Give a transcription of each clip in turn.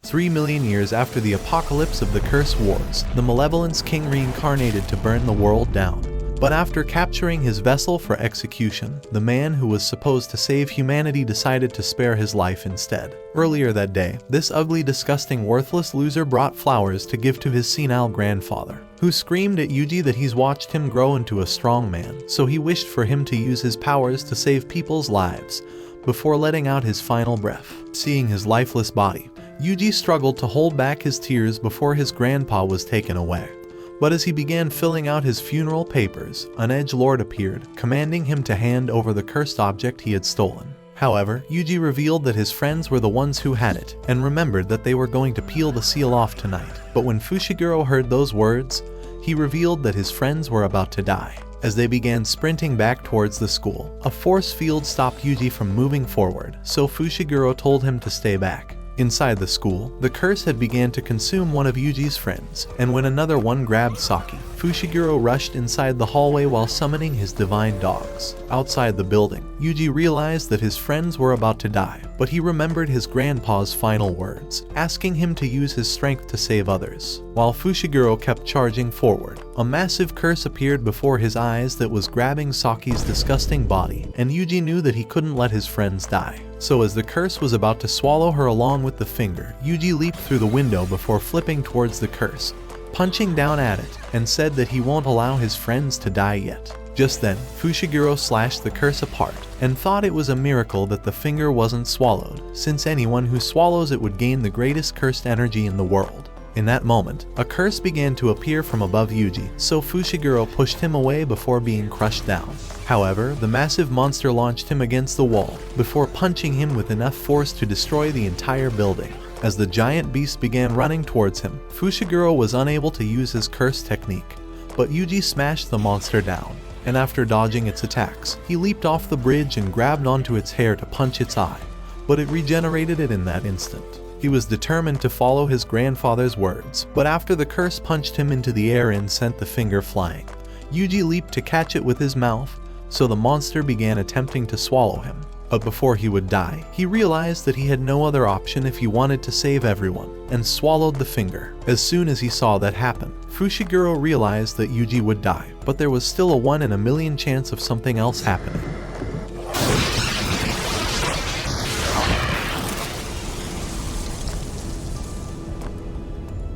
3 million years after the apocalypse of the Curse Wars, the Malevolence King reincarnated to burn the world down. But after capturing his vessel for execution, the man who was supposed to save humanity decided to spare his life instead. Earlier that day, this ugly, disgusting, worthless loser brought flowers to give to his senile grandfather, who screamed at Yuji that he's watched him grow into a strong man, so he wished for him to use his powers to save people's lives before letting out his final breath. Seeing his lifeless body, Yuji struggled to hold back his tears before his grandpa was taken away. But as he began filling out his funeral papers, an edgelord appeared, commanding him to hand over the cursed object he had stolen. However, Yuji revealed that his friends were the ones who had it, and remembered that they were going to peel the seal off tonight. But when Fushiguro heard those words, he revealed that his friends were about to die. As they began sprinting back towards the school, a force field stopped Yuji from moving forward, so Fushiguro told him to stay back. Inside the school, the curse had begun to consume one of Yuji's friends, and when another one grabbed Saki, Fushiguro rushed inside the hallway while summoning his divine dogs. Outside the building, Yuji realized that his friends were about to die, but he remembered his grandpa's final words, asking him to use his strength to save others. While Fushiguro kept charging forward, a massive curse appeared before his eyes that was grabbing Saki's disgusting body, and Yuji knew that he couldn't let his friends die. So as the curse was about to swallow her along with the finger, Yuji leaped through the window before flipping towards the curse, punching down at it, and said that he won't allow his friends to die yet. Just then, Fushiguro slashed the curse apart, and thought it was a miracle that the finger wasn't swallowed, since anyone who swallows it would gain the greatest cursed energy in the world. In that moment, a curse began to appear from above Yuji, so Fushiguro pushed him away before being crushed down. However, the massive monster launched him against the wall, before punching him with enough force to destroy the entire building. As the giant beast began running towards him, Fushiguro was unable to use his curse technique, but Yuji smashed the monster down, and after dodging its attacks, he leaped off the bridge and grabbed onto its hair to punch its eye, but it regenerated it in that instant. He was determined to follow his grandfather's words, but after the curse punched him into the air and sent the finger flying, Yuji leaped to catch it with his mouth, so the monster began attempting to swallow him. But before he would die, he realized that he had no other option if he wanted to save everyone, and swallowed the finger. As soon as he saw that happen, Fushiguro realized that Yuji would die, but there was still a 1 in a million chance of something else happening.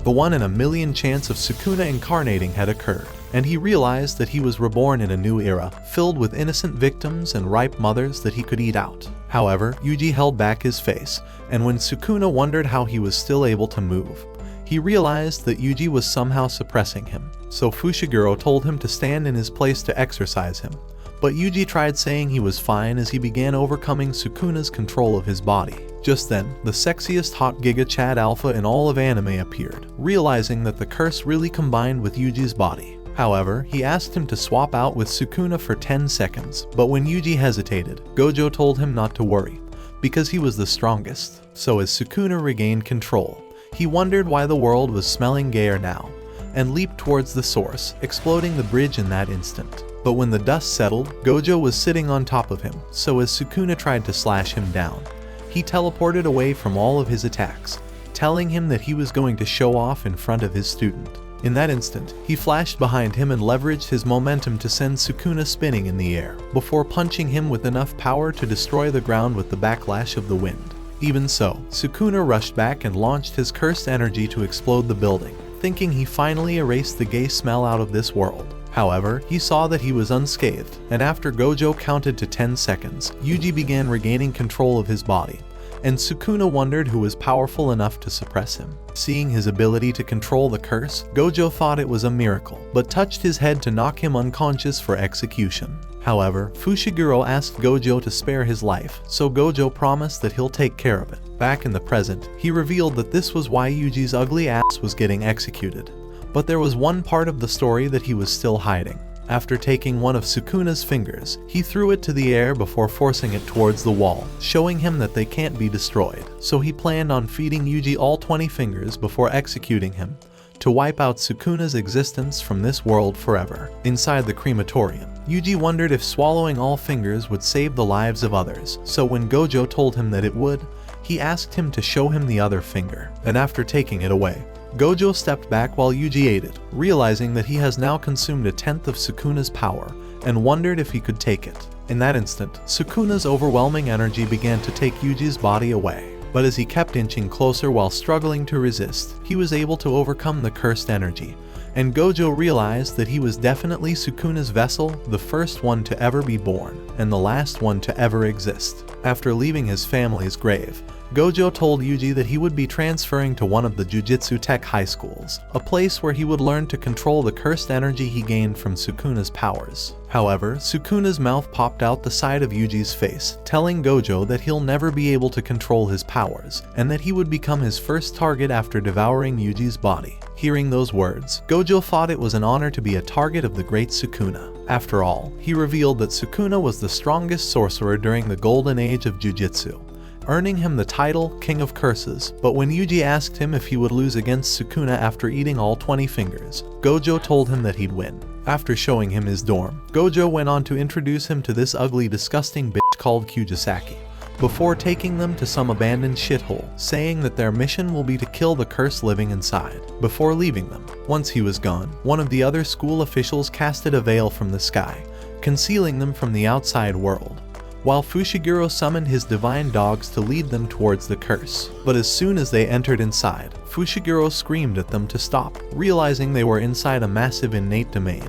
The 1 in a million chance of Sukuna incarnating had occurred, and he realized that he was reborn in a new era, filled with innocent victims and ripe mothers that he could eat out. However, Yuji held back his face, and when Sukuna wondered how he was still able to move, he realized that Yuji was somehow suppressing him, so Fushiguro told him to stand in his place to exorcise him. But Yuji tried saying he was fine as he began overcoming Sukuna's control of his body. Just then, the sexiest hot Giga Chad Alpha in all of anime appeared, realizing that the curse really combined with Yuji's body. However, he asked him to swap out with Sukuna for 10 seconds, but when Yuji hesitated, Gojo told him not to worry, because he was the strongest. So as Sukuna regained control, he wondered why the world was smelling gayer now, and leaped towards the source, exploding the bridge in that instant. But when the dust settled, Gojo was sitting on top of him, so as Sukuna tried to slash him down, he teleported away from all of his attacks, telling him that he was going to show off in front of his student. In that instant, he flashed behind him and leveraged his momentum to send Sukuna spinning in the air, before punching him with enough power to destroy the ground with the backlash of the wind. Even so, Sukuna rushed back and launched his cursed energy to explode the building, thinking he finally erased the gay smell out of this world. However, he saw that he was unscathed, and after Gojo counted to 10 seconds, Yuji began regaining control of his body, and Sukuna wondered who was powerful enough to suppress him. Seeing his ability to control the curse, Gojo thought it was a miracle, but touched his head to knock him unconscious for execution. However, Fushiguro asked Gojo to spare his life, so Gojo promised that he'll take care of it. Back in the present, he revealed that this was why Yuji's ugly ass was getting executed. But there was one part of the story that he was still hiding. After taking one of Sukuna's fingers, he threw it to the air before forcing it towards the wall, showing him that they can't be destroyed. So he planned on feeding Yuji all 20 fingers before executing him, to wipe out Sukuna's existence from this world forever. Inside the crematorium, Yuji wondered if swallowing all fingers would save the lives of others, so when Gojo told him that it would, he asked him to show him the other finger, and after taking it away, Gojo stepped back while Yuji ate it, realizing that he has now consumed a tenth of Sukuna's power, and wondered if he could take it. In that instant, Sukuna's overwhelming energy began to take Yuji's body away, but as he kept inching closer while struggling to resist, he was able to overcome the cursed energy, and Gojo realized that he was definitely Sukuna's vessel, the first one to ever be born, and the last one to ever exist. After leaving his family's grave, Gojo told Yuji that he would be transferring to one of the Jujutsu Tech high schools, a place where he would learn to control the cursed energy he gained from Sukuna's powers. However, Sukuna's mouth popped out the side of Yuji's face, telling Gojo that he'll never be able to control his powers, and that he would become his first target after devouring Yuji's body. Hearing those words, Gojo thought it was an honor to be a target of the great Sukuna. After all, he revealed that Sukuna was the strongest sorcerer during the golden age of Jujutsu, earning him the title King of Curses. But when Yuji asked him if he would lose against Sukuna after eating all 20 fingers, Gojo told him that he'd win. After showing him his dorm, Gojo went on to introduce him to this ugly, disgusting bitch called Kijisaki, before taking them to some abandoned shithole, saying that their mission will be to kill the curse living inside. Before leaving them, once he was gone, one of the other school officials casted a veil from the sky, concealing them from the outside world, while Fushiguro summoned his divine dogs to lead them towards the curse. But as soon as they entered inside, Fushiguro screamed at them to stop, realizing they were inside a massive innate domain,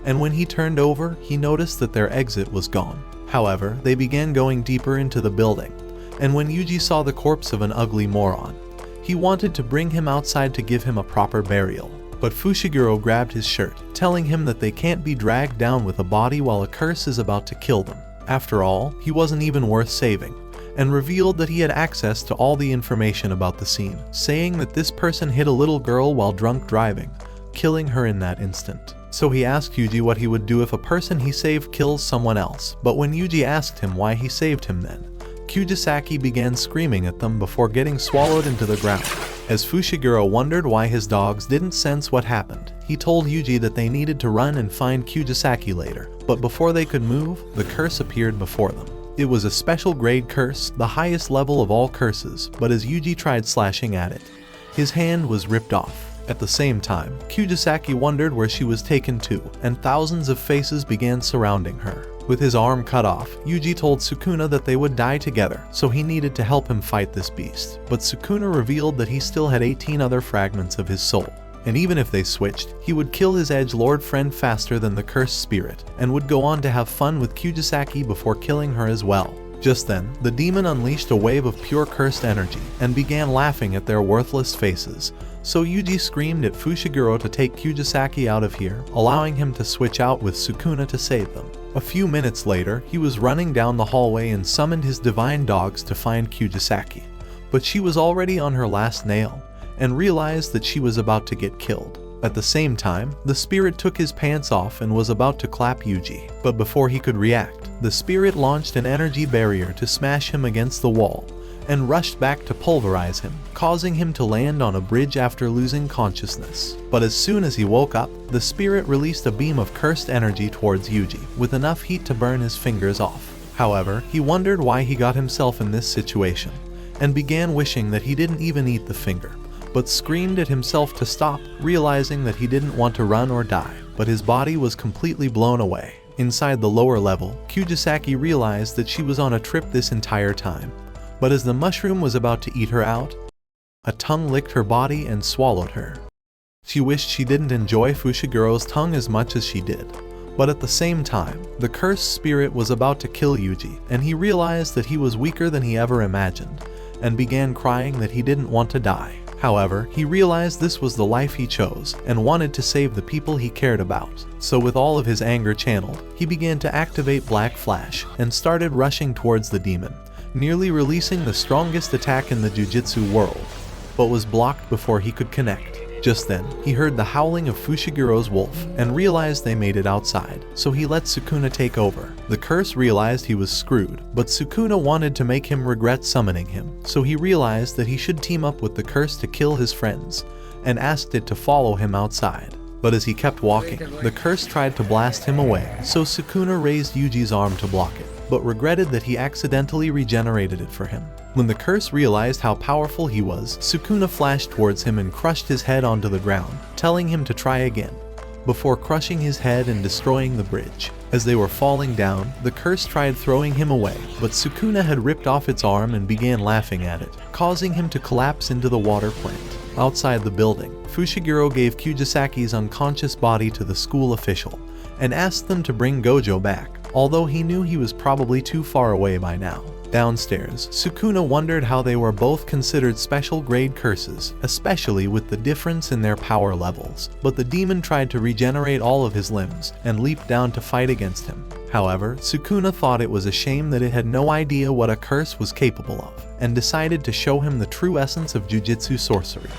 and when he turned over, he noticed that their exit was gone. However, they began going deeper into the building, and when Yuji saw the corpse of an ugly moron, he wanted to bring him outside to give him a proper burial. But Fushiguro grabbed his shirt, telling him that they can't be dragged down with a body while a curse is about to kill them. After all, he wasn't even worth saving, and revealed that he had access to all the information about the scene, saying that this person hit a little girl while drunk driving, killing her in that instant. So he asked Yuji what he would do if a person he saved kills someone else, but when Yuji asked him why he saved him then, Kijisaki began screaming at them before getting swallowed into the ground. As Fushiguro wondered why his dogs didn't sense what happened, he told Yuji that they needed to run and find Kijisaki later, but before they could move, the curse appeared before them. It was a special grade curse, the highest level of all curses, but as Yuji tried slashing at it, his hand was ripped off. At the same time, Kijisaki wondered where she was taken to, and thousands of faces began surrounding her. With his arm cut off, Yuji told Sukuna that they would die together, so he needed to help him fight this beast. But Sukuna revealed that he still had 18 other fragments of his soul, and even if they switched, he would kill his edgelord friend faster than the cursed spirit, and would go on to have fun with Kijisaki before killing her as well. Just then, the demon unleashed a wave of pure cursed energy, and began laughing at their worthless faces. So Yuji screamed at Fushiguro to take Kijisaki out of here, allowing him to switch out with Sukuna to save them. A few minutes later, he was running down the hallway and summoned his divine dogs to find Kijisaki, but she was already on her last nail, and realized that she was about to get killed. At the same time, the spirit took his pants off and was about to clap Yuji, but before he could react, the spirit launched an energy barrier to smash him against the wall, and rushed back to pulverize him, causing him to land on a bridge after losing consciousness. But as soon as he woke up, the spirit released a beam of cursed energy towards Yuji, with enough heat to burn his fingers off. However, he wondered why he got himself in this situation, and began wishing that he didn't even eat the finger, but screamed at himself to stop, realizing that he didn't want to run or die, but his body was completely blown away. Inside the lower level, Kijisaki realized that she was on a trip this entire time. But as the mushroom was about to eat her out, a tongue licked her body and swallowed her. She wished she didn't enjoy Fushiguro's tongue as much as she did. But at the same time, the cursed spirit was about to kill Yuji, and he realized that he was weaker than he ever imagined, and began crying that he didn't want to die. However, he realized this was the life he chose, and wanted to save the people he cared about. So with all of his anger channeled, he began to activate Black Flash, and started rushing towards the demon, nearly releasing the strongest attack in the Jujutsu world, but was blocked before he could connect. Just then, he heard the howling of Fushiguro's wolf, and realized they made it outside, so he let Sukuna take over. The curse realized he was screwed, but Sukuna wanted to make him regret summoning him, so he realized that he should team up with the curse to kill his friends, and asked it to follow him outside. But as he kept walking, the curse tried to blast him away, so Sukuna raised Yuji's arm to block it, but regretted that he accidentally regenerated it for him. When the curse realized how powerful he was, Sukuna flashed towards him and crushed his head onto the ground, telling him to try again, before crushing his head and destroying the bridge. As they were falling down, the curse tried throwing him away, but Sukuna had ripped off its arm and began laughing at it, causing him to collapse into the water plant. Outside the building, Fushiguro gave Kujisaki's unconscious body to the school official, and asked them to bring Gojo back, although he knew he was probably too far away by now. Downstairs, Sukuna wondered how they were both considered special grade curses, especially with the difference in their power levels, but the demon tried to regenerate all of his limbs and leaped down to fight against him. However, Sukuna thought it was a shame that it had no idea what a curse was capable of, and decided to show him the true essence of jujitsu sorcery.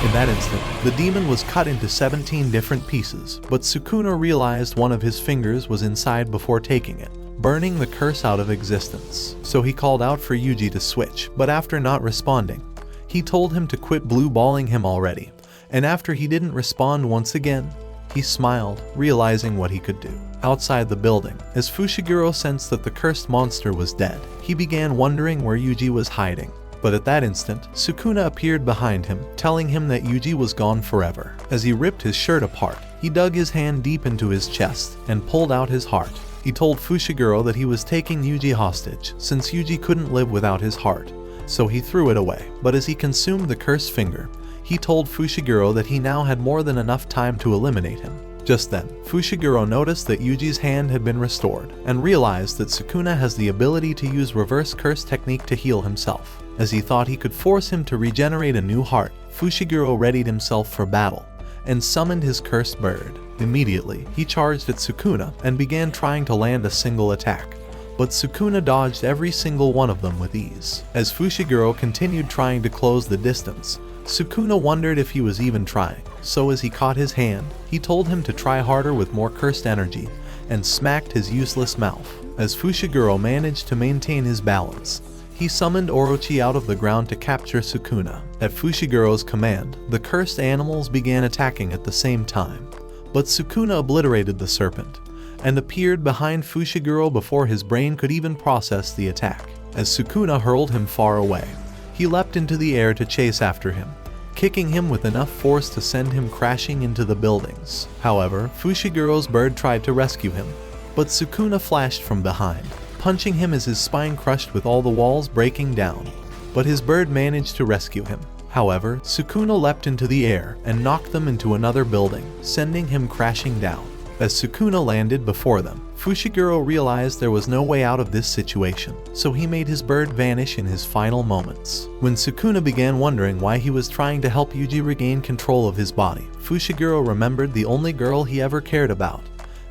In that instant, the demon was cut into 17 different pieces, but Sukuna realized one of his fingers was inside before taking it, burning the curse out of existence. So he called out for Yuji to switch, but after not responding, he told him to quit blue-balling him already, and after he didn't respond once again, he smiled, realizing what he could do. Outside the building, as Fushiguro sensed that the cursed monster was dead, he began wondering where Yuji was hiding. But at that instant, Sukuna appeared behind him, telling him that Yuji was gone forever. As he ripped his shirt apart, he dug his hand deep into his chest and pulled out his heart. He told Fushiguro that he was taking Yuji hostage, since Yuji couldn't live without his heart, so he threw it away. But as he consumed the cursed finger, he told Fushiguro that he now had more than enough time to eliminate him. Just then, Fushiguro noticed that Yuji's hand had been restored, and realized that Sukuna has the ability to use reverse curse technique to heal himself. As he thought he could force him to regenerate a new heart, Fushiguro readied himself for battle, and summoned his cursed bird. Immediately, he charged at Sukuna and began trying to land a single attack, but Sukuna dodged every single one of them with ease. As Fushiguro continued trying to close the distance, Sukuna wondered if he was even trying, so as he caught his hand, he told him to try harder with more cursed energy, and smacked his useless mouth. As Fushiguro managed to maintain his balance, he summoned Orochi out of the ground to capture Sukuna. At Fushiguro's command, the cursed animals began attacking at the same time, but Sukuna obliterated the serpent, and appeared behind Fushiguro before his brain could even process the attack. As Sukuna hurled him far away, he leapt into the air to chase after him, kicking him with enough force to send him crashing into the buildings. However, Fushiguro's bird tried to rescue him, but Sukuna flashed from behind, punching him as his spine crushed with all the walls breaking down. But his bird managed to rescue him. However, Sukuna leapt into the air and knocked them into another building, sending him crashing down. As Sukuna landed before them, Fushiguro realized there was no way out of this situation, so he made his bird vanish in his final moments. When Sukuna began wondering why he was trying to help Yuji regain control of his body, Fushiguro remembered the only girl he ever cared about,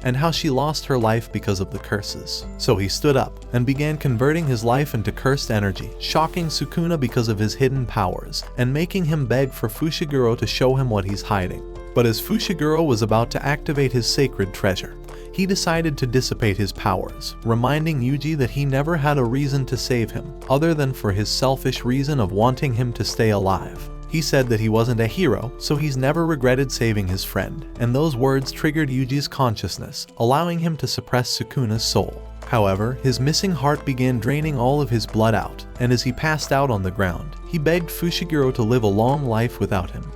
and how she lost her life because of the curses. So he stood up and began converting his life into cursed energy, shocking Sukuna because of his hidden powers, and making him beg for Fushiguro to show him what he's hiding. But as Fushiguro was about to activate his sacred treasure, he decided to dissipate his powers, reminding Yuji that he never had a reason to save him, other than for his selfish reason of wanting him to stay alive. He said that he wasn't a hero, so he's never regretted saving his friend, and those words triggered Yuji's consciousness, allowing him to suppress Sukuna's soul. However, his missing heart began draining all of his blood out, and as he passed out on the ground, he begged Fushiguro to live a long life without him.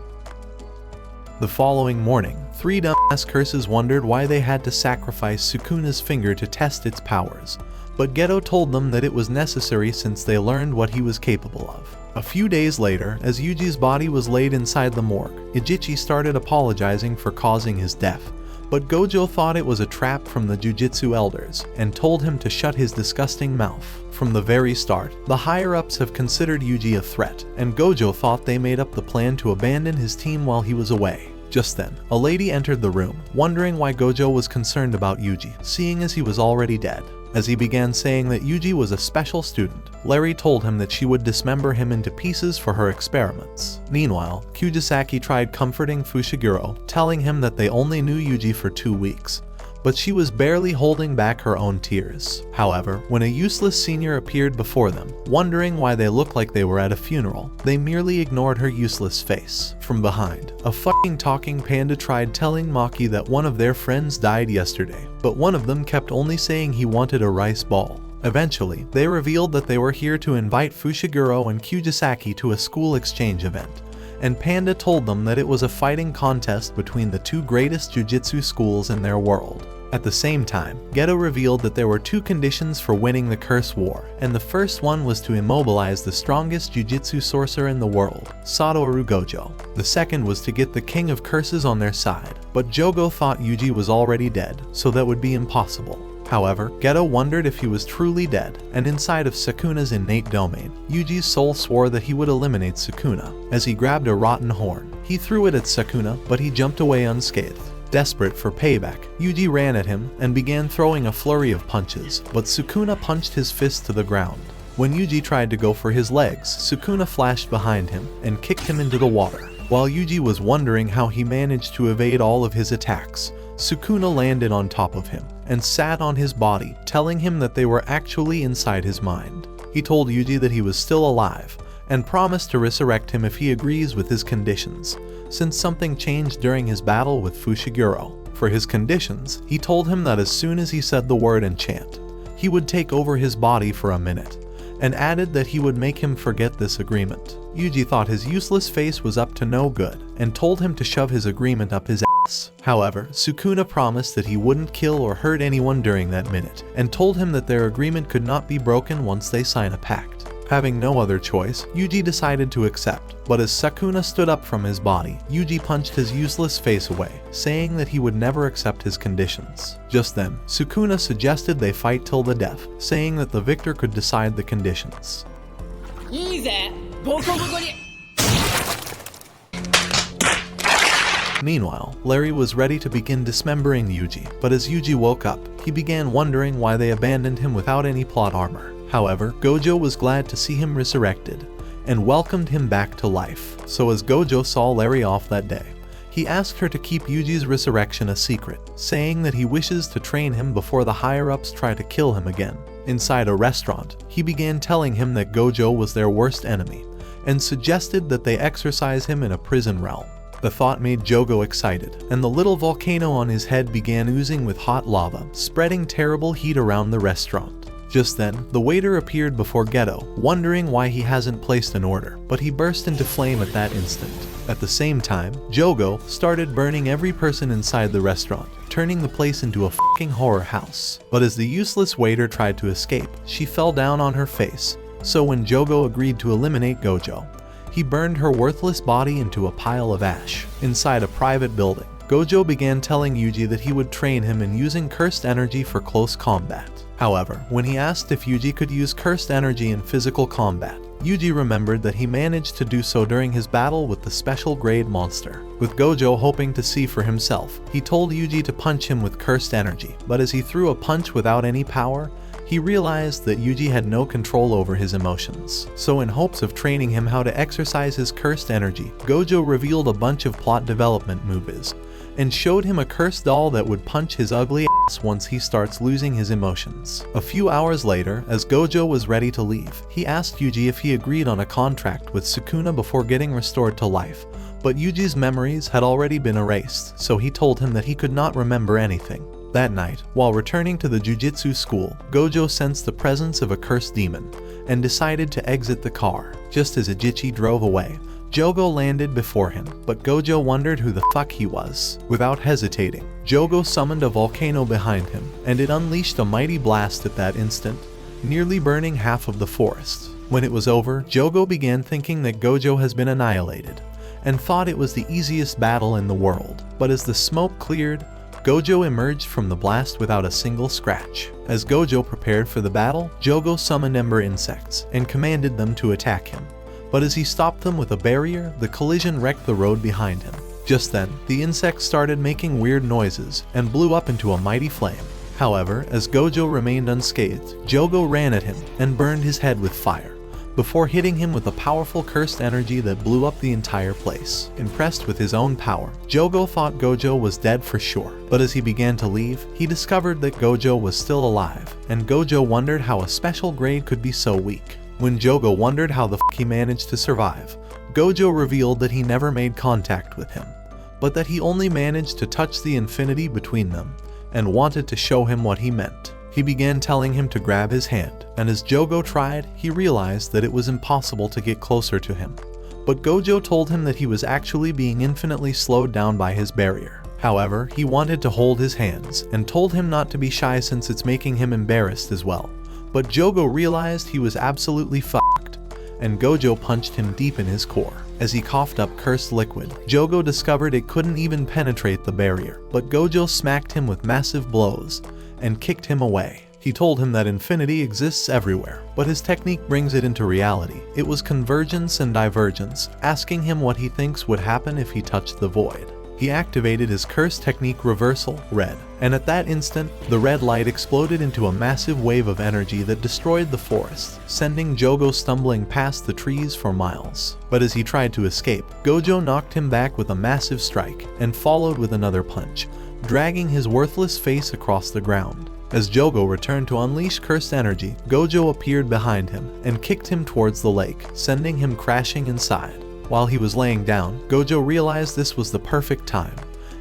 The following morning, three dumbass curses wondered why they had to sacrifice Sukuna's finger to test its powers, but Geto told them that it was necessary since they learned what he was capable of. A few days later, as Yuji's body was laid inside the morgue, Ijichi started apologizing for causing his death, but Gojo thought it was a trap from the Jujutsu elders and told him to shut his disgusting mouth. From the very start, the higher-ups have considered Yuji a threat, and Gojo thought they made up the plan to abandon his team while he was away. Just then, a lady entered the room, wondering why Gojo was concerned about Yuji, seeing as he was already dead. As he began saying that Yuji was a special student, Larry told him that she would dismember him into pieces for her experiments. Meanwhile, Kujisaki tried comforting Fushiguro, telling him that they only knew Yuji for 2 weeks, but she was barely holding back her own tears. However, when a useless senior appeared before them, wondering why they looked like they were at a funeral, they merely ignored her useless face. From behind, a fucking talking panda tried telling Maki that one of their friends died yesterday, but one of them kept only saying he wanted a rice ball. Eventually, they revealed that they were here to invite Fushiguro and Kujisaki to a school exchange event, and Panda told them that it was a fighting contest between the two greatest jujitsu schools in their world. At the same time, Geto revealed that there were two conditions for winning the Curse War, and the first one was to immobilize the strongest jujitsu sorcerer in the world, Satoru Gojo. The second was to get the King of Curses on their side, but Jogo thought Yuji was already dead, so that would be impossible. However, Geto wondered if he was truly dead, and inside of Sukuna's innate domain, Yuji's soul swore that he would eliminate Sukuna. As he grabbed a rotten horn, he threw it at Sukuna, but he jumped away unscathed. Desperate for payback, Yuji ran at him and began throwing a flurry of punches, but Sukuna punched his fist to the ground. When Yuji tried to go for his legs, Sukuna flashed behind him and kicked him into the water. While Yuji was wondering how he managed to evade all of his attacks, Sukuna landed on top of him and sat on his body, telling him that they were actually inside his mind. He told Yuji that he was still alive and promised to resurrect him if he agrees with his conditions, since something changed during his battle with Fushiguro. For his conditions, he told him that as soon as he said the word enchant, he would take over his body for a minute, and added that he would make him forget this agreement. Yuji thought his useless face was up to no good, and told him to shove his agreement up his ass. However, Sukuna promised that he wouldn't kill or hurt anyone during that minute, and told him that their agreement could not be broken once they sign a pact. Having no other choice, Yuji decided to accept, but as Sukuna stood up from his body, Yuji punched his useless face away, saying that he would never accept his conditions. Just then, Sukuna suggested they fight till the death, saying that the victor could decide the conditions. Meanwhile, Larry was ready to begin dismembering Yuji, but as Yuji woke up, he began wondering why they abandoned him without any plot armor. However, Gojo was glad to see him resurrected, and welcomed him back to life. So as Gojo saw Larry off that day, he asked her to keep Yuji's resurrection a secret, saying that he wishes to train him before the higher-ups try to kill him again. Inside a restaurant, he began telling him that Gojo was their worst enemy, and suggested that they exorcise him in a prison realm. The thought made Jogo excited, and the little volcano on his head began oozing with hot lava, spreading terrible heat around the restaurant. Just then, the waiter appeared before Geto, wondering why he hasn't placed an order, but he burst into flame at that instant. At the same time, Jogo started burning every person inside the restaurant, turning the place into a fucking horror house. But as the useless waiter tried to escape, she fell down on her face, so when Jogo agreed to eliminate Gojo, he burned her worthless body into a pile of ash. Inside a private building, Gojo began telling Yuji that he would train him in using cursed energy for close combat. However, when he asked if Yuji could use cursed energy in physical combat, Yuji remembered that he managed to do so during his battle with the special grade monster. With Gojo hoping to see for himself, he told Yuji to punch him with cursed energy, but as he threw a punch without any power, he realized that Yuji had no control over his emotions. So in hopes of training him how to exercise his cursed energy, Gojo revealed a bunch of plot development moves, and showed him a cursed doll that would punch his ugly ass once he starts losing his emotions. A few hours later, as Gojo was ready to leave, he asked Yuji if he agreed on a contract with Sukuna before getting restored to life, but Yuji's memories had already been erased, so he told him that he could not remember anything. That night, while returning to the jujitsu school, Gojo sensed the presence of a cursed demon, and decided to exit the car. Just as Ajichi drove away, Jogo landed before him, but Gojo wondered who the fuck he was. Without hesitating, Jogo summoned a volcano behind him, and it unleashed a mighty blast at that instant, nearly burning half of the forest. When it was over, Jogo began thinking that Gojo has been annihilated, and thought it was the easiest battle in the world. But as the smoke cleared, Gojo emerged from the blast without a single scratch. As Gojo prepared for the battle, Jogo summoned ember insects, and commanded them to attack him. But as he stopped them with a barrier, the collision wrecked the road behind him. Just then, the insects started making weird noises and blew up into a mighty flame. However, as Gojo remained unscathed, Jogo ran at him and burned his head with fire, before hitting him with a powerful cursed energy that blew up the entire place. Impressed with his own power, Jogo thought Gojo was dead for sure, but as he began to leave, he discovered that Gojo was still alive, and Gojo wondered how a special grade could be so weak. When Jogo wondered how the f he managed to survive, Gojo revealed that he never made contact with him, but that he only managed to touch the infinity between them, and wanted to show him what he meant. He began telling him to grab his hand, and as Jogo tried, he realized that it was impossible to get closer to him. But Gojo told him that he was actually being infinitely slowed down by his barrier. However, he wanted to hold his hands, and told him not to be shy since it's making him embarrassed as well. But Jogo realized he was absolutely fucked, and Gojo punched him deep in his core. As he coughed up cursed liquid, Jogo discovered it couldn't even penetrate the barrier, but Gojo smacked him with massive blows, and kicked him away. He told him that infinity exists everywhere, but his technique brings it into reality. It was convergence and divergence, asking him what he thinks would happen if he touched the void. He activated his curse technique reversal, red, and at that instant, the red light exploded into a massive wave of energy that destroyed the forest, sending Jogo stumbling past the trees for miles. But as he tried to escape, Gojo knocked him back with a massive strike, and followed with another punch, dragging his worthless face across the ground. As Jogo returned to unleash cursed energy, Gojo appeared behind him and kicked him towards the lake, sending him crashing inside. While he was laying down, Gojo realized this was the perfect time,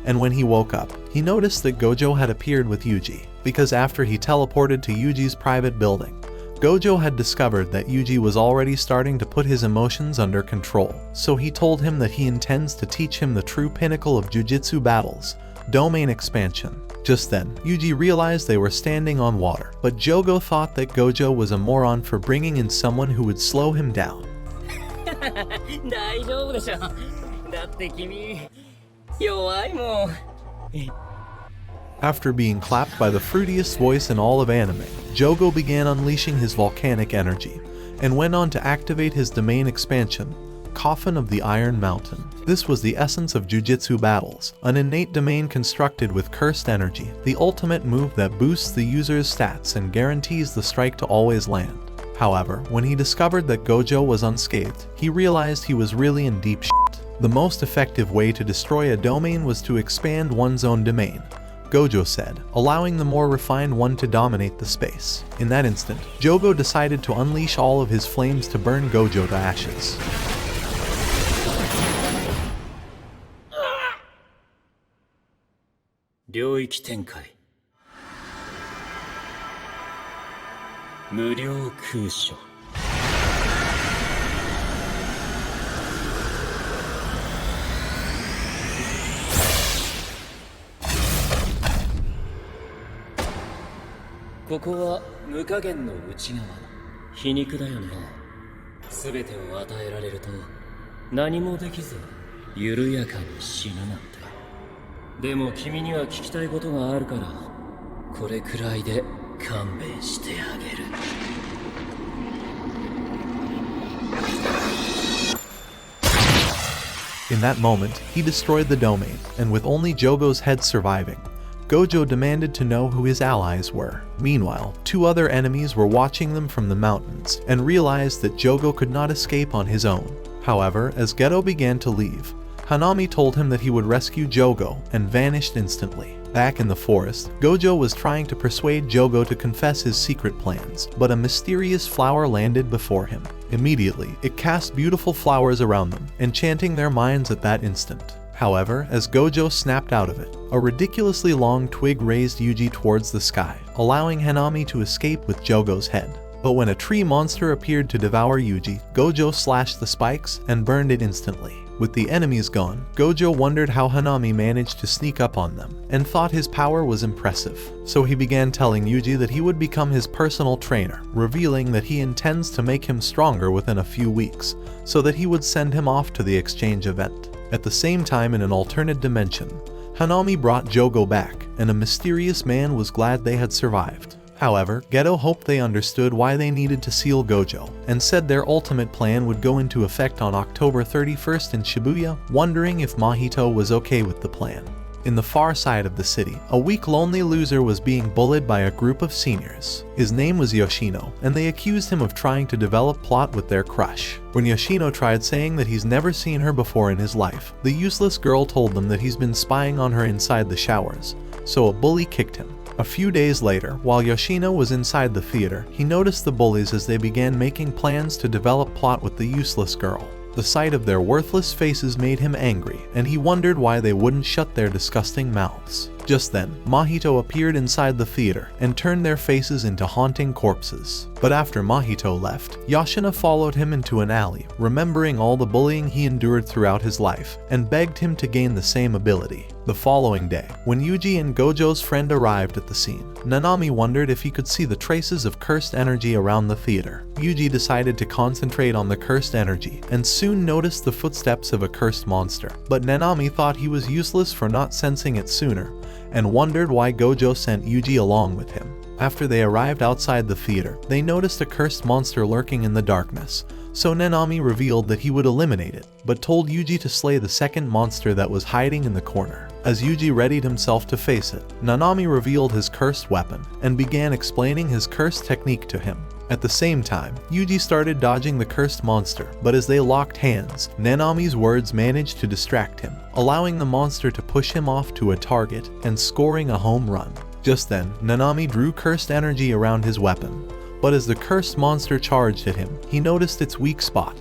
and when he woke up, he noticed that Gojo had appeared with Yuji, because after he teleported to Yuji's private building, Gojo had discovered that Yuji was already starting to put his emotions under control, so he told him that he intends to teach him the true pinnacle of jujitsu battles, domain expansion. Just then, Yuji realized they were standing on water, but Jogo thought that Gojo was a moron for bringing in someone who would slow him down. 大丈夫でしょ。だって君弱いもん。 After being clapped by the fruitiest voice in all of anime, Jogo began unleashing his volcanic energy, and went on to activate his domain expansion, Coffin of the Iron Mountain. This was the essence of jujitsu battles, an innate domain constructed with cursed energy, the ultimate move that boosts the user's stats and guarantees the strike to always land. However, when he discovered that Gojo was unscathed, he realized he was really in deep shit. The most effective way to destroy a domain was to expand one's own domain, Gojo said, allowing the more refined one to dominate the space. In that instant, Jogo decided to unleash all of his flames to burn Gojo to ashes. In that moment, he destroyed the domain, and with only Jogo's head surviving, Gojo demanded to know who his allies were. Meanwhile, two other enemies were watching them from the mountains, and realized that Jogo could not escape on his own. However, as Geto began to leave, Hanami told him that he would rescue Jogo, and vanished instantly. Back in the forest, Gojo was trying to persuade Jogo to confess his secret plans, but a mysterious flower landed before him. Immediately, it cast beautiful flowers around them, enchanting their minds at that instant. However, as Gojo snapped out of it, a ridiculously long twig raised Yuji towards the sky, allowing Hanami to escape with Jogo's head. But when a tree monster appeared to devour Yuji, Gojo slashed the spikes and burned it instantly. With the enemies gone, Gojo wondered how Hanami managed to sneak up on them, and thought his power was impressive. So he began telling Yuji that he would become his personal trainer, revealing that he intends to make him stronger within a few weeks, so that he would send him off to the exchange event. At the same time, in an alternate dimension, Hanami brought Jogo back, and a mysterious man was glad they had survived. However, Geto hoped they understood why they needed to seal Gojo, and said their ultimate plan would go into effect on October 31st in Shibuya, wondering if Mahito was okay with the plan. In the far side of the city, a weak lonely loser was being bullied by a group of seniors. His name was Yoshino, and they accused him of trying to develop plot with their crush. When Yoshino tried saying that he's never seen her before in his life, the useless girl told them that he's been spying on her inside the showers, so a bully kicked him. A few days later, while Yoshino was inside the theater, he noticed the bullies as they began making plans to develop plot with the useless girl. The sight of their worthless faces made him angry, and he wondered why they wouldn't shut their disgusting mouths. Just then, Mahito appeared inside the theater and turned their faces into haunting corpses. But after Mahito left, Yoshino followed him into an alley, remembering all the bullying he endured throughout his life, and begged him to gain the same ability. The following day, when Yuji and Gojo's friend arrived at the scene, Nanami wondered if he could see the traces of cursed energy around the theater. Yuji decided to concentrate on the cursed energy, and soon noticed the footsteps of a cursed monster. But Nanami thought he was useless for not sensing it sooner, and wondered why Gojo sent Yuji along with him. After they arrived outside the theater, they noticed a cursed monster lurking in the darkness, so Nanami revealed that he would eliminate it, but told Yuji to slay the second monster that was hiding in the corner. As Yuji readied himself to face it, Nanami revealed his cursed weapon, and began explaining his cursed technique to him. At the same time, Yuji started dodging the cursed monster, but as they locked hands, Nanami's words managed to distract him, allowing the monster to push him off to a target and scoring a home run. Just then, Nanami drew cursed energy around his weapon, but as the cursed monster charged at him, he noticed its weak spot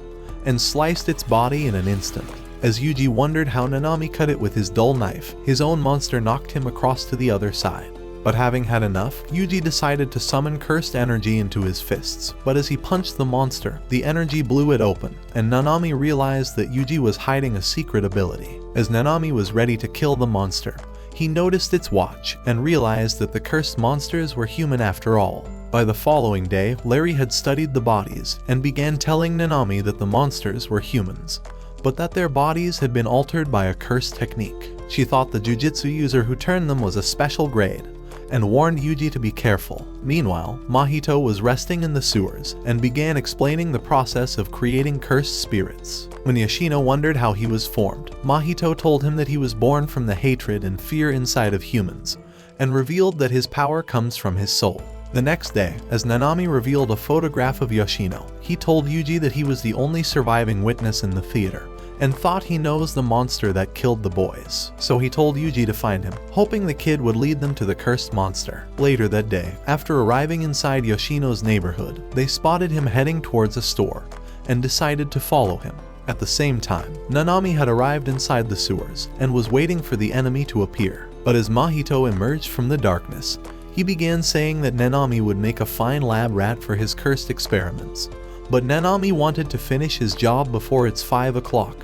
and sliced its body in an instant. As Yuji wondered how Nanami cut it with his dull knife, his own monster knocked him across to the other side. But having had enough, Yuji decided to summon cursed energy into his fists, but as he punched the monster, the energy blew it open, and Nanami realized that Yuji was hiding a secret ability. As Nanami was ready to kill the monster, he noticed its watch and realized that the cursed monsters were human after all. By the following day, Larry had studied the bodies and began telling Nanami that the monsters were humans, but that their bodies had been altered by a cursed technique. She thought the jujitsu user who turned them was a special grade, and warned Yuji to be careful. Meanwhile, Mahito was resting in the sewers and began explaining the process of creating cursed spirits. When Yoshino wondered how he was formed, Mahito told him that he was born from the hatred and fear inside of humans, and revealed that his power comes from his soul. The next day, as Nanami revealed a photograph of Yoshino, he told Yuji that he was the only surviving witness in the theater, and thought he knows the monster that killed the boys. So he told Yuji to find him, hoping the kid would lead them to the cursed monster. Later that day, after arriving inside Yoshino's neighborhood, they spotted him heading towards a store, and decided to follow him. At the same time, Nanami had arrived inside the sewers, and was waiting for the enemy to appear. But as Mahito emerged from the darkness, he began saying that Nanami would make a fine lab rat for his cursed experiments. But Nanami wanted to finish his job before it's 5 o'clock,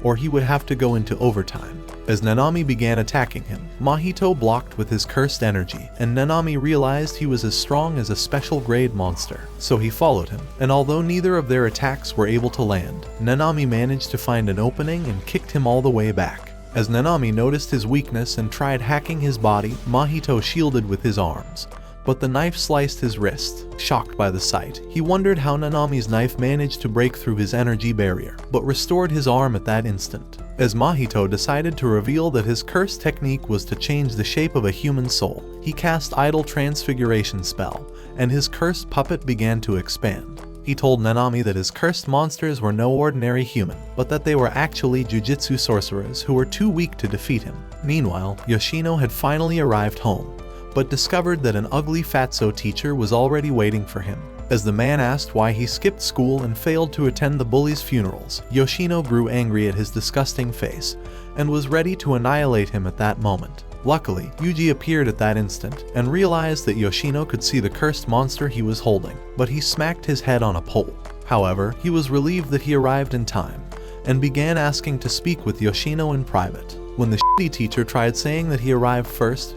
or he would have to go into overtime. As Nanami began attacking him, Mahito blocked with his cursed energy, and Nanami realized he was as strong as a special grade monster. So he followed him, and although neither of their attacks were able to land, Nanami managed to find an opening and kicked him all the way back. As Nanami noticed his weakness and tried hacking his body, Mahito shielded with his arms, but the knife sliced his wrist. Shocked by the sight, he wondered how Nanami's knife managed to break through his energy barrier, but restored his arm at that instant. As Mahito decided to reveal that his cursed technique was to change the shape of a human soul, he cast Idol Transfiguration spell, and his cursed puppet began to expand. He told Nanami that his cursed monsters were no ordinary human, but that they were actually jujitsu sorcerers who were too weak to defeat him. Meanwhile, Yoshino had finally arrived home, but discovered that an ugly fatso teacher was already waiting for him. As the man asked why he skipped school and failed to attend the bullies' funerals, Yoshino grew angry at his disgusting face, and was ready to annihilate him at that moment. Luckily, Yuji appeared at that instant, and realized that Yoshino could see the cursed monster he was holding, but he smacked his head on a pole. However, he was relieved that he arrived in time, and began asking to speak with Yoshino in private. When the shitty teacher tried saying that he arrived first,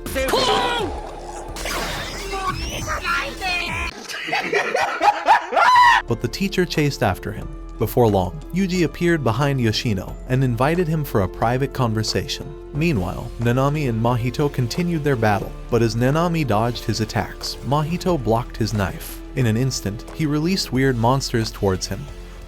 but the teacher chased after him. Before long, Yuji appeared behind Yoshino and invited him for a private conversation. Meanwhile, Nanami and Mahito continued their battle, but as Nanami dodged his attacks, Mahito blocked his knife. In an instant, he released weird monsters towards him,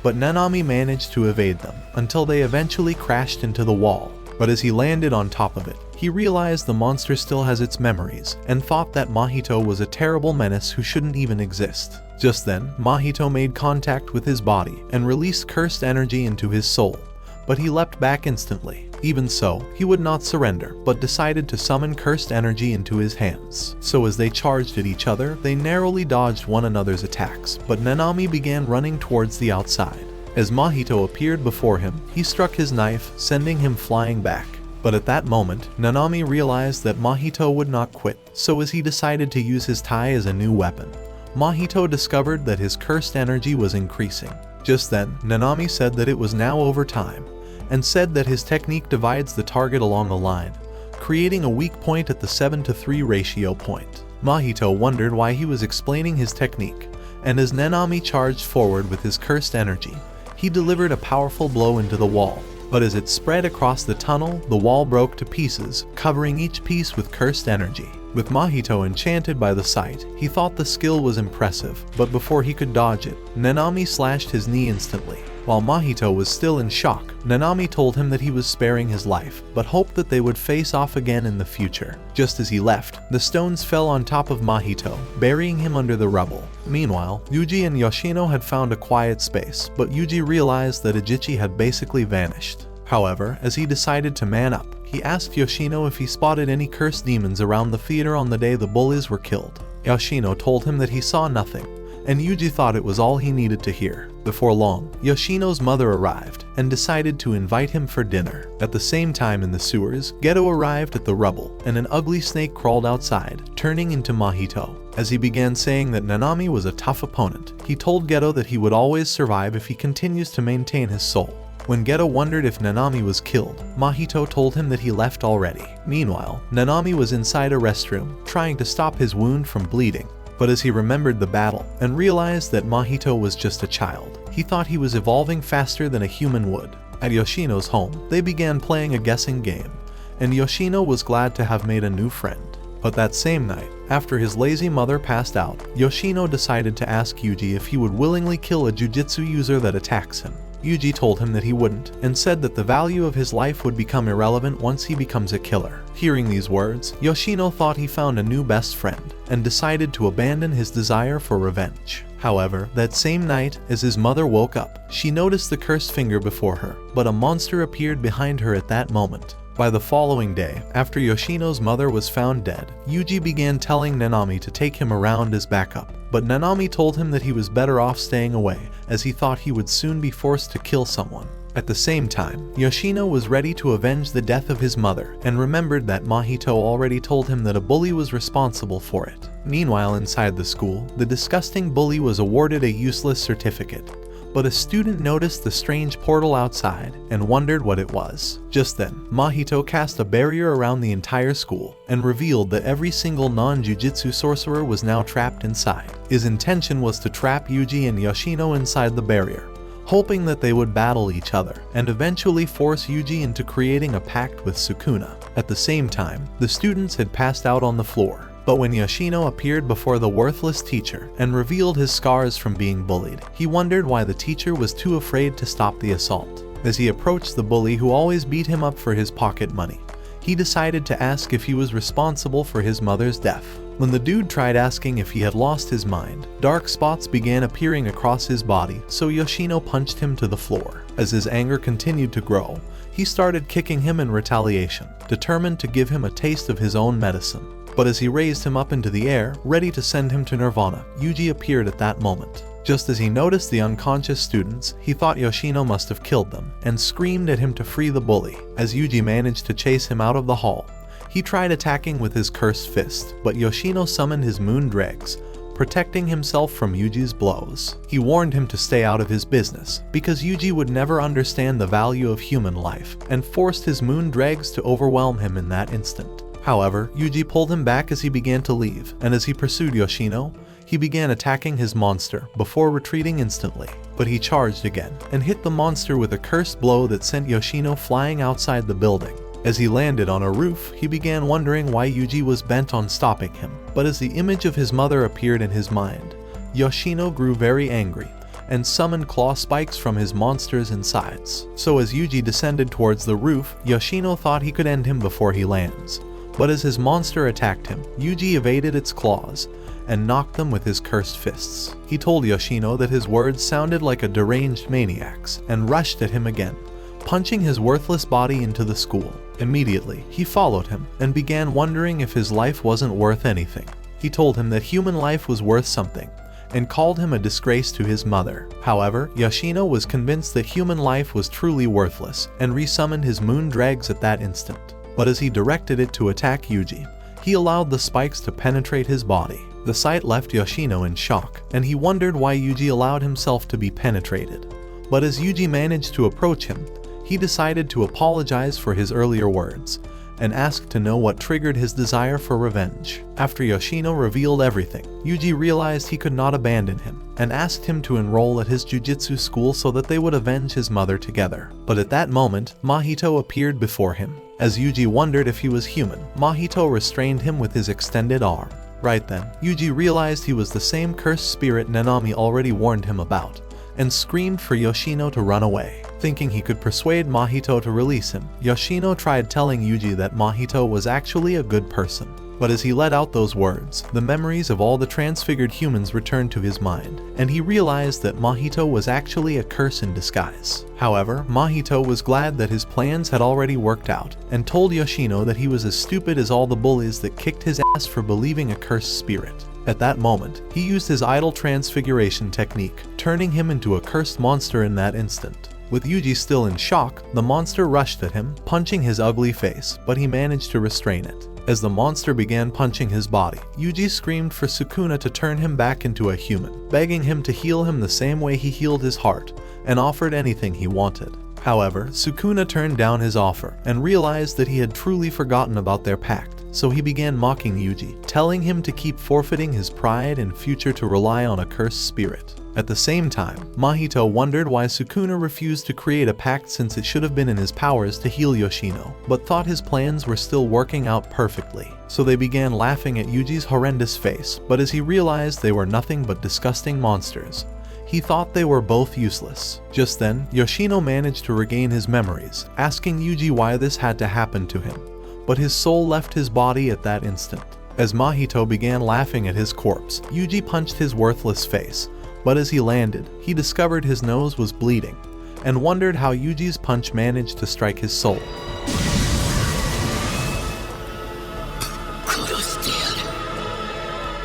but Nanami managed to evade them until they eventually crashed into the wall. But as he landed on top of it, He realized the monster still has its memories and thought that Mahito was a terrible menace who shouldn't even exist. Just then, Mahito made contact with his body and released cursed energy into his soul, but he leapt back instantly. Even so, he would not surrender, but decided to summon cursed energy into his hands. So as they charged at each other, they narrowly dodged one another's attacks, but Nanami began running towards the outside. As Mahito appeared before him, he struck his knife, sending him flying back. But at that moment, Nanami realized that Mahito would not quit, so as he decided to use his tai as a new weapon. Mahito discovered that his cursed energy was increasing. Just then, Nanami said that it was now over time, and said that his technique divides the target along a line, creating a weak point at the 7-to-3 ratio point. Mahito wondered why he was explaining his technique, and as Nanami charged forward with his cursed energy, he delivered a powerful blow into the wall. But as it spread across the tunnel, the wall broke to pieces, covering each piece with cursed energy. With Mahito enchanted by the sight, he thought the skill was impressive, but before he could dodge it, Nanami slashed his knee instantly. While Mahito was still in shock, Nanami told him that he was sparing his life, but hoped that they would face off again in the future. Just as he left, the stones fell on top of Mahito, burying him under the rubble. Meanwhile, Yuji and Yoshino had found a quiet space, but Yuji realized that Ajichi had basically vanished. However, as he decided to man up, he asked Yoshino if he spotted any cursed demons around the theater on the day the bullies were killed. Yoshino told him that he saw nothing, and Yuji thought it was all he needed to hear. Before long, Yoshino's mother arrived and decided to invite him for dinner. At the same time in the sewers, Geto arrived at the rubble, and an ugly snake crawled outside, turning into Mahito. As he began saying that Nanami was a tough opponent, he told Geto that he would always survive if he continues to maintain his soul. When Geto wondered if Nanami was killed, Mahito told him that he left already. Meanwhile, Nanami was inside a restroom, trying to stop his wound from bleeding. But as he remembered the battle and realized that Mahito was just a child, he thought he was evolving faster than a human would. At Yoshino's home, they began playing a guessing game, and Yoshino was glad to have made a new friend. But that same night, after his lazy mother passed out, Yoshino decided to ask Yuji if he would willingly kill a jujitsu user that attacks him. Yuji told him that he wouldn't, and said that the value of his life would become irrelevant once he becomes a killer. Hearing these words, Yoshino thought he found a new best friend, and decided to abandon his desire for revenge. However, that same night, as his mother woke up, she noticed the cursed finger before her, but a monster appeared behind her at that moment. By the following day, after Yoshino's mother was found dead, Yuji began telling Nanami to take him around as backup, but Nanami told him that he was better off staying away, as he thought he would soon be forced to kill someone. At the same time, Yoshino was ready to avenge the death of his mother, and remembered that Mahito already told him that a bully was responsible for it. Meanwhile, inside the school, the disgusting bully was awarded a useless certificate. But a student noticed the strange portal outside and wondered what it was. Just then, Mahito cast a barrier around the entire school and revealed that every single non-jujitsu sorcerer was now trapped inside. His intention was to trap Yuji and Yoshino inside the barrier, hoping that they would battle each other and eventually force Yuji into creating a pact with Sukuna. At the same time, the students had passed out on the floor. But when Yoshino appeared before the worthless teacher and revealed his scars from being bullied, he wondered why the teacher was too afraid to stop the assault. As he approached the bully who always beat him up for his pocket money, he decided to ask if he was responsible for his mother's death. When the dude tried asking if he had lost his mind, dark spots began appearing across his body, so Yoshino punched him to the floor. As his anger continued to grow, he started kicking him in retaliation, determined to give him a taste of his own medicine. But as he raised him up into the air, ready to send him to Nirvana, Yuji appeared at that moment. Just as he noticed the unconscious students, he thought Yoshino must have killed them, and screamed at him to free the bully. As Yuji managed to chase him out of the hall, he tried attacking with his cursed fist, but Yoshino summoned his moon dregs, protecting himself from Yuji's blows. He warned him to stay out of his business, because Yuji would never understand the value of human life, and forced his moon dregs to overwhelm him in that instant. However, Yuji pulled him back as he began to leave, and as he pursued Yoshino, he began attacking his monster before retreating instantly. But he charged again, and hit the monster with a cursed blow that sent Yoshino flying outside the building. As he landed on a roof, he began wondering why Yuji was bent on stopping him. But as the image of his mother appeared in his mind, Yoshino grew very angry, and summoned claw spikes from his monster's insides. So as Yuji descended towards the roof, Yoshino thought he could end him before he lands. But as his monster attacked him, Yuji evaded its claws and knocked them with his cursed fists. He told Yoshino that his words sounded like a deranged maniac's and rushed at him again, punching his worthless body into the school. Immediately, he followed him and began wondering if his life wasn't worth anything. He told him that human life was worth something and called him a disgrace to his mother. However, Yoshino was convinced that human life was truly worthless and resummoned his moon dregs at that instant. But as he directed it to attack Yuji, he allowed the spikes to penetrate his body. The sight left Yoshino in shock, and he wondered why Yuji allowed himself to be penetrated. But as Yuji managed to approach him, he decided to apologize for his earlier words and asked to know what triggered his desire for revenge. After Yoshino revealed everything, Yuji realized he could not abandon him and asked him to enroll at his jujitsu school so that they would avenge his mother together. But at that moment, Mahito appeared before him. As Yuji wondered if he was human, Mahito restrained him with his extended arm. Right then, Yuji realized he was the same cursed spirit Nanami already warned him about, and screamed for Yoshino to run away. Thinking he could persuade Mahito to release him, Yoshino tried telling Yuji that Mahito was actually a good person. But as he let out those words, the memories of all the transfigured humans returned to his mind, and he realized that Mahito was actually a curse in disguise. However, Mahito was glad that his plans had already worked out, and told Yoshino that he was as stupid as all the bullies that kicked his ass for believing a cursed spirit. At that moment, he used his idle transfiguration technique, turning him into a cursed monster in that instant. With Yuji still in shock, the monster rushed at him, punching his ugly face, but he managed to restrain it. As the monster began punching his body, Yuji screamed for Sukuna to turn him back into a human, begging him to heal him the same way he healed his heart, and offered anything he wanted. However, Sukuna turned down his offer and realized that he had truly forgotten about their pact, so he began mocking Yuji, telling him to keep forfeiting his pride and future to rely on a cursed spirit. At the same time, Mahito wondered why Sukuna refused to create a pact since it should have been in his powers to heal Yoshino, but thought his plans were still working out perfectly. So they began laughing at Yuji's horrendous face, but as he realized they were nothing but disgusting monsters, he thought they were both useless. Just then, Yoshino managed to regain his memories, asking Yuji why this had to happen to him, but his soul left his body at that instant. As Mahito began laughing at his corpse, Yuji punched his worthless face, but as he landed, he discovered his nose was bleeding, and wondered how Yuji's punch managed to strike his soul.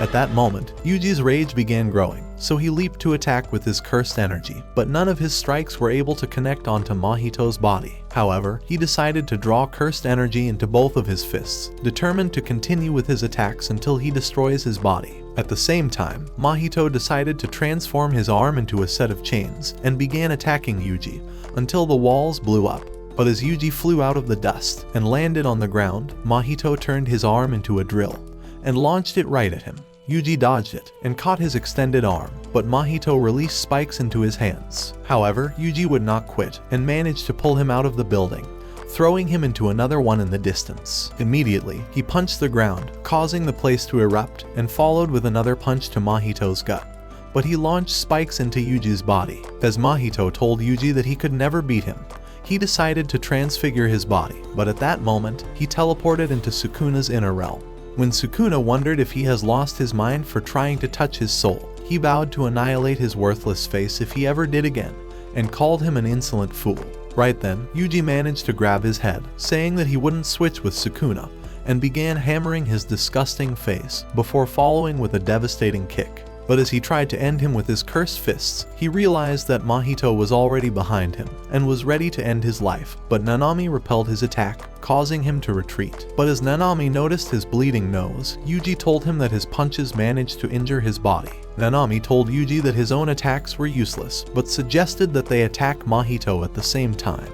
At that moment, Yuji's rage began growing, so he leaped to attack with his cursed energy, but none of his strikes were able to connect onto Mahito's body. However, he decided to draw cursed energy into both of his fists, determined to continue with his attacks until he destroys his body. At the same time, Mahito decided to transform his arm into a set of chains and began attacking Yuji until the walls blew up. But as Yuji flew out of the dust and landed on the ground, Mahito turned his arm into a drill and launched it right at him. Yuji dodged it and caught his extended arm, but Mahito released spikes into his hands. However, Yuji would not quit and managed to pull him out of the building, throwing him into another one in the distance. Immediately, he punched the ground, causing the place to erupt, and followed with another punch to Mahito's gut. But he launched spikes into Yuji's body. As Mahito told Yuji that he could never beat him, he decided to transfigure his body, but at that moment, he teleported into Sukuna's inner realm. When Sukuna wondered if he has lost his mind for trying to touch his soul, he vowed to annihilate his worthless face if he ever did again, and called him an insolent fool. Right then, Yuji managed to grab his head, saying that he wouldn't switch with Sukuna, and began hammering his disgusting face, before following with a devastating kick. But as he tried to end him with his cursed fists, he realized that Mahito was already behind him, and was ready to end his life, but Nanami repelled his attack, causing him to retreat. But as Nanami noticed his bleeding nose, Yuji told him that his punches managed to injure his body. Nanami told Yuji that his own attacks were useless, but suggested that they attack Mahito at the same time,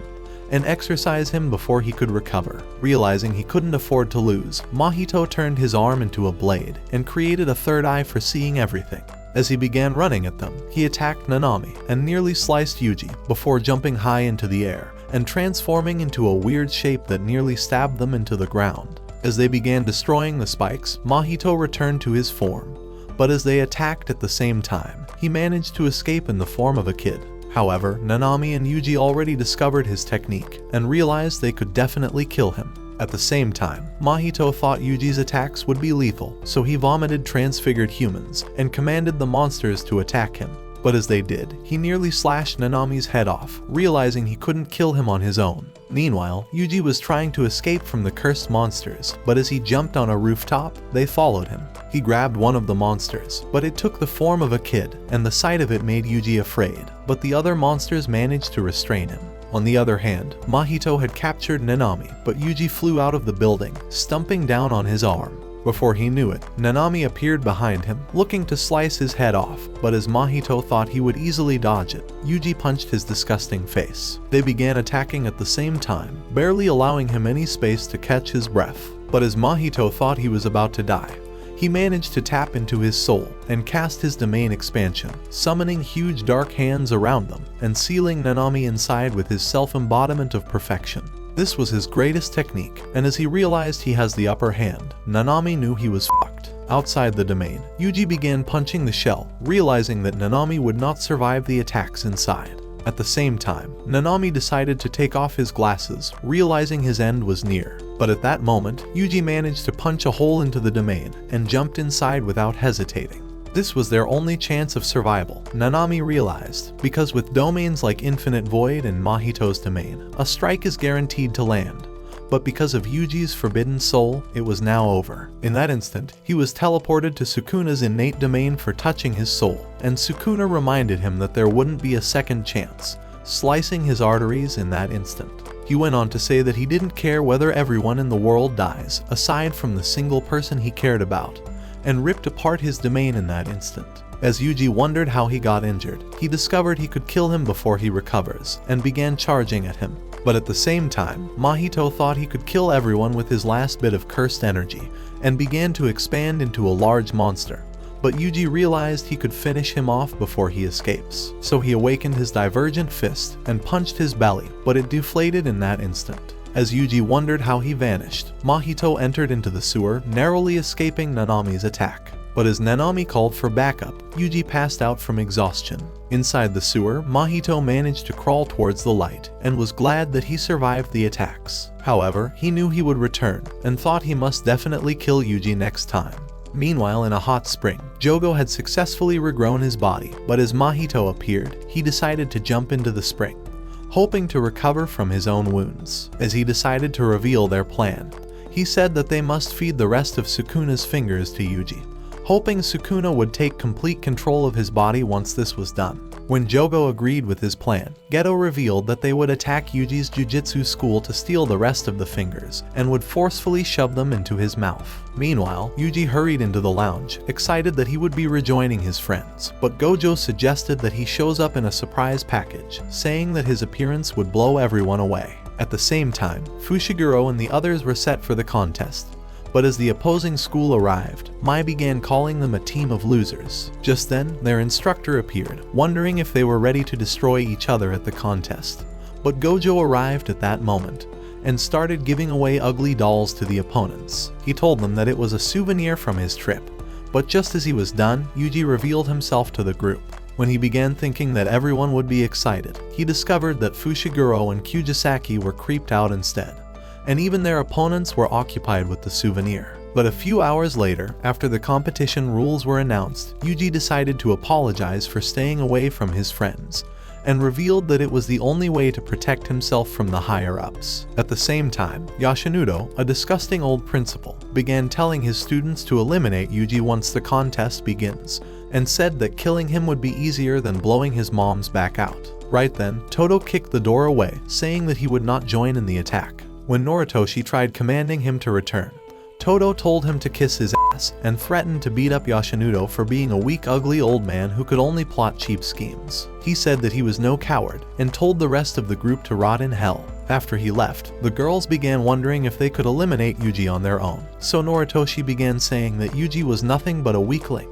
and exercise him before he could recover. Realizing he couldn't afford to lose, Mahito turned his arm into a blade, and created a third eye for seeing everything. As he began running at them, he attacked Nanami, and nearly sliced Yuji, before jumping high into the air, and transforming into a weird shape that nearly stabbed them into the ground. As they began destroying the spikes, Mahito returned to his form, but as they attacked at the same time, he managed to escape in the form of a kid. However, Nanami and Yuji already discovered his technique and realized they could definitely kill him. At the same time, Mahito thought Yuji's attacks would be lethal, so he vomited transfigured humans and commanded the monsters to attack him. But as they did, he nearly slashed Nanami's head off, realizing he couldn't kill him on his own. Meanwhile, Yuji was trying to escape from the cursed monsters, but as he jumped on a rooftop, they followed him. He grabbed one of the monsters, but it took the form of a kid, and the sight of it made Yuji afraid, but the other monsters managed to restrain him. On the other hand, Mahito had captured Nanami, but Yuji flew out of the building, stumping down on his arm. Before he knew it, Nanami appeared behind him, looking to slice his head off, but as Mahito thought he would easily dodge it, Yuji punched his disgusting face. They began attacking at the same time, barely allowing him any space to catch his breath. But as Mahito thought he was about to die, he managed to tap into his soul and cast his domain expansion, summoning huge dark hands around them and sealing Nanami inside with his self-embodiment of perfection. This was his greatest technique, and as he realized he has the upper hand, Nanami knew he was fucked. Outside the domain, Yuji began punching the shell, realizing that Nanami would not survive the attacks inside. At the same time, Nanami decided to take off his glasses, realizing his end was near. But at that moment, Yuji managed to punch a hole into the domain and jumped inside without hesitating. This was their only chance of survival, Nanami realized, because with domains like Infinite Void and Mahito's domain, a strike is guaranteed to land. But because of Yuji's forbidden soul, it was now over. In that instant, he was teleported to Sukuna's innate domain for touching his soul, and Sukuna reminded him that there wouldn't be a second chance, slicing his arteries in that instant. He went on to say that he didn't care whether everyone in the world dies, aside from the single person he cared about, and ripped apart his domain in that instant. As Yuji wondered how he got injured, he discovered he could kill him before he recovers, and began charging at him. But at the same time, Mahito thought he could kill everyone with his last bit of cursed energy, and began to expand into a large monster. But Yuji realized he could finish him off before he escapes, so he awakened his divergent fist and punched his belly, but it deflated in that instant. As Yuji wondered how he vanished, Mahito entered into the sewer, narrowly escaping Nanami's attack. But as Nanami called for backup, Yuji passed out from exhaustion. Inside the sewer, Mahito managed to crawl towards the light, and was glad that he survived the attacks. However, he knew he would return, and thought he must definitely kill Yuji next time. Meanwhile, in a hot spring, Jogo had successfully regrown his body, but as Mahito appeared, he decided to jump into the spring, hoping to recover from his own wounds. As he decided to reveal their plan, he said that they must feed the rest of Sukuna's fingers to Yuji, hoping Sukuna would take complete control of his body once this was done. When Jogo agreed with his plan, Geto revealed that they would attack Yuji's jujitsu school to steal the rest of the fingers, and would forcefully shove them into his mouth. Meanwhile, Yuji hurried into the lounge, excited that he would be rejoining his friends, but Gojo suggested that he shows up in a surprise package, saying that his appearance would blow everyone away. At the same time, Fushiguro and the others were set for the contest. But as the opposing school arrived, Mai began calling them a team of losers. Just then, their instructor appeared, wondering if they were ready to destroy each other at the contest. But Gojo arrived at that moment, and started giving away ugly dolls to the opponents. He told them that it was a souvenir from his trip. But just as he was done, Yuji revealed himself to the group. When he began thinking that everyone would be excited, he discovered that Fushiguro and Kyujisaki were creeped out instead, and even their opponents were occupied with the souvenir. But a few hours later, after the competition rules were announced, Yuji decided to apologize for staying away from his friends, and revealed that it was the only way to protect himself from the higher-ups. At the same time, Yoshinudo, a disgusting old principal, began telling his students to eliminate Yuji once the contest begins, and said that killing him would be easier than blowing his mom's back out. Right then, Todo kicked the door away, saying that he would not join in the attack. When Noritoshi tried commanding him to return, Todo told him to kiss his ass and threatened to beat up Yoshinudo for being a weak, ugly old man who could only plot cheap schemes. He said that he was no coward and told the rest of the group to rot in hell. After he left, the girls began wondering if they could eliminate Yuji on their own, so Noritoshi began saying that Yuji was nothing but a weakling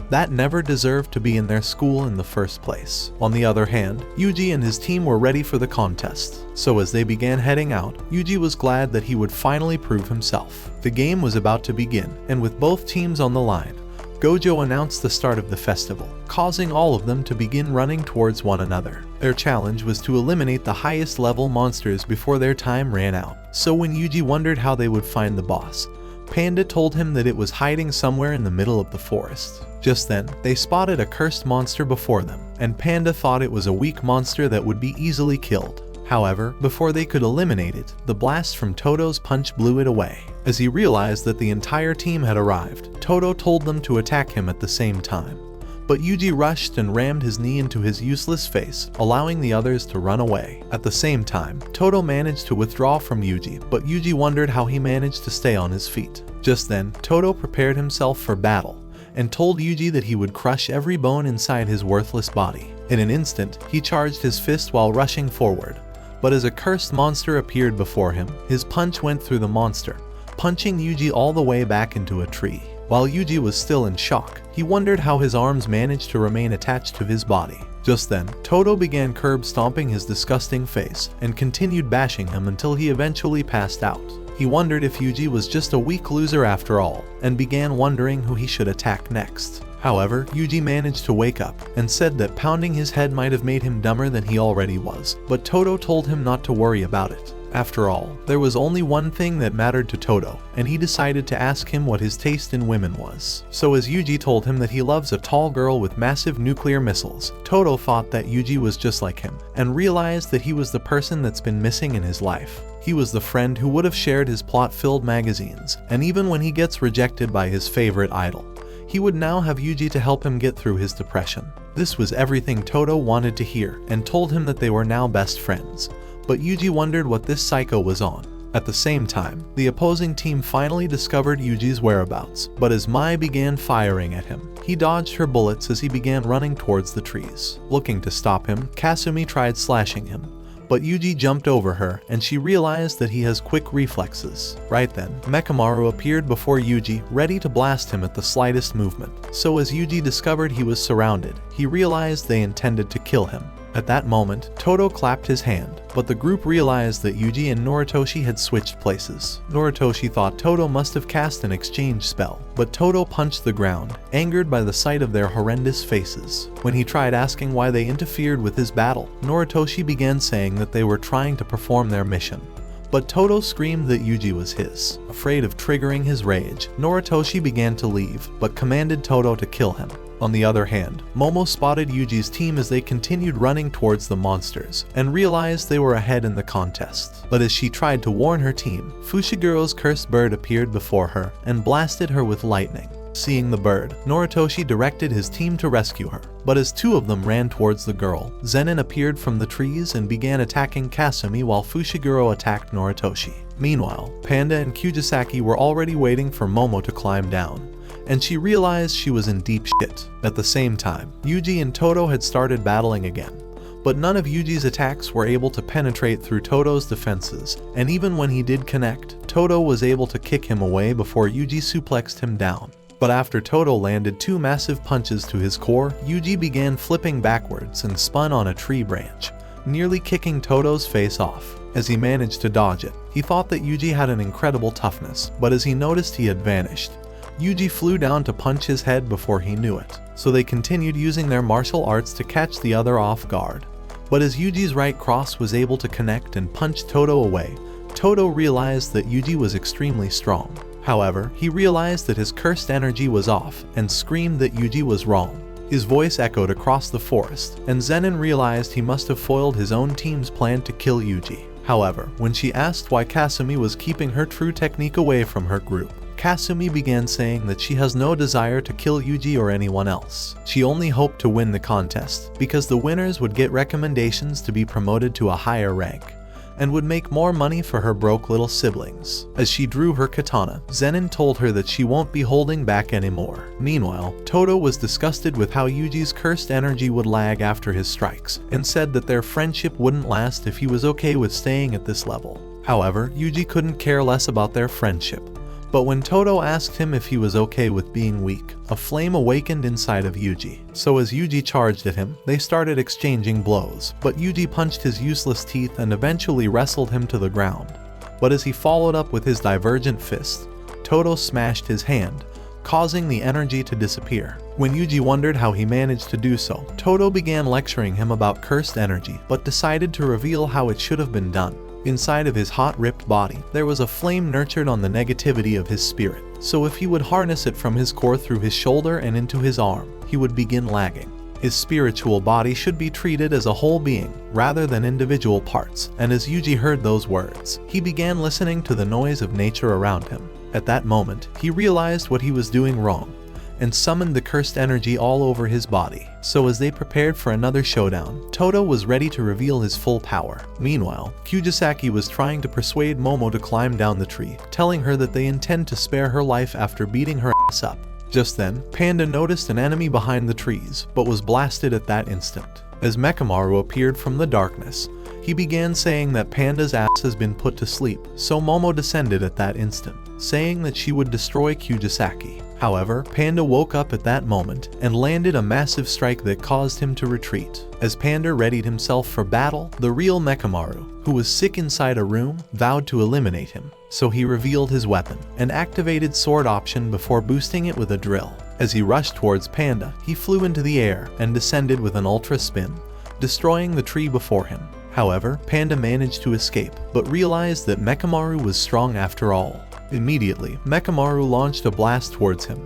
that never deserved to be in their school in the first place. On the other hand, Yuji and his team were ready for the contest, so as they began heading out, Yuji was glad that he would finally prove himself. The game was about to begin, and with both teams on the line, Gojo announced the start of the festival, causing all of them to begin running towards one another. Their challenge was to eliminate the highest level monsters before their time ran out. So when Yuji wondered how they would find the boss, Panda told him that it was hiding somewhere in the middle of the forest. Just then, they spotted a cursed monster before them, and Panda thought it was a weak monster that would be easily killed. However, before they could eliminate it, the blast from Todo's punch blew it away. As he realized that the entire team had arrived, Todo told them to attack him at the same time. But Yuji rushed and rammed his knee into his useless face, allowing the others to run away. At the same time, Todo managed to withdraw from Yuji, but Yuji wondered how he managed to stay on his feet. Just then, Todo prepared himself for battle, and told Yuji that he would crush every bone inside his worthless body. In an instant, he charged his fist while rushing forward. But as a cursed monster appeared before him, his punch went through the monster, punching Yuji all the way back into a tree. While Yuji was still in shock, he wondered how his arms managed to remain attached to his body. Just then, Todo began curb stomping his disgusting face and continued bashing him until he eventually passed out. He wondered if Yuji was just a weak loser after all, and began wondering who he should attack next. However, Yuji managed to wake up and said that pounding his head might have made him dumber than he already was, but Todo told him not to worry about it. After all, there was only one thing that mattered to Todo, and he decided to ask him what his taste in women was. So as Yuji told him that he loves a tall girl with massive nuclear missiles, Todo thought that Yuji was just like him, and realized that he was the person that's been missing in his life. He was the friend who would have shared his plot-filled magazines, and even when he gets rejected by his favorite idol, he would now have Yuji to help him get through his depression. This was everything Todo wanted to hear, and told him that they were now best friends. But Yuji wondered what this psycho was on. At the same time, the opposing team finally discovered Yuji's whereabouts, but as Mai began firing at him, he dodged her bullets as he began running towards the trees. Looking to stop him, Kasumi tried slashing him, but Yuji jumped over her and she realized that he has quick reflexes. Right then, Mekamaru appeared before Yuji, ready to blast him at the slightest movement. So as Yuji discovered he was surrounded, he realized they intended to kill him. At that moment, Todo clapped his hand, but the group realized that Yuji and Noritoshi had switched places. Noritoshi thought Todo must have cast an exchange spell, but Todo punched the ground, angered by the sight of their horrendous faces. When he tried asking why they interfered with his battle, Noritoshi began saying that they were trying to perform their mission. But Todo screamed that Yuji was his. Afraid of triggering his rage, Noritoshi began to leave, but commanded Todo to kill him. On the other hand, Momo spotted Yuji's team as they continued running towards the monsters, and realized they were ahead in the contest. But as she tried to warn her team, Fushiguro's cursed bird appeared before her, and blasted her with lightning. Seeing the bird, Noritoshi directed his team to rescue her, but as two of them ran towards the girl, Zenin appeared from the trees and began attacking Kasumi while Fushiguro attacked Noritoshi. Meanwhile, Panda and Kujisaki were already waiting for Momo to climb down, and she realized she was in deep shit. At the same time, Yuji and Todo had started battling again, but none of Yuji's attacks were able to penetrate through Todo's defenses, and even when he did connect, Todo was able to kick him away before Yuji suplexed him down. But after Todo landed two massive punches to his core, Yuji began flipping backwards and spun on a tree branch, nearly kicking Todo's face off. As he managed to dodge it, he thought that Yuji had an incredible toughness, but as he noticed he had vanished, Yuji flew down to punch his head before he knew it. So they continued using their martial arts to catch the other off guard. But as Yuji's right cross was able to connect and punch Todo away, Todo realized that Yuji was extremely strong. However, he realized that his cursed energy was off and screamed that Yuji was wrong. His voice echoed across the forest, and Zenin realized he must have foiled his own team's plan to kill Yuji. However, when she asked why Kasumi was keeping her true technique away from her group, Kasumi began saying that she has no desire to kill Yuji or anyone else. She only hoped to win the contest, because the winners would get recommendations to be promoted to a higher rank, and would make more money for her broke little siblings. As she drew her katana, Zenin told her that she won't be holding back anymore. Meanwhile, Todo was disgusted with how Yuji's cursed energy would lag after his strikes, and said that their friendship wouldn't last if he was okay with staying at this level. However, Yuji couldn't care less about their friendship. But when Todo asked him if he was okay with being weak, a flame awakened inside of Yuji. So as Yuji charged at him, they started exchanging blows, but Yuji punched his useless teeth and eventually wrestled him to the ground. But as he followed up with his divergent fist, Todo smashed his hand, causing the energy to disappear. When Yuji wondered how he managed to do so, Todo began lecturing him about cursed energy, but decided to reveal how it should have been done. Inside of his hot, ripped body, there was a flame nurtured on the negativity of his spirit, so if he would harness it from his core through his shoulder and into his arm, he would begin lagging. His spiritual body should be treated as a whole being, rather than individual parts, and as Yuji heard those words, he began listening to the noise of nature around him. At that moment, he realized what he was doing wrong, and summoned the cursed energy all over his body. So as they prepared for another showdown, Todo was ready to reveal his full power. Meanwhile, Kyujisaki was trying to persuade Momo to climb down the tree, telling her that they intend to spare her life after beating her ass up. Just then, Panda noticed an enemy behind the trees, but was blasted at that instant. As Mekamaru appeared from the darkness, he began saying that Panda's ass has been put to sleep, so Momo descended at that instant, saying that she would destroy Kyujisaki. However, Panda woke up at that moment and landed a massive strike that caused him to retreat. As Panda readied himself for battle, the real Mekamaru, who was sick inside a room, vowed to eliminate him. So he revealed his weapon, an activated sword option, before boosting it with a drill. As he rushed towards Panda, he flew into the air and descended with an ultra spin, destroying the tree before him. However, Panda managed to escape, but realized that Mekamaru was strong after all. Immediately, Mekamaru launched a blast towards him,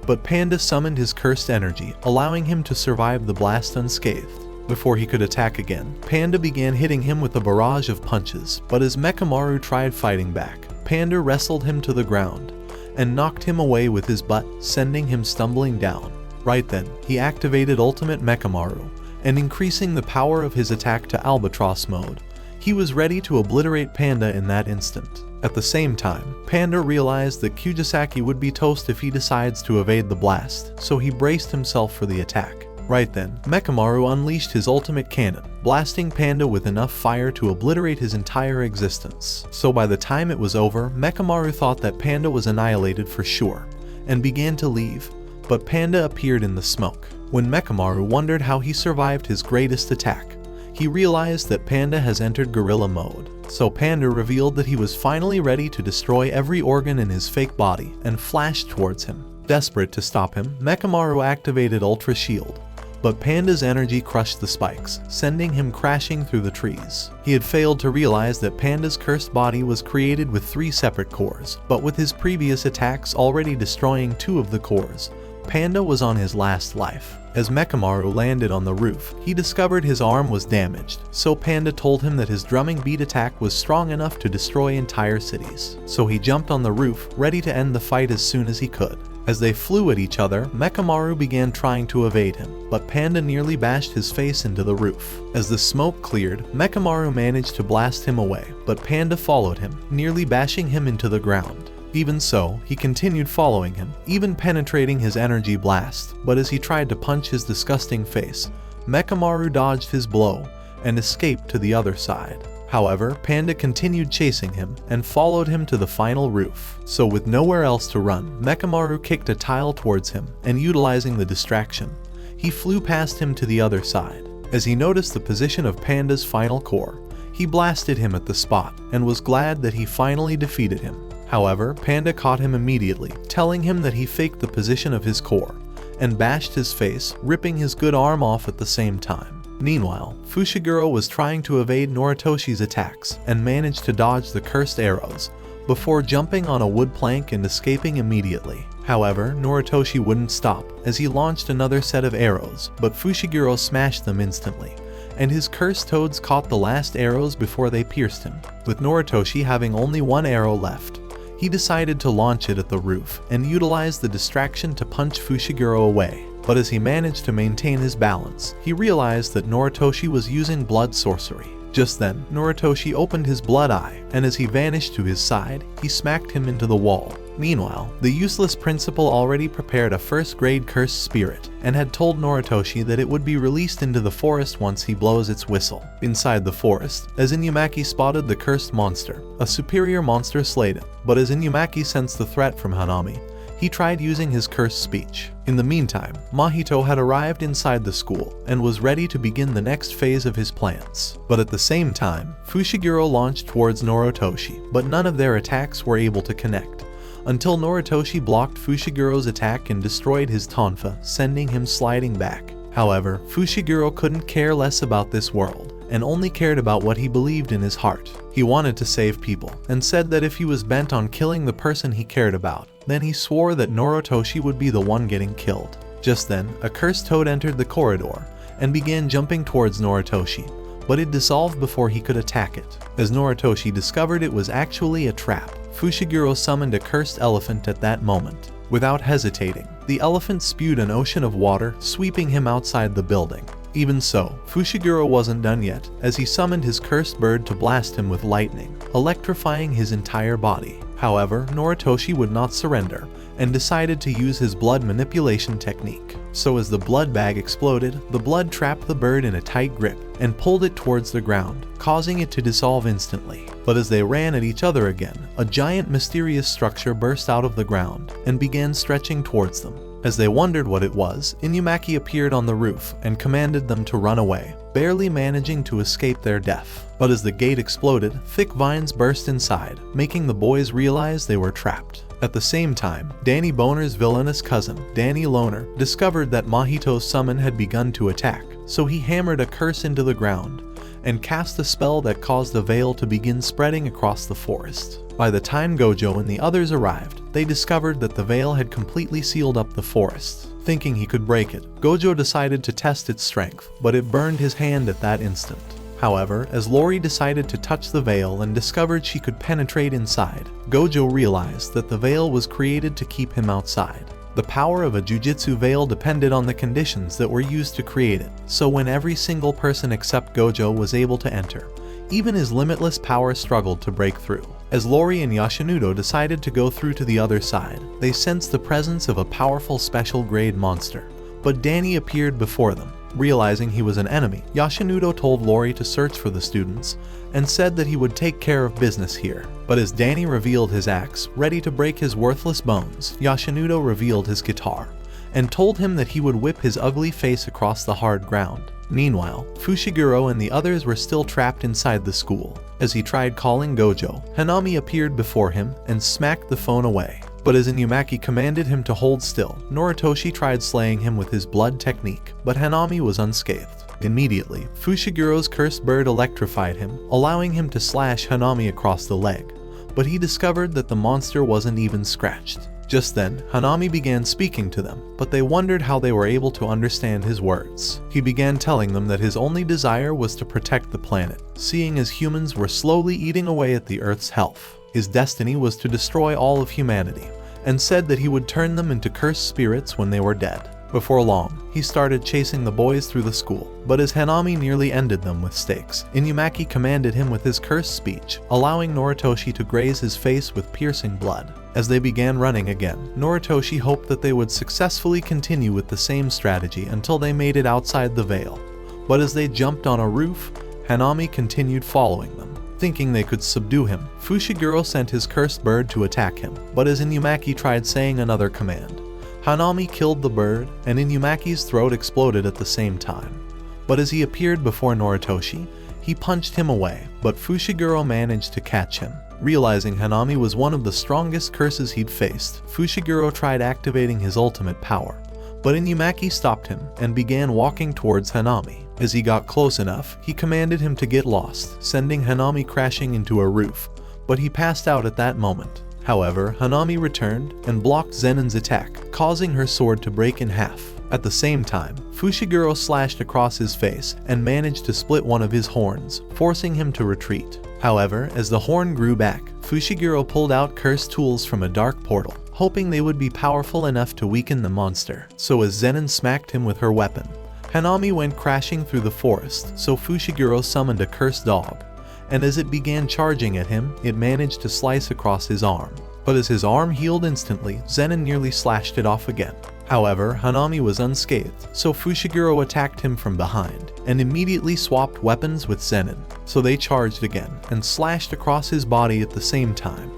but Panda summoned his cursed energy, allowing him to survive the blast unscathed. Before he could attack again, Panda began hitting him with a barrage of punches, but as Mekamaru tried fighting back, Panda wrestled him to the ground and knocked him away with his butt, sending him stumbling down. Right then, he activated Ultimate Mekamaru, and increasing the power of his attack to Albatross mode. He was ready to obliterate Panda in that instant. At the same time, Panda realized that Kyujisaki would be toast if he decides to evade the blast, so he braced himself for the attack. Right then, Mekamaru unleashed his ultimate cannon, blasting Panda with enough fire to obliterate his entire existence. So by the time it was over, Mekamaru thought that Panda was annihilated for sure, and began to leave, but Panda appeared in the smoke. When Mekamaru wondered how he survived his greatest attack, he realized that Panda has entered gorilla mode. So Panda revealed that he was finally ready to destroy every organ in his fake body and flashed towards him. Desperate to stop him, Mekamaru activated Ultra Shield, but Panda's energy crushed the spikes, sending him crashing through the trees. He had failed to realize that Panda's cursed body was created with 3 separate cores, but with his previous attacks already destroying 2 of the cores, Panda was on his last life. As Mekamaru landed on the roof, he discovered his arm was damaged, so Panda told him that his drumming beat attack was strong enough to destroy entire cities. So he jumped on the roof, ready to end the fight as soon as he could. As they flew at each other, Mekamaru began trying to evade him, but Panda nearly bashed his face into the roof. As the smoke cleared, Mekamaru managed to blast him away, but Panda followed him, nearly bashing him into the ground. Even so, he continued following him, even penetrating his energy blast, but as he tried to punch his disgusting face, Mekamaru dodged his blow and escaped to the other side. However, Panda continued chasing him and followed him to the final roof. So with nowhere else to run, Mekamaru kicked a tile towards him, and utilizing the distraction, he flew past him to the other side. As he noticed the position of Panda's final core, he blasted him at the spot and was glad that he finally defeated him. However, Panda caught him immediately, telling him that he faked the position of his core, and bashed his face, ripping his good arm off at the same time. Meanwhile, Fushiguro was trying to evade Noritoshi's attacks, and managed to dodge the cursed arrows, before jumping on a wood plank and escaping immediately. However, Noritoshi wouldn't stop, as he launched another set of arrows, but Fushiguro smashed them instantly, and his cursed toads caught the last arrows before they pierced him. With Noritoshi having only 1 arrow left, he decided to launch it at the roof and utilize the distraction to punch Fushiguro away. But as he managed to maintain his balance, he realized that Noritoshi was using blood sorcery. Just then, Noritoshi opened his blood eye, and as he vanished to his side, he smacked him into the wall. Meanwhile, the useless principal already prepared a first-grade cursed spirit, and had told Noritoshi that it would be released into the forest once he blows its whistle. Inside the forest, as Inumaki spotted the cursed monster, a superior monster slayed him, but as Inumaki sensed the threat from Hanami, he tried using his cursed speech. In the meantime, Mahito had arrived inside the school and was ready to begin the next phase of his plans. But at the same time, Fushiguro launched towards Noritoshi, but none of their attacks were able to connect, until Noritoshi blocked Fushiguro's attack and destroyed his tonfa, sending him sliding back. However, Fushiguro couldn't care less about this world, and only cared about what he believed in his heart. He wanted to save people, and said that if he was bent on killing the person he cared about, then he swore that Noritoshi would be the one getting killed. Just then, a cursed toad entered the corridor, and began jumping towards Noritoshi, but it dissolved before he could attack it. As Noritoshi discovered it was actually a trap, Fushiguro summoned a cursed elephant at that moment. Without hesitating, the elephant spewed an ocean of water, sweeping him outside the building. Even so, Fushiguro wasn't done yet, as he summoned his cursed bird to blast him with lightning, electrifying his entire body. However, Noritoshi would not surrender, and decided to use his blood manipulation technique. So as the blood bag exploded, the blood trapped the bird in a tight grip, and pulled it towards the ground, causing it to dissolve instantly. But as they ran at each other again, a giant mysterious structure burst out of the ground, and began stretching towards them. As they wondered what it was, Inumaki appeared on the roof and commanded them to run away, barely managing to escape their death. But as the gate exploded, thick vines burst inside, making the boys realize they were trapped. At the same time, Danny Boner's villainous cousin, Danny Loner, discovered that Mahito's summon had begun to attack, so he hammered a curse into the ground, and cast a spell that caused the veil to begin spreading across the forest. By the time Gojo and the others arrived, they discovered that the veil had completely sealed up the forest. Thinking he could break it, Gojo decided to test its strength, but it burned his hand at that instant. However, as Lori decided to touch the veil and discovered she could penetrate inside, Gojo realized that the veil was created to keep him outside. The power of a jujitsu veil depended on the conditions that were used to create it, so when every single person except Gojo was able to enter, even his limitless power struggled to break through. As Lori and Yoshinudo decided to go through to the other side, they sensed the presence of a powerful special grade monster. But Danny appeared before them. Realizing he was an enemy, Yoshinudo told Lori to search for the students, and said that he would take care of business here. But as Danny revealed his axe, ready to break his worthless bones, Yoshinudo revealed his guitar, and told him that he would whip his ugly face across the hard ground. Meanwhile, Fushiguro and the others were still trapped inside the school. As he tried calling Gojo, Hanami appeared before him and smacked the phone away. But as Inumaki commanded him to hold still, Noritoshi tried slaying him with his blood technique, but Hanami was unscathed. Immediately, Fushiguro's cursed bird electrified him, allowing him to slash Hanami across the leg. But he discovered that the monster wasn't even scratched. Just then, Hanami began speaking to them, but they wondered how they were able to understand his words. He began telling them that his only desire was to protect the planet, seeing as humans were slowly eating away at the Earth's health. His destiny was to destroy all of humanity, and said that he would turn them into cursed spirits when they were dead. Before long, he started chasing the boys through the school, but as Hanami nearly ended them with stakes, Inumaki commanded him with his cursed speech, allowing Noritoshi to graze his face with piercing blood. As they began running again, Noritoshi hoped that they would successfully continue with the same strategy until they made it outside the veil. But as they jumped on a roof, Hanami continued following them. Thinking they could subdue him, Fushiguro sent his cursed bird to attack him, but as Inumaki tried saying another command, Hanami killed the bird, and Inumaki's throat exploded at the same time. But as he appeared before Noritoshi, he punched him away, but Fushiguro managed to catch him. Realizing Hanami was one of the strongest curses he'd faced, Fushiguro tried activating his ultimate power, but Inumaki stopped him and began walking towards Hanami. As he got close enough, he commanded him to get lost, sending Hanami crashing into a roof, but he passed out at that moment. However, Hanami returned and blocked Zenon's attack, causing her sword to break in half. At the same time, Fushiguro slashed across his face and managed to split one of his horns, forcing him to retreat. However, as the horn grew back, Fushiguro pulled out cursed tools from a dark portal, hoping they would be powerful enough to weaken the monster. So as Zenon smacked him with her weapon, Hanami went crashing through the forest, so Fushiguro summoned a cursed dog, and as it began charging at him, it managed to slice across his arm. But as his arm healed instantly, Zenon nearly slashed it off again. However, Hanami was unscathed, so Fushiguro attacked him from behind, and immediately swapped weapons with Zenon. So they charged again, and slashed across his body at the same time.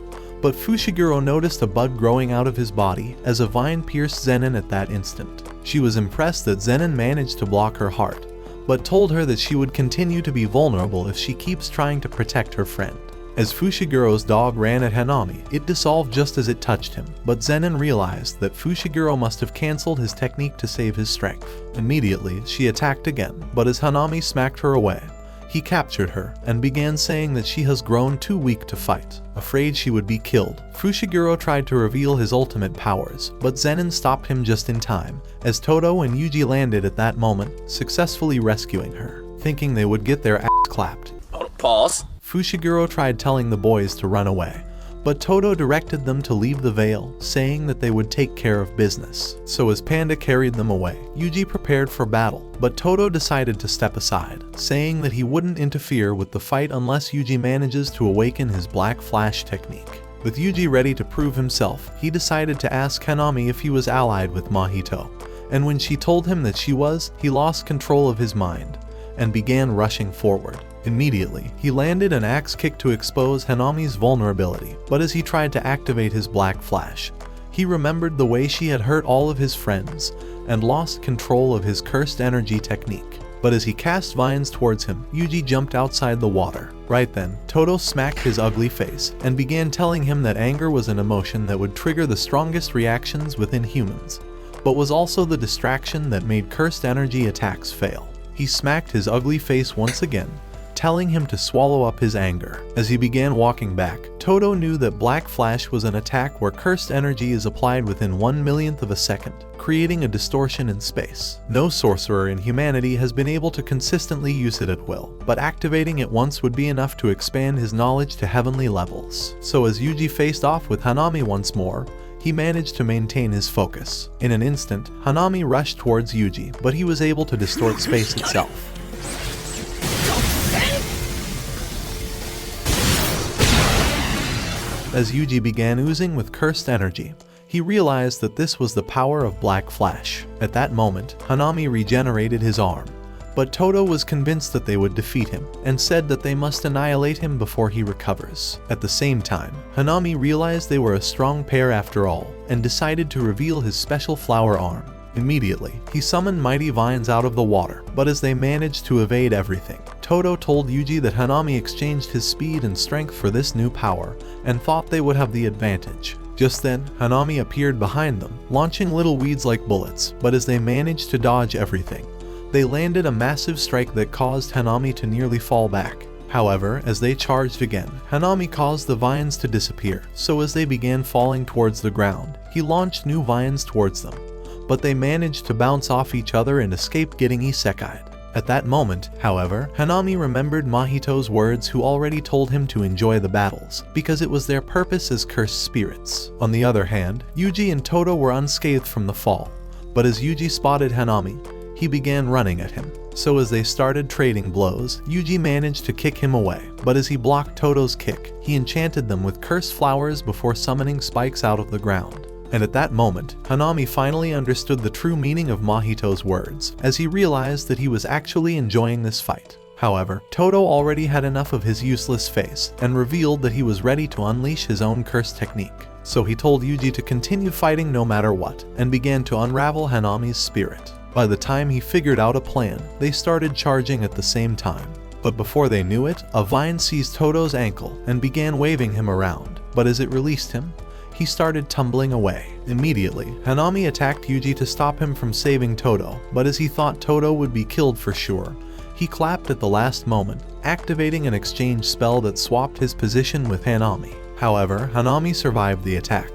But Fushiguro noticed a bud growing out of his body as a vine pierced Zenon at that instant. She was impressed that Zenon managed to block her heart, but told her that she would continue to be vulnerable if she keeps trying to protect her friend. As Fushiguro's dog ran at Hanami, it dissolved just as it touched him, but Zenin realized that Fushiguro must have cancelled his technique to save his strength. Immediately, she attacked again, but as Hanami smacked her away, he captured her and began saying that she has grown too weak to fight. Afraid she would be killed, Fushiguro tried to reveal his ultimate powers, but Zenin stopped him just in time, as Todo and Yuji landed at that moment, successfully rescuing her. Thinking they would get their ass clapped, Pause. Fushiguro tried telling the boys to run away, but Todo directed them to leave the veil, saying that they would take care of business. So as Panda carried them away, Yuji prepared for battle, but Todo decided to step aside, saying that he wouldn't interfere with the fight unless Yuji manages to awaken his Black Flash technique. With Yuji ready to prove himself, he decided to ask Hanami if he was allied with Mahito, and when she told him that she was, he lost control of his mind and began rushing forward. Immediately, he landed an axe kick to expose Hanami's vulnerability, but as he tried to activate his Black Flash, he remembered the way she had hurt all of his friends and lost control of his cursed energy technique. But as he cast vines towards him, Yuji jumped outside the water. Right then, Todo smacked his ugly face and began telling him that anger was an emotion that would trigger the strongest reactions within humans, but was also the distraction that made cursed energy attacks fail. He smacked his ugly face once again, telling him to swallow up his anger. As he began walking back, Todo knew that Black Flash was an attack where cursed energy is applied within 1/1,000,000th of a second, creating a distortion in space. No sorcerer in humanity has been able to consistently use it at will, but activating it once would be enough to expand his knowledge to heavenly levels. So as Yuji faced off with Hanami once more, he managed to maintain his focus. In an instant, Hanami rushed towards Yuji, but he was able to distort space itself. As Yuji began oozing with cursed energy, he realized that this was the power of Black Flash. At that moment, Hanami regenerated his arm, but Todo was convinced that they would defeat him, and said that they must annihilate him before he recovers. At the same time, Hanami realized they were a strong pair after all, and decided to reveal his special flower arm. Immediately, he summoned mighty vines out of the water, but as they managed to evade everything, Todo told Yuji that Hanami exchanged his speed and strength for this new power, and thought they would have the advantage. Just then, Hanami appeared behind them, launching little weeds like bullets, but as they managed to dodge everything, they landed a massive strike that caused Hanami to nearly fall back. However, as they charged again, Hanami caused the vines to disappear, so as they began falling towards the ground, he launched new vines towards them, but they managed to bounce off each other and escape getting isekai'd. At that moment, however, Hanami remembered Mahito's words, who already told him to enjoy the battles, because it was their purpose as cursed spirits. On the other hand, Yuji and Todo were unscathed from the fall, but as Yuji spotted Hanami, he began running at him. So as they started trading blows, Yuji managed to kick him away, but as he blocked Todo's kick, he enchanted them with cursed flowers before summoning spikes out of the ground. And at that moment, Hanami finally understood the true meaning of Mahito's words, as he realized that he was actually enjoying this fight. However, Todo already had enough of his useless face, and revealed that he was ready to unleash his own curse technique. So he told Yuji to continue fighting no matter what, and began to unravel Hanami's spirit. By the time he figured out a plan, they started charging at the same time. But before they knew it, a vine seized Todo's ankle and began waving him around, but as it released him, he started tumbling away. Immediately, Hanami attacked Yuji to stop him from saving Todo, but as he thought Todo would be killed for sure, he clapped at the last moment, activating an exchange spell that swapped his position with Hanami. However, Hanami survived the attack,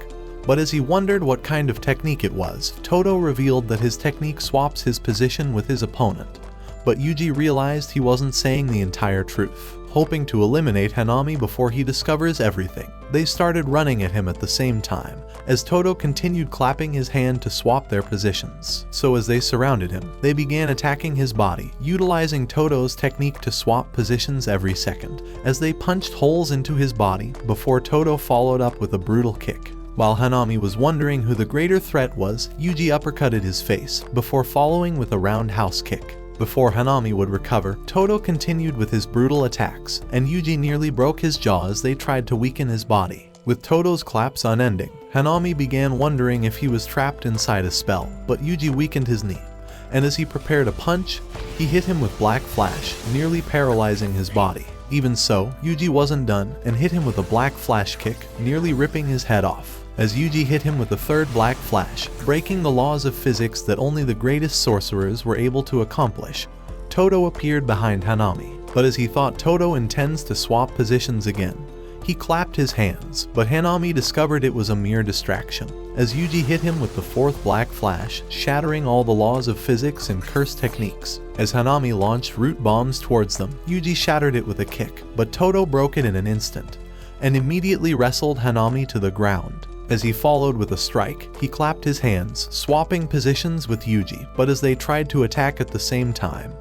but as he wondered what kind of technique it was, Todo revealed that his technique swaps his position with his opponent, but Yuji realized he wasn't saying the entire truth. Hoping to eliminate Hanami before he discovers everything, they started running at him at the same time, as Todo continued clapping his hand to swap their positions. So as they surrounded him, they began attacking his body, utilizing Todo's technique to swap positions every second, as they punched holes into his body before Todo followed up with a brutal kick. While Hanami was wondering who the greater threat was, Yuji uppercutted his face, before following with a roundhouse kick. Before Hanami would recover, Todo continued with his brutal attacks, and Yuji nearly broke his jaw as they tried to weaken his body. With Todo's claps unending, Hanami began wondering if he was trapped inside a spell, but Yuji weakened his knee, and as he prepared a punch, he hit him with Black Flash, nearly paralyzing his body. Even so, Yuji wasn't done and hit him with a black flash kick, nearly ripping his head off. As Yuji hit him with a third black flash, breaking the laws of physics that only the greatest sorcerers were able to accomplish, Todo appeared behind Hanami. But as he thought Todo intends to swap positions again, he clapped his hands, but Hanami discovered it was a mere distraction, as Yuji hit him with the fourth black flash, shattering all the laws of physics and curse techniques. As Hanami launched root bombs towards them, Yuji shattered it with a kick, but Todo broke it in an instant, and immediately wrestled Hanami to the ground. As he followed with a strike, he clapped his hands, swapping positions with Yuji, but as they tried to attack at the same time,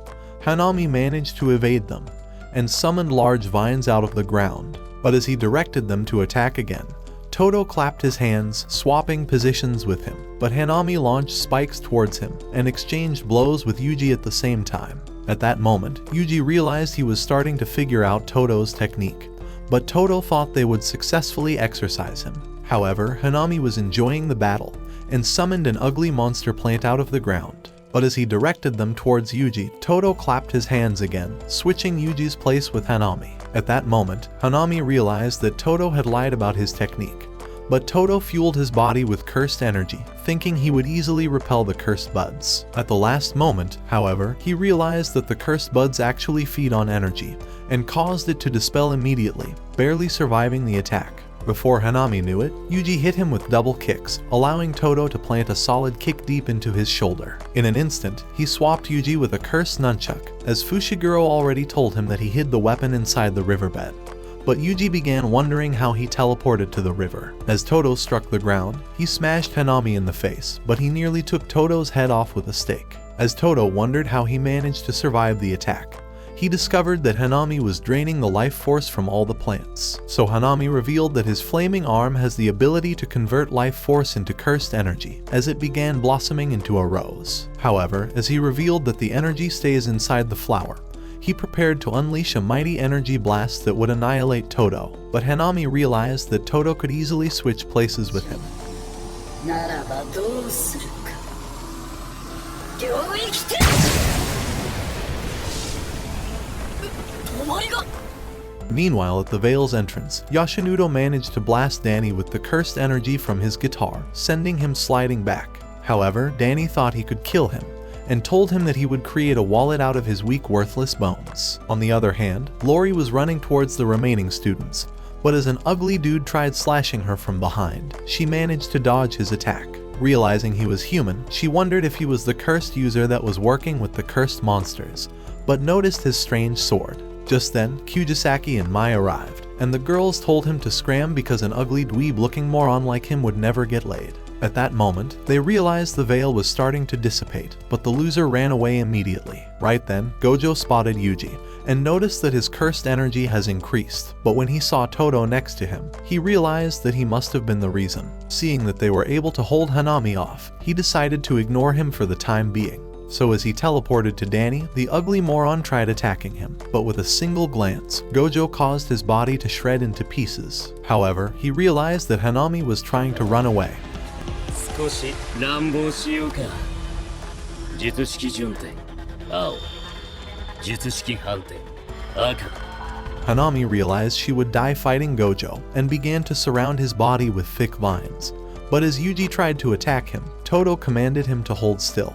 Hanami managed to evade them, and summoned large vines out of the ground. But as he directed them to attack again, Todo clapped his hands, swapping positions with him, but Hanami launched spikes towards him and exchanged blows with Yuji at the same time. At that moment, Yuji realized he was starting to figure out Todo's technique, but Todo thought they would successfully exorcise him. However, Hanami was enjoying the battle and summoned an ugly monster plant out of the ground. But as he directed them towards Yuji, Todo clapped his hands again, switching Yuji's place with Hanami. At that moment, Hanami realized that Todo had lied about his technique, but Todo fueled his body with cursed energy, thinking he would easily repel the cursed buds. At the last moment, however, he realized that the cursed buds actually feed on energy, and caused it to dispel immediately, barely surviving the attack. Before Hanami knew it, Yuji hit him with double kicks, allowing Todo to plant a solid kick deep into his shoulder. In an instant, he swapped Yuji with a cursed nunchuck, as Fushiguro already told him that he hid the weapon inside the riverbed. But Yuji began wondering how he teleported to the river. As Todo struck the ground, he smashed Hanami in the face, but he nearly took Todo's head off with a stake. As Todo wondered how he managed to survive the attack, he discovered that Hanami was draining the life force from all the plants. So Hanami revealed that his flaming arm has the ability to convert life force into cursed energy, as it began blossoming into a rose. However, as he revealed that the energy stays inside the flower, he prepared to unleash a mighty energy blast that would annihilate Todo. But Hanami realized that Todo could easily switch places with him. Meanwhile, at the Vale's entrance, Yoshinudo managed to blast Danny with the cursed energy from his guitar, sending him sliding back. However, Danny thought he could kill him, and told him that he would create a wallet out of his weak, worthless bones. On the other hand, Lori was running towards the remaining students, but as an ugly dude tried slashing her from behind, she managed to dodge his attack. Realizing he was human, she wondered if he was the cursed user that was working with the cursed monsters, but noticed his strange sword. Just then, Kujisaki and Mai arrived, and the girls told him to scram because an ugly dweeb looking moron like him would never get laid. At that moment, they realized the veil was starting to dissipate, but the loser ran away immediately. Right then, Gojo spotted Yuji, and noticed that his cursed energy has increased, but when he saw Todo next to him, he realized that he must have been the reason. Seeing that they were able to hold Hanami off, he decided to ignore him for the time being. So as he teleported to Danny, the ugly moron tried attacking him, but with a single glance, Gojo caused his body to shred into pieces. However, he realized that Hanami was trying to run away. Hanami realized she would die fighting Gojo, and began to surround his body with thick vines. But as Yuji tried to attack him, Todo commanded him to hold still.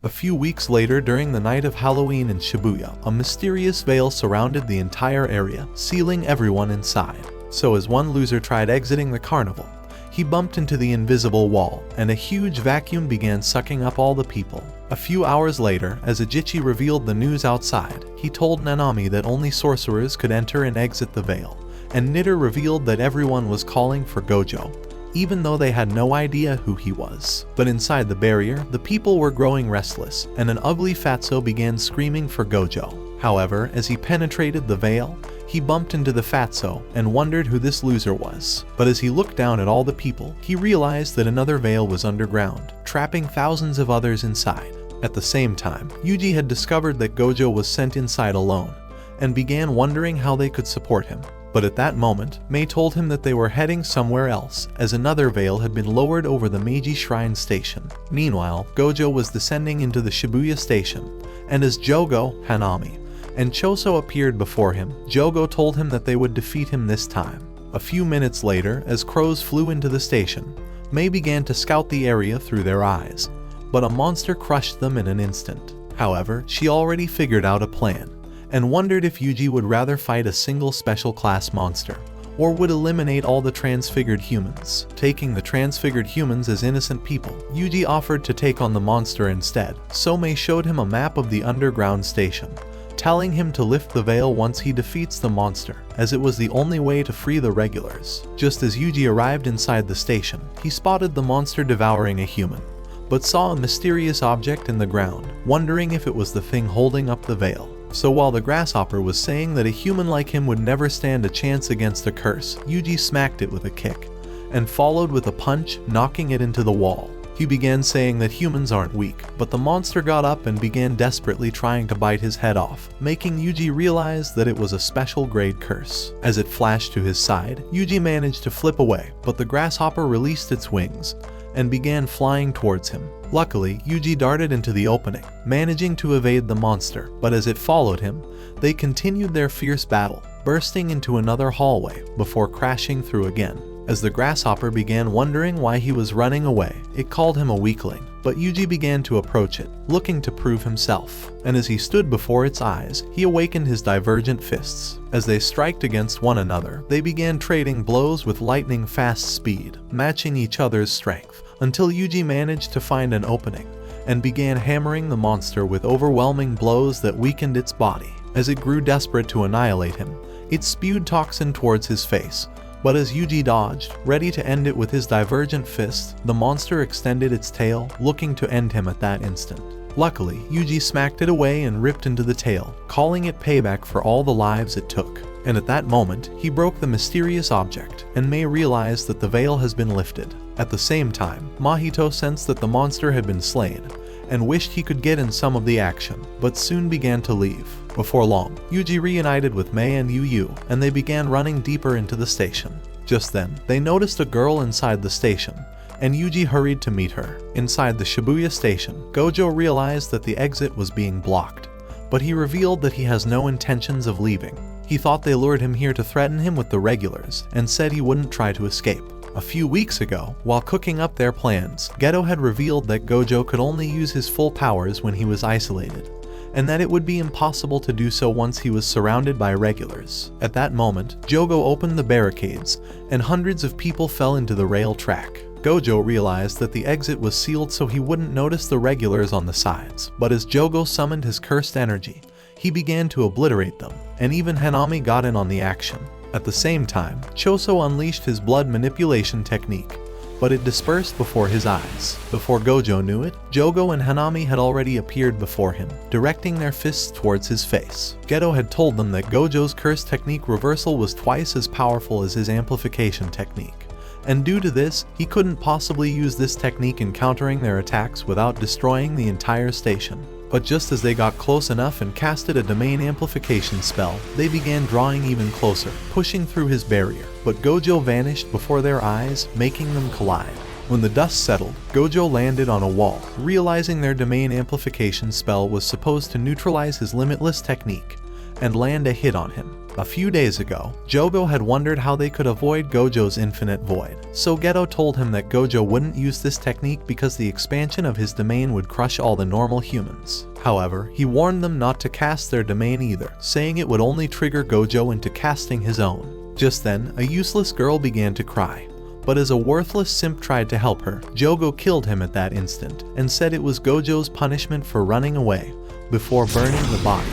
A few weeks later, during the night of Halloween in Shibuya, a mysterious veil surrounded the entire area, sealing everyone inside. So as one loser tried exiting the carnival, he bumped into the invisible wall, and a huge vacuum began sucking up all the people. A few hours later, as Ajichi revealed the news outside, he told Nanami that only sorcerers could enter and exit the veil, and Knitter revealed that everyone was calling for Gojo, even though they had no idea who he was. But inside the barrier, the people were growing restless, and an ugly fatso began screaming for Gojo. However, as he penetrated the veil, he bumped into the fatso and wondered who this loser was. But as he looked down at all the people, he realized that another veil was underground, trapping thousands of others inside. At the same time, Yuji had discovered that Gojo was sent inside alone, and began wondering how they could support him. But at that moment, Mei told him that they were heading somewhere else, as another veil had been lowered over the Meiji Shrine station. Meanwhile, Gojo was descending into the Shibuya station, and as Jogo, Hanami, and Choso appeared before him, Jogo told him that they would defeat him this time. A few minutes later, as crows flew into the station, Mei began to scout the area through their eyes, but a monster crushed them in an instant. However, she already figured out a plan, and wondered if Yuji would rather fight a single special class monster, or would eliminate all the transfigured humans. Taking the transfigured humans as innocent people, Yuji offered to take on the monster instead, so Mei showed him a map of the underground station, telling him to lift the veil once he defeats the monster, as it was the only way to free the regulars. Just as Yuji arrived inside the station, he spotted the monster devouring a human, but saw a mysterious object in the ground, wondering if it was the thing holding up the veil. So while the grasshopper was saying that a human like him would never stand a chance against a curse, Yuji smacked it with a kick, and followed with a punch, knocking it into the wall. He began saying that humans aren't weak, but the monster got up and began desperately trying to bite his head off, making Yuji realize that it was a special grade curse. As it flashed to his side, Yuji managed to flip away, but the grasshopper released its wings and began flying towards him. Luckily, Yuji darted into the opening, managing to evade the monster, but as it followed him, they continued their fierce battle, bursting into another hallway before crashing through again. As the grasshopper began wondering why he was running away, it called him a weakling, but Yuji began to approach it, looking to prove himself. And as he stood before its eyes, he awakened his divergent fists. As they striked against one another, they began trading blows with lightning-fast speed, matching each other's strength, until Yuji managed to find an opening, and began hammering the monster with overwhelming blows that weakened its body. As it grew desperate to annihilate him, it spewed toxin towards his face, but as Yuji dodged, ready to end it with his divergent fist, the monster extended its tail, looking to end him at that instant. Luckily, Yuji smacked it away and ripped into the tail, calling it payback for all the lives it took. And at that moment, he broke the mysterious object, and Mei realized that the veil has been lifted. At the same time, Mahito sensed that the monster had been slain, and wished he could get in some of the action, but soon began to leave. Before long, Yuji reunited with Mei and Yu, and they began running deeper into the station. Just then, they noticed a girl inside the station, and Yuji hurried to meet her. Inside the Shibuya station, Gojo realized that the exit was being blocked, but he revealed that he has no intentions of leaving. He thought they lured him here to threaten him with the regulars, and said he wouldn't try to escape. A few weeks ago, while cooking up their plans, Geto had revealed that Gojo could only use his full powers when he was isolated, and that it would be impossible to do so once he was surrounded by regulars. At that moment, Jogo opened the barricades, and hundreds of people fell into the rail track. Gojo realized that the exit was sealed so he wouldn't notice the regulars on the sides, but as Jogo summoned his cursed energy, he began to obliterate them, and even Hanami got in on the action. At the same time, Choso unleashed his blood manipulation technique, but it dispersed before his eyes. Before Gojo knew it, Jogo and Hanami had already appeared before him, directing their fists towards his face. Geto had told them that Gojo's curse technique reversal was twice as powerful as his amplification technique, and due to this, he couldn't possibly use this technique in countering their attacks without destroying the entire station. But just as they got close enough and casted a domain amplification spell, they began drawing even closer, pushing through his barrier. But Gojo vanished before their eyes, making them collide. When the dust settled, Gojo landed on a wall, realizing their domain amplification spell was supposed to neutralize his limitless technique and land a hit on him. A few days ago, Jogo had wondered how they could avoid Gojo's infinite void, so Geto told him that Gojo wouldn't use this technique because the expansion of his domain would crush all the normal humans. However, he warned them not to cast their domain either, saying it would only trigger Gojo into casting his own. Just then, a useless girl began to cry, but as a worthless simp tried to help her, Jogo killed him at that instant and said it was Gojo's punishment for running away, before burning the body.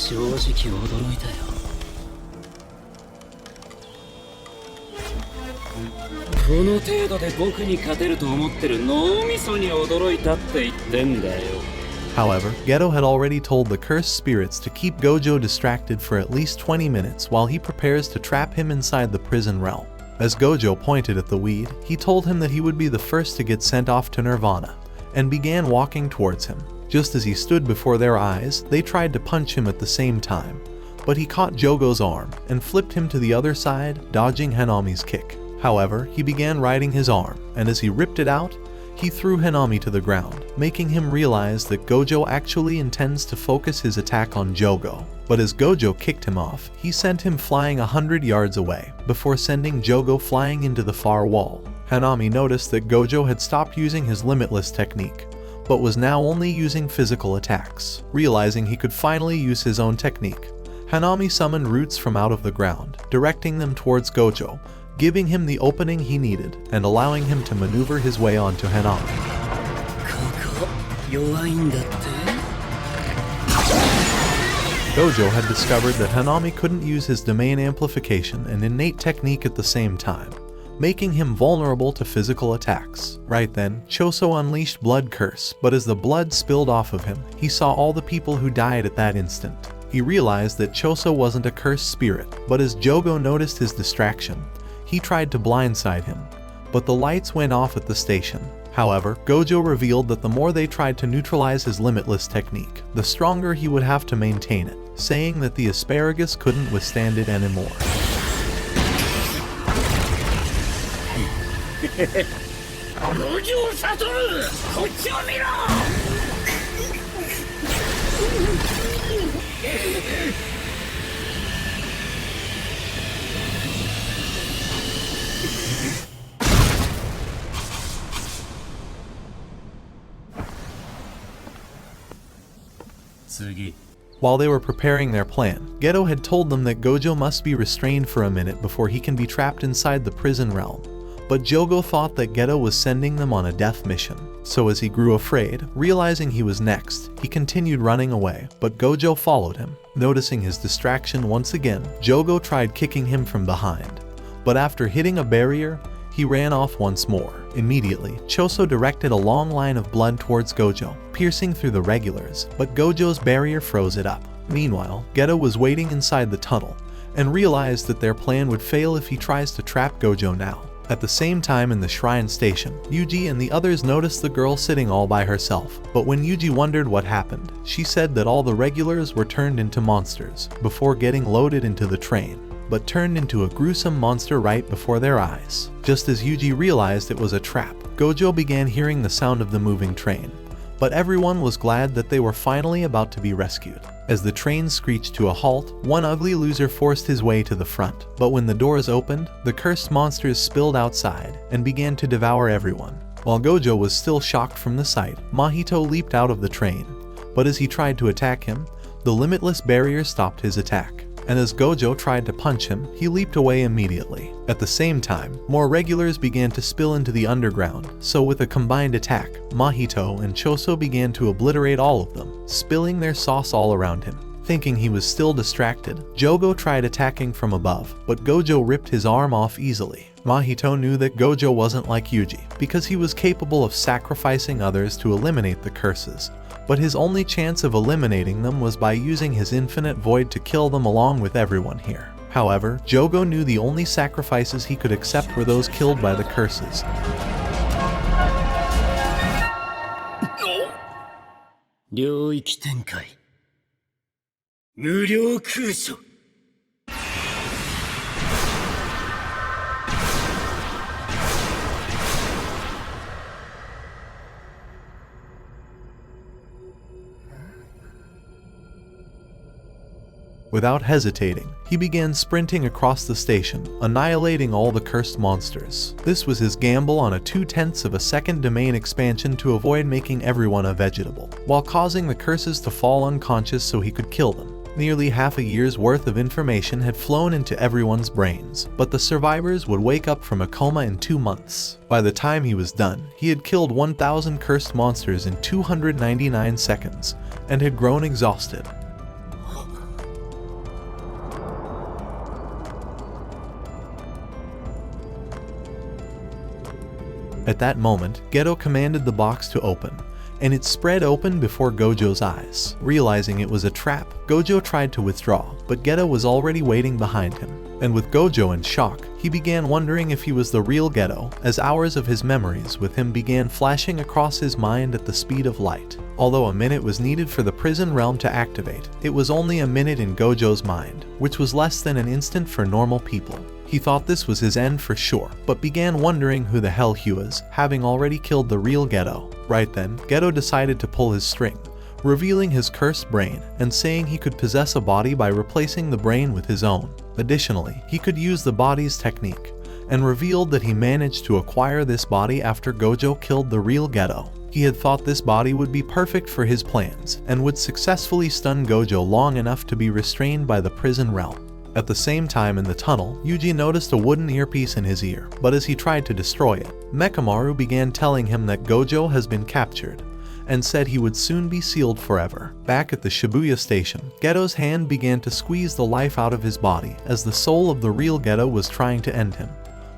正直驚いたよ。この程度で僕に勝てると思ってる脳みそに驚いたって言ってんだよ。 However, Geto had already told the cursed spirits to keep Gojo distracted for at least 20 minutes while he prepares to trap him inside the prison realm. As Gojo pointed at the weed, he told him that he would be the first to get sent off to Nirvana, and began walking towards him. Just as he stood before their eyes, they tried to punch him at the same time, but he caught Jogo's arm and flipped him to the other side, dodging Hanami's kick. However, he began riding his arm, and as he ripped it out, he threw Hanami to the ground, making him realize that Gojo actually intends to focus his attack on Jogo. But as Gojo kicked him off, he sent him flying 100 yards away, before sending Jogo flying into the far wall. Hanami noticed that Gojo had stopped using his limitless technique, but was now only using physical attacks. Realizing he could finally use his own technique, Hanami summoned roots from out of the ground, directing them towards Gojo, giving him the opening he needed and allowing him to maneuver his way onto Hanami. Gojo had discovered that Hanami couldn't use his domain amplification and innate technique at the same time, making him vulnerable to physical attacks. Right then, Choso unleashed Blood Curse, but as the blood spilled off of him, he saw all the people who died at that instant. He realized that Choso wasn't a cursed spirit, but as Jogo noticed his distraction, he tried to blindside him, but the lights went off at the station. However, Gojo revealed that the more they tried to neutralize his limitless technique, the stronger he would have to maintain it, saying that the asparagus couldn't withstand it anymore. While they were preparing their plan, Geto had told them that Gojo must be restrained for a minute before he can be trapped inside the prison realm. But Jogo thought that Geto was sending them on a death mission. So as he grew afraid, realizing he was next, he continued running away, but Gojo followed him. Noticing his distraction once again, Jogo tried kicking him from behind. But after hitting a barrier, he ran off once more. Immediately, Choso directed a long line of blood towards Gojo, piercing through the regulars, but Gojo's barrier froze it up. Meanwhile, Geto was waiting inside the tunnel, and realized that their plan would fail if he tries to trap Gojo now. At the same time in the shrine station, Yuji and the others noticed the girl sitting all by herself, but when Yuji wondered what happened, she said that all the regulars were turned into monsters before getting loaded into the train, but turned into a gruesome monster right before their eyes. Just as Yuji realized it was a trap, Gojo began hearing the sound of the moving train, but everyone was glad that they were finally about to be rescued. As the train screeched to a halt, one ugly loser forced his way to the front, but when the doors opened, the cursed monsters spilled outside and began to devour everyone. While Gojo was still shocked from the sight, Mahito leaped out of the train, but as he tried to attack him, the limitless barrier stopped his attack. And as Gojo tried to punch him, he leaped away immediately. At the same time, more regulars began to spill into the underground, so with a combined attack, Mahito and Choso began to obliterate all of them, spilling their sauce all around him. Thinking he was still distracted, Jogo tried attacking from above, but Gojo ripped his arm off easily. Mahito knew that Gojo wasn't like Yuji, because he was capable of sacrificing others to eliminate the curses. But his only chance of eliminating them was by using his infinite void to kill them along with everyone here. However, Jogo knew the only sacrifices he could accept were those killed by the curses. Without hesitating, he began sprinting across the station, annihilating all the cursed monsters. This was his gamble on a 2/10 of a second domain expansion to avoid making everyone a vegetable, while causing the curses to fall unconscious so he could kill them. Nearly half a year's worth of information had flown into everyone's brains, but the survivors would wake up from a coma in 2 months. By the time he was done, he had killed 1,000 cursed monsters in 299 seconds, and had grown exhausted. At that moment, Geto commanded the box to open, and it spread open before Gojo's eyes. Realizing it was a trap, Gojo tried to withdraw, but Geto was already waiting behind him. And with Gojo in shock, he began wondering if he was the real Geto, as hours of his memories with him began flashing across his mind at the speed of light. Although a minute was needed for the prison realm to activate, it was only a minute in Gojo's mind, which was less than an instant for normal people. He thought this was his end for sure, but began wondering who the hell he was, having already killed the real Geto. Right then, Geto decided to pull his string, revealing his cursed brain and saying he could possess a body by replacing the brain with his own. Additionally, he could use the body's technique, and revealed that he managed to acquire this body after Gojo killed the real Geto. He had thought this body would be perfect for his plans, and would successfully stun Gojo long enough to be restrained by the prison realm. At the same time in the tunnel, Yuji noticed a wooden earpiece in his ear, but as he tried to destroy it, Mechamaru began telling him that Gojo has been captured, and said he would soon be sealed forever. Back at the Shibuya station, Geto's hand began to squeeze the life out of his body as the soul of the real Geto was trying to end him,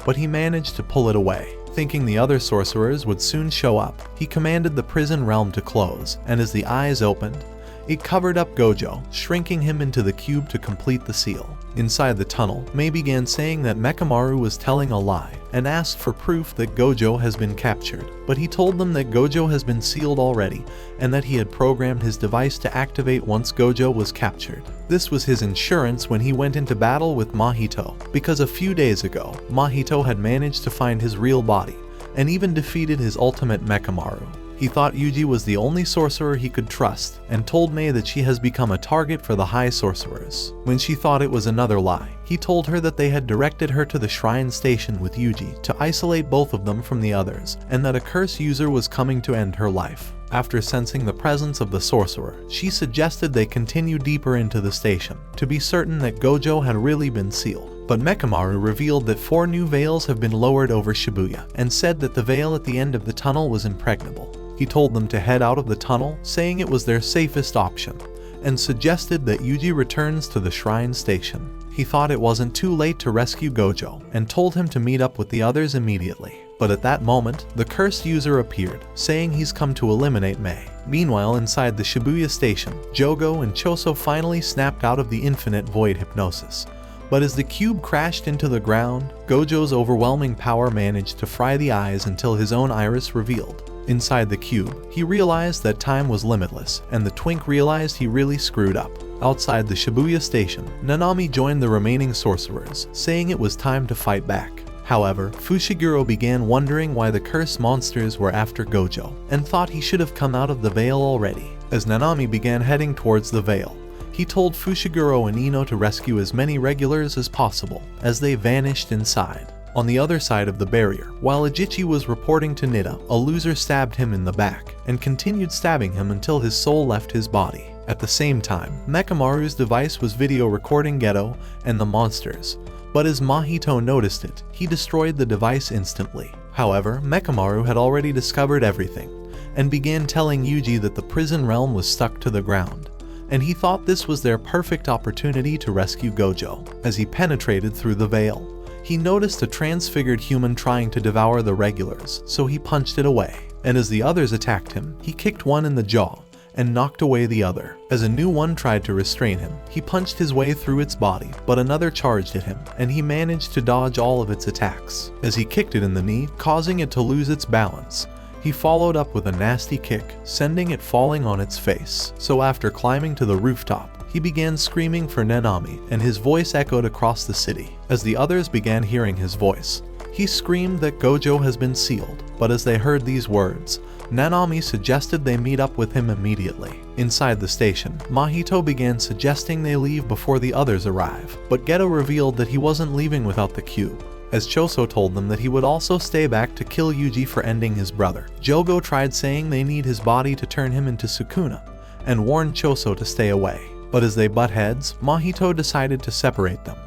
but he managed to pull it away. Thinking the other sorcerers would soon show up, he commanded the prison realm to close, and as the eyes opened, it covered up Gojo, shrinking him into the cube to complete the seal. Inside the tunnel, Mei began saying that Mechamaru was telling a lie, and asked for proof that Gojo has been captured, but he told them that Gojo has been sealed already, and that he had programmed his device to activate once Gojo was captured. This was his insurance when he went into battle with Mahito, because a few days ago, Mahito had managed to find his real body, and even defeated his ultimate Mechamaru. He thought Yuji was the only sorcerer he could trust, and told Mei that she has become a target for the high sorcerers. When she thought it was another lie, he told her that they had directed her to the shrine station with Yuji to isolate both of them from the others, and that a curse user was coming to end her life. After sensing the presence of the sorcerer, she suggested they continue deeper into the station, to be certain that Gojo had really been sealed. But Mechamaru revealed that 4 new veils have been lowered over Shibuya, and said that the veil at the end of the tunnel was impregnable. He told them to head out of the tunnel, saying it was their safest option, and suggested that Yuji returns to the shrine station. He thought it wasn't too late to rescue Gojo, and told him to meet up with the others immediately. But at that moment, the cursed user appeared, saying he's come to eliminate Mei. Meanwhile, inside the Shibuya station, Jogo and Choso finally snapped out of the infinite void hypnosis. But as the cube crashed into the ground, Gojo's overwhelming power managed to fry the eyes until his own iris revealed. Inside the cube, he realized that time was limitless, and the twink realized he really screwed up. Outside the Shibuya station, Nanami joined the remaining sorcerers, saying it was time to fight back. However, Fushiguro began wondering why the cursed monsters were after Gojo, and thought he should have come out of the veil already. As Nanami began heading towards the veil, he told Fushiguro and Ino to rescue as many regulars as possible, as they vanished inside. On the other side of the barrier, while Ajichi was reporting to Nida, a loser stabbed him in the back, and continued stabbing him until his soul left his body. At the same time, Mechamaru's device was video recording Geto and the monsters, but as Mahito noticed it, he destroyed the device instantly. However, Mechamaru had already discovered everything, and began telling Yuji that the prison realm was stuck to the ground, and he thought this was their perfect opportunity to rescue Gojo. As he penetrated through the veil, he noticed a transfigured human trying to devour the regulars, so he punched it away. And as the others attacked him, he kicked one in the jaw and knocked away the other. As a new one tried to restrain him, he punched his way through its body, but another charged at him, and he managed to dodge all of its attacks. As he kicked it in the knee, causing it to lose its balance, he followed up with a nasty kick, sending it falling on its face. So after climbing to the rooftop, he began screaming for Nanami, and his voice echoed across the city. As the others began hearing his voice, he screamed that Gojo has been sealed, but as they heard these words, Nanami suggested they meet up with him immediately. Inside the station, Mahito began suggesting they leave before the others arrive, but Geto revealed that he wasn't leaving without the cube, as Choso told them that he would also stay back to kill Yuji for ending his brother. Jogo tried saying they need his body to turn him into Sukuna, and warned Choso to stay away. But as they butt heads, Mahito decided to separate them,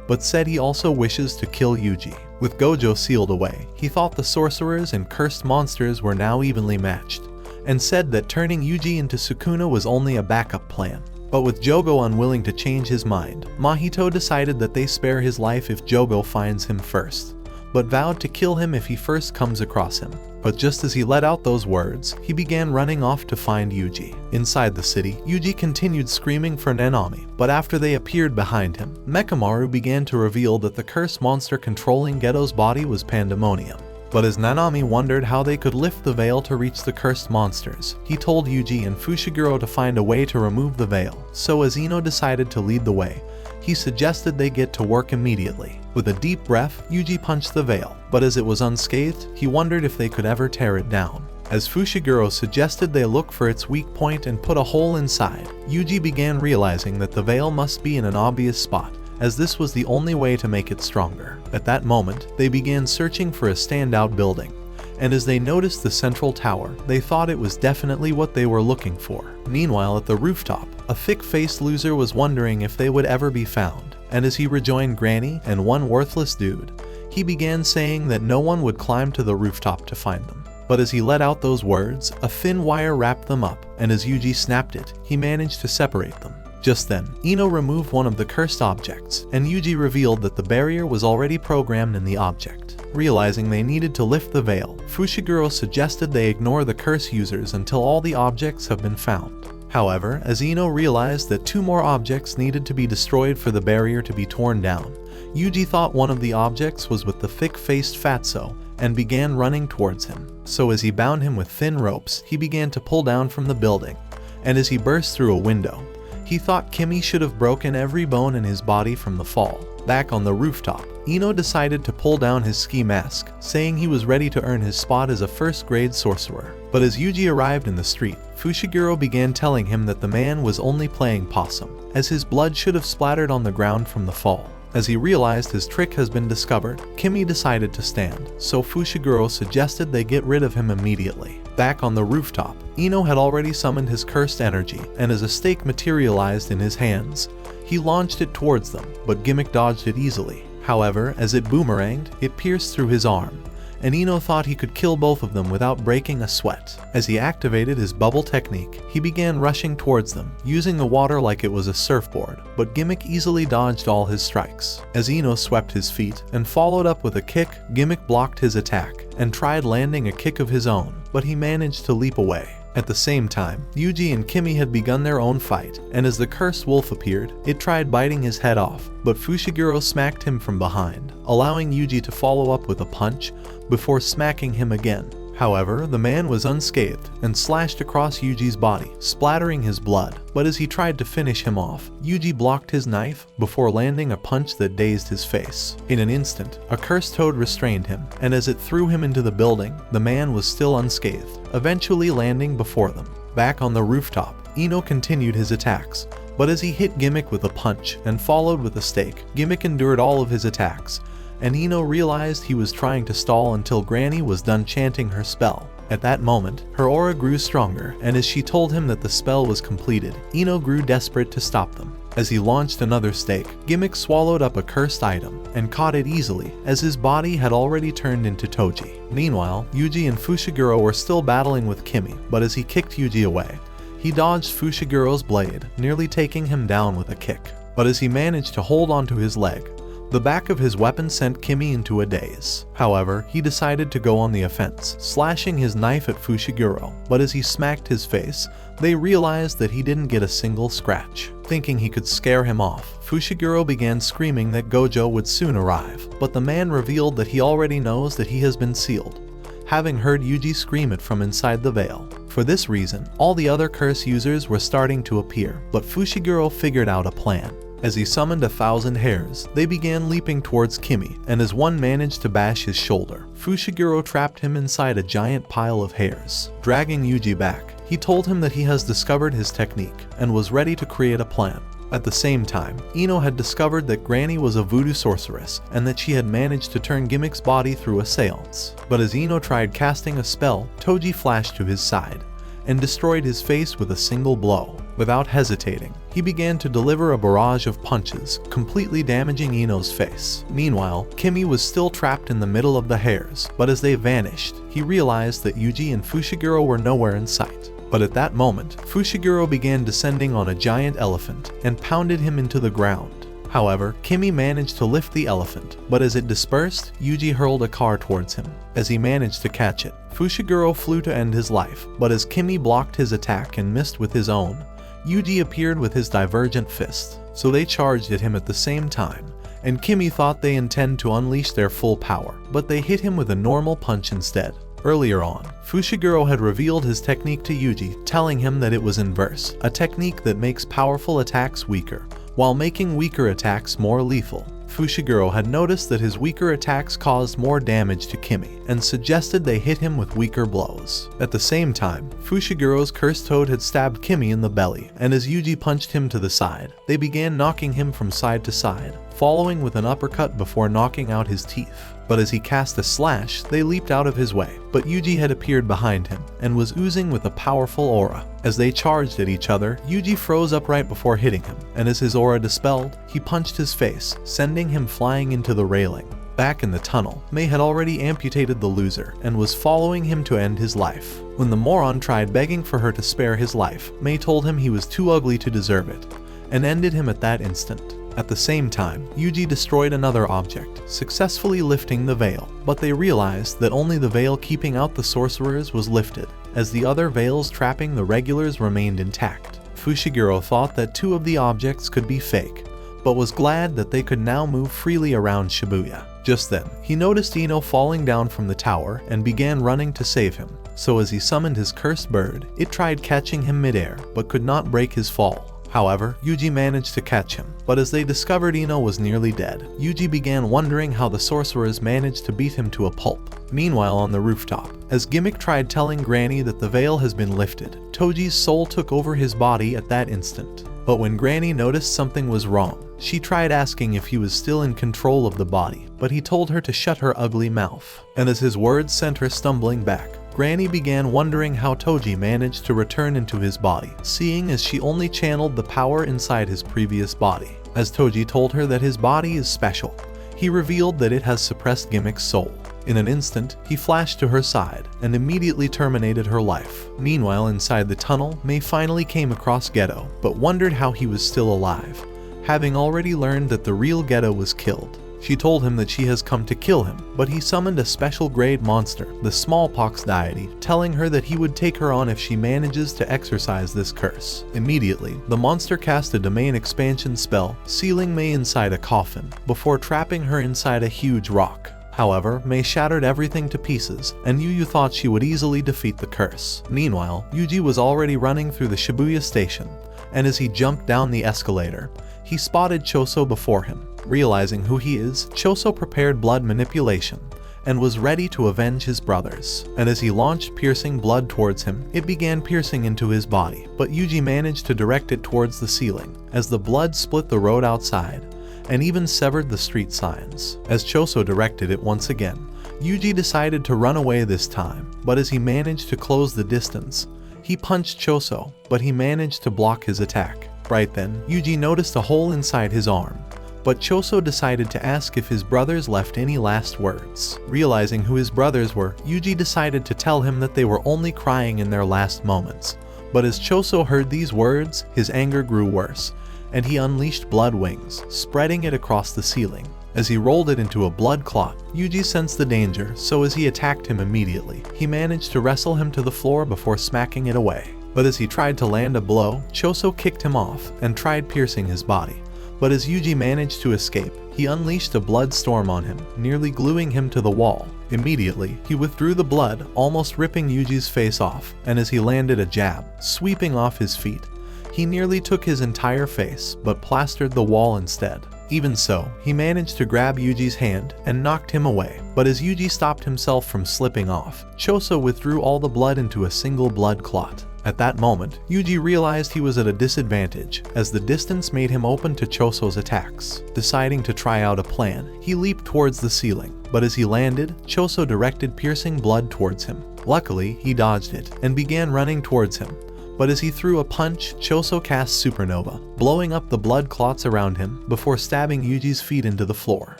but said he also wishes to kill Yuji. With Gojo sealed away, he thought the sorcerers and cursed monsters were now evenly matched, and said that turning Yuji into Sukuna was only a backup plan. But with Jogo unwilling to change his mind, Mahito decided that they spare his life if Jogo finds him first. but vowed to kill him if he first comes across him. But just as he let out those words, he began running off to find Yuji. Inside the city, Yuji continued screaming for Nanami, but after they appeared behind him, Mekamaru began to reveal that the cursed monster controlling Geto's body was Pandemonium. But as Nanami wondered how they could lift the veil to reach the cursed monsters, he told Yuji and Fushiguro to find a way to remove the veil, so as Ino decided to lead the way, he suggested they get to work immediately. With a deep breath, Yuji punched the veil, but as it was unscathed, he wondered if they could ever tear it down. As Fushiguro suggested they look for its weak point and put a hole inside, Yuji began realizing that the veil must be in an obvious spot, as this was the only way to make it stronger. At that moment, they began searching for a standout building, and as they noticed the central tower, they thought it was definitely what they were looking for. Meanwhile, at the rooftop, a thick-faced loser was wondering if they would ever be found, and as he rejoined Granny and one worthless dude, he began saying that no one would climb to the rooftop to find them. But as he let out those words, a thin wire wrapped them up, and as Yuji snapped it, he managed to separate them. Just then, Ino removed one of the cursed objects, and Yuji revealed that the barrier was already programmed in the object. Realizing they needed to lift the veil, Fushiguro suggested they ignore the curse users until all the objects have been found. However, as Ino realized that 2 more objects needed to be destroyed for the barrier to be torn down, Yuji thought one of the objects was with the thick-faced Fatso, and began running towards him. So as he bound him with thin ropes, he began to pull down from the building, and as he burst through a window, he thought Kimi should have broken every bone in his body from the fall. Back on the rooftop, Ino decided to pull down his ski mask, saying he was ready to earn his spot as a first-grade sorcerer. But as Yuji arrived in the street, Fushiguro began telling him that the man was only playing possum, as his blood should have splattered on the ground from the fall. As he realized his trick has been discovered, Kimi decided to stand, so Fushiguro suggested they get rid of him immediately. Back on the rooftop, Ino had already summoned his cursed energy, and as a stake materialized in his hands, he launched it towards them, but Gimmick dodged it easily. However, as it boomeranged, it pierced through his arm, and Ino thought he could kill both of them without breaking a sweat. As he activated his bubble technique, he began rushing towards them, using the water like it was a surfboard, but Gimmick easily dodged all his strikes. As Ino swept his feet and followed up with a kick, Gimmick blocked his attack, and tried landing a kick of his own, but he managed to leap away. At the same time, Yuji and Kimi had begun their own fight, and as the cursed wolf appeared, it tried biting his head off, but Fushiguro smacked him from behind, allowing Yuji to follow up with a punch before smacking him again. However, the man was unscathed and slashed across Yuji's body, splattering his blood, but as he tried to finish him off, Yuji blocked his knife before landing a punch that dazed his face. In an instant, a cursed toad restrained him, and as it threw him into the building, the man was still unscathed, eventually landing before them. Back on the rooftop, Ino continued his attacks, but as he hit Gimmick with a punch and followed with a stake, Gimmick endured all of his attacks, and Ino realized he was trying to stall until Granny was done chanting her spell. At that moment, her aura grew stronger, and as she told him that the spell was completed, Ino grew desperate to stop them. As he launched another stake, Gimmick swallowed up a cursed item, and caught it easily, as his body had already turned into Toji. Meanwhile, Yuji and Fushiguro were still battling with Kimi, but as he kicked Yuji away, he dodged Fushiguro's blade, nearly taking him down with a kick. But as he managed to hold onto his leg, the back of his weapon sent Kimi into a daze. However, he decided to go on the offense, slashing his knife at Fushiguro, but as he smacked his face, they realized that he didn't get a single scratch. Thinking he could scare him off, Fushiguro began screaming that Gojo would soon arrive, but the man revealed that he already knows that he has been sealed, having heard Yuji scream it from inside the veil. For this reason, all the other curse users were starting to appear, but Fushiguro figured out a plan. As he summoned 1,000 hairs, they began leaping towards Kimi, and as one managed to bash his shoulder, Fushiguro trapped him inside a giant pile of hairs. Dragging Yuji back, he told him that he has discovered his technique, and was ready to create a plan. At the same time, Ino had discovered that Granny was a voodoo sorceress, and that she had managed to turn Gimmick's body through a seance. But as Ino tried casting a spell, Toji flashed to his side, and destroyed his face with a single blow. Without hesitating, he began to deliver a barrage of punches, completely damaging Ino's face. Meanwhile, Kimi was still trapped in the middle of the hairs, but as they vanished, he realized that Yuji and Fushiguro were nowhere in sight. But at that moment, Fushiguro began descending on a giant elephant and pounded him into the ground. However, Kimi managed to lift the elephant, but as it dispersed, Yuji hurled a car towards him. As he managed to catch it, Fushiguro flew to end his life, but as Kimi blocked his attack and missed with his own, Yuji appeared with his divergent fist, so they charged at him at the same time, and Kimi thought they intend to unleash their full power, but they hit him with a normal punch instead. Earlier on, Fushiguro had revealed his technique to Yuji, telling him that it was inverse, a technique that makes powerful attacks weaker, while making weaker attacks more lethal. Fushiguro had noticed that his weaker attacks caused more damage to Kimi, and suggested they hit him with weaker blows. At the same time, Fushiguro's cursed toad had stabbed Kimi in the belly, and as Yuji punched him to the side, they began knocking him from side to side, following with an uppercut before knocking out his teeth. But as he cast a slash, they leaped out of his way, but Yuji had appeared behind him, and was oozing with a powerful aura. As they charged at each other, Yuji froze up right before hitting him, and as his aura dispelled, he punched his face, sending him flying into the railing. Back in the tunnel, Mei had already amputated the loser, and was following him to end his life. When the moron tried begging for her to spare his life, Mei told him he was too ugly to deserve it, and ended him at that instant. At the same time, Yuji destroyed another object, successfully lifting the veil, but they realized that only the veil keeping out the sorcerers was lifted, as the other veils trapping the regulars remained intact. Fushiguro thought that two of the objects could be fake, but was glad that they could now move freely around Shibuya. Just then, he noticed Ino falling down from the tower and began running to save him, so as he summoned his cursed bird, it tried catching him midair, but could not break his fall. However, Yuji managed to catch him, but as they discovered Ino was nearly dead, Yuji began wondering how the sorcerers managed to beat him to a pulp. Meanwhile on the rooftop, as Gimmick tried telling Granny that the veil has been lifted, Toji's soul took over his body at that instant. But when Granny noticed something was wrong, she tried asking if he was still in control of the body, but he told her to shut her ugly mouth. And as his words sent her stumbling back, Granny began wondering how Toji managed to return into his body, seeing as she only channeled the power inside his previous body. As Toji told her that his body is special, he revealed that it has suppressed Gimmick's soul. In an instant, he flashed to her side and immediately terminated her life. Meanwhile, inside the tunnel, Mei finally came across Geto, but wondered how he was still alive, having already learned that the real Geto was killed. She told him that she has come to kill him, but he summoned a special grade monster, the smallpox deity, telling her that he would take her on if she manages to exorcise this curse. Immediately, the monster cast a domain expansion spell, sealing Mei inside a coffin, before trapping her inside a huge rock. However, Mei shattered everything to pieces, and Yuyu thought she would easily defeat the curse. Meanwhile, Yuji was already running through the Shibuya station, and as he jumped down the escalator, he spotted Choso before him. Realizing who he is, Choso prepared blood manipulation, and was ready to avenge his brothers. And as he launched piercing blood towards him, it began piercing into his body, but Yuji managed to direct it towards the ceiling, as the blood split the road outside, and even severed the street signs. As Choso directed it once again, Yuji decided to run away this time, but as he managed to close the distance, he punched Choso, but he managed to block his attack. Right then, Yuji noticed a hole inside his arm, but Choso decided to ask if his brothers left any last words. Realizing who his brothers were, Yuji decided to tell him that they were only crying in their last moments. But as Choso heard these words, his anger grew worse, and he unleashed blood wings, spreading it across the ceiling. As he rolled it into a blood clot, Yuji sensed the danger, so as he attacked him immediately, he managed to wrestle him to the floor before smacking it away. But as he tried to land a blow, Choso kicked him off and tried piercing his body. But as Yuji managed to escape, he unleashed a blood storm on him, nearly gluing him to the wall. Immediately, he withdrew the blood, almost ripping Yuji's face off, and as he landed a jab, sweeping off his feet, he nearly took his entire face, but plastered the wall instead. Even so, he managed to grab Yuji's hand and knocked him away, but as Yuji stopped himself from slipping off, Choso withdrew all the blood into a single blood clot. At that moment, Yuji realized he was at a disadvantage, as the distance made him open to Choso's attacks. Deciding to try out a plan, he leaped towards the ceiling, but as he landed, Choso directed piercing blood towards him. Luckily, he dodged it, and began running towards him. But as he threw a punch, Choso cast Supernova, blowing up the blood clots around him before stabbing Yuji's feet into the floor.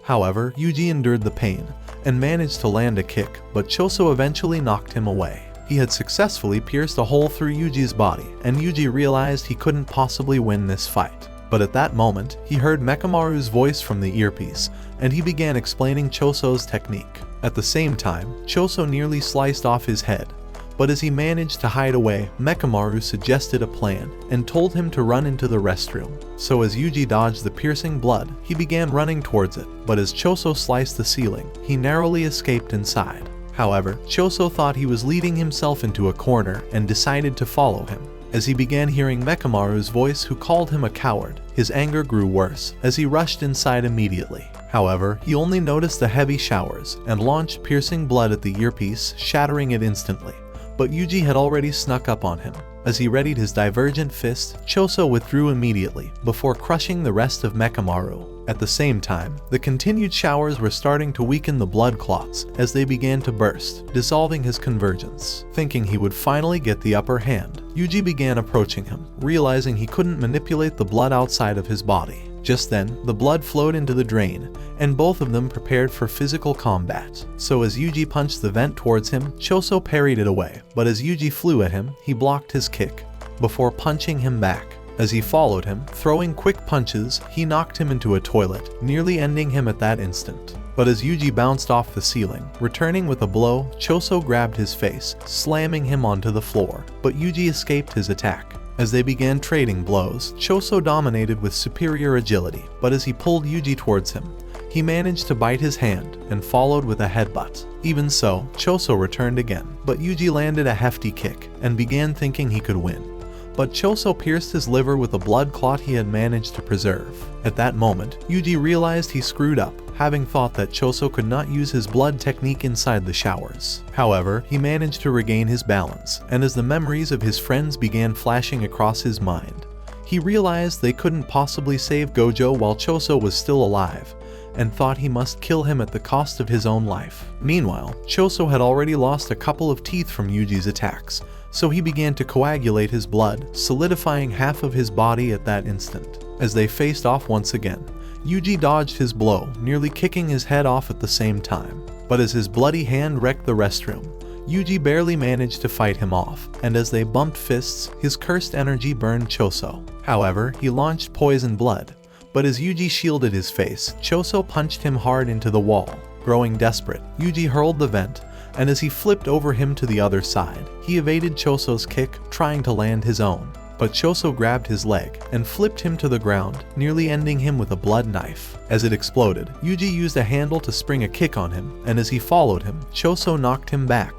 However, Yuji endured the pain, and managed to land a kick, but Choso eventually knocked him away. He had successfully pierced a hole through Yuji's body, and Yuji realized he couldn't possibly win this fight. But at that moment, he heard Mekamaru's voice from the earpiece, and he began explaining Choso's technique. At the same time, Choso nearly sliced off his head. But as he managed to hide away, Mekamaru suggested a plan and told him to run into the restroom. So as Yuji dodged the piercing blood, he began running towards it, but as Choso sliced the ceiling, he narrowly escaped inside. However, Choso thought he was leading himself into a corner and decided to follow him. As he began hearing Mekamaru's voice, who called him a coward, his anger grew worse as he rushed inside immediately. However, he only noticed the heavy showers and launched piercing blood at the earpiece, shattering it instantly. But Yuji had already snuck up on him. As he readied his divergent fist, Choso withdrew immediately before crushing the rest of Mekamaru. At the same time, the continued showers were starting to weaken the blood clots as they began to burst, dissolving his convergence. Thinking he would finally get the upper hand, Yuji began approaching him, realizing he couldn't manipulate the blood outside of his body. Just then, the blood flowed into the drain, and both of them prepared for physical combat. So as Yuji punched the vent towards him, Choso parried it away, but as Yuji flew at him, he blocked his kick, before punching him back. As he followed him, throwing quick punches, he knocked him into a toilet, nearly ending him at that instant. But as Yuji bounced off the ceiling, returning with a blow, Choso grabbed his face, slamming him onto the floor, but Yuji escaped his attack. As they began trading blows, Choso dominated with superior agility, but as he pulled Yuji towards him, he managed to bite his hand and followed with a headbutt. Even so, Choso returned again, but Yuji landed a hefty kick and began thinking he could win. But Choso pierced his liver with a blood clot he had managed to preserve. At that moment, Yuji realized he screwed up, having thought that Choso could not use his blood technique inside the showers. However, he managed to regain his balance, and as the memories of his friends began flashing across his mind, he realized they couldn't possibly save Gojo while Choso was still alive, and thought he must kill him at the cost of his own life. Meanwhile, Choso had already lost a couple of teeth from Yuji's attacks, so he began to coagulate his blood, solidifying half of his body at that instant. As they faced off once again, Yuji dodged his blow, nearly kicking his head off at the same time. But as his bloody hand wrecked the restroom, Yuji barely managed to fight him off, and as they bumped fists, his cursed energy burned Choso. However, he launched poison blood, but as Yuji shielded his face, Choso punched him hard into the wall. Growing desperate, Yuji hurled the vent, and as he flipped over him to the other side, he evaded Choso's kick, trying to land his own. But Choso grabbed his leg and flipped him to the ground, nearly ending him with a blood knife. As it exploded, Yuji used a handle to spring a kick on him, and as he followed him, Choso knocked him back,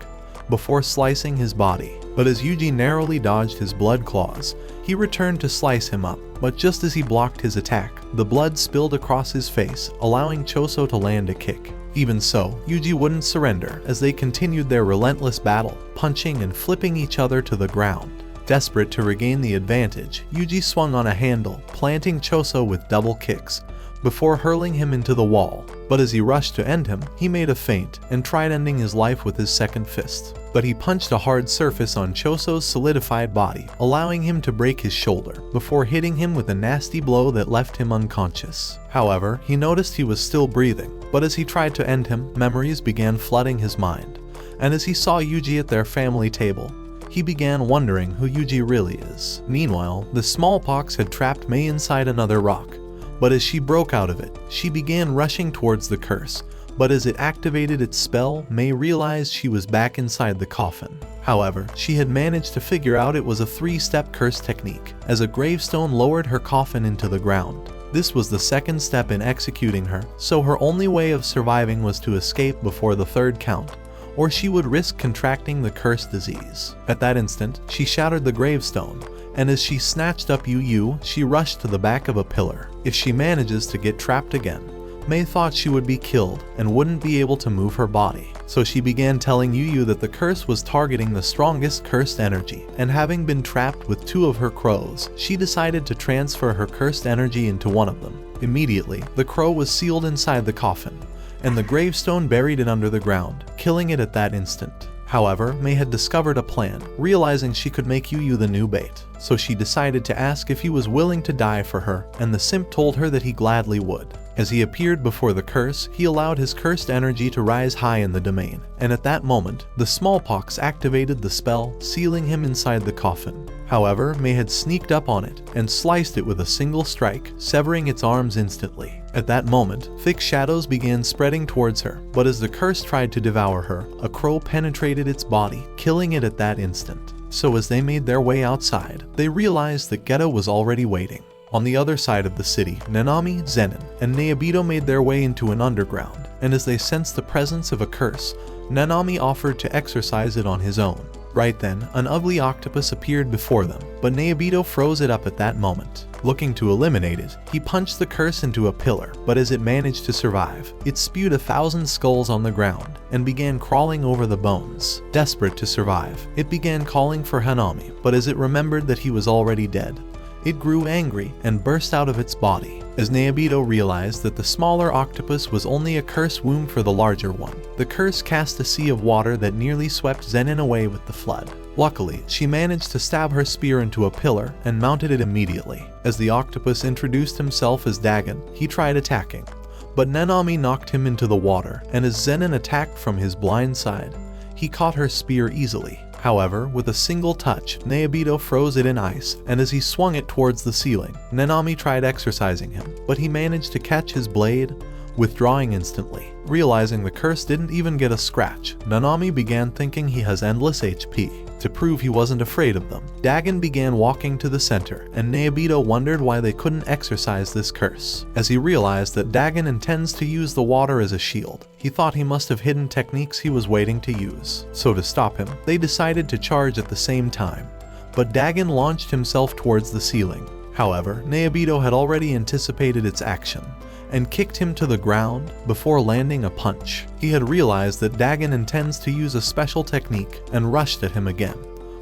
before slicing his body. But as Yuji narrowly dodged his blood claws, he returned to slice him up, but just as he blocked his attack, the blood spilled across his face, allowing Choso to land a kick. Even so, Yuji wouldn't surrender as they continued their relentless battle, punching and flipping each other to the ground. Desperate to regain the advantage, Yuji swung on a handle, planting Choso with double kicks, before hurling him into the wall. But as he rushed to end him, he made a feint and tried ending his life with his second fist. But he punched a hard surface on Choso's solidified body, allowing him to break his shoulder, before hitting him with a nasty blow that left him unconscious. However, he noticed he was still breathing, but as he tried to end him, memories began flooding his mind. And as he saw Yuji at their family table, he began wondering who Yuji really is. Meanwhile, the smallpox had trapped Mei inside another rock, but as she broke out of it, she began rushing towards the curse. But as it activated its spell, Mei realized she was back inside the coffin. However, she had managed to figure out it was a 3-step curse technique, as a gravestone lowered her coffin into the ground. This was the second step in executing her, so her only way of surviving was to escape before the third count, or she would risk contracting the cursed disease. At that instant, she shattered the gravestone, and as she snatched up Yu, she rushed to the back of a pillar. If she manages to get trapped again, Mei thought she would be killed and wouldn't be able to move her body. So she began telling Yu that the curse was targeting the strongest cursed energy, and having been trapped with 2 of her crows, she decided to transfer her cursed energy into one of them. Immediately, the crow was sealed inside the coffin, and the gravestone buried it under the ground, killing it at that instant. However, Mei had discovered a plan, realizing she could make Yu the new bait. So she decided to ask if he was willing to die for her, and the simp told her that he gladly would. As he appeared before the curse, he allowed his cursed energy to rise high in the domain, and at that moment, the smallpox activated the spell, sealing him inside the coffin. However, Mei had sneaked up on it and sliced it with a single strike, severing its arms instantly. At that moment, thick shadows began spreading towards her, but as the curse tried to devour her, a crow penetrated its body, killing it at that instant. So as they made their way outside, they realized that Geto was already waiting. On the other side of the city, Nanami, Zenin, and Nayabito made their way into an underground, and as they sensed the presence of a curse, Nanami offered to exorcise it on his own. Right then, an ugly octopus appeared before them, but Nayabito froze it up at that moment. Looking to eliminate it, he punched the curse into a pillar, but as it managed to survive, it spewed 1,000 skulls on the ground and began crawling over the bones. Desperate to survive, it began calling for Hanami, but as it remembered that he was already dead, it grew angry and burst out of its body. As Nayabito realized that the smaller octopus was only a curse womb for the larger one, the curse cast a sea of water that nearly swept Zenin away with the flood. Luckily, she managed to stab her spear into a pillar and mounted it immediately. As the octopus introduced himself as Dagon, he tried attacking, but Nanami knocked him into the water, and as Zenin attacked from his blind side, he caught her spear easily. However, with a single touch, Nayabito froze it in ice, and as he swung it towards the ceiling, Nanami tried exorcising him, but he managed to catch his blade, withdrawing instantly. Realizing the curse didn't even get a scratch, Nanami began thinking he has endless HP. To prove he wasn't afraid of them, Dagon began walking to the center, and Nayabito wondered why they couldn't exorcise this curse. As he realized that Dagon intends to use the water as a shield, he thought he must have hidden techniques he was waiting to use. So to stop him, they decided to charge at the same time, but Dagon launched himself towards the ceiling. However, Nayabito had already anticipated its action and kicked him to the ground before landing a punch. He had realized that Dagon intends to use a special technique and rushed at him again.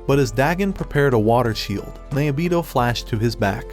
But as Dagon prepared a water shield, Nayabito flashed to his back,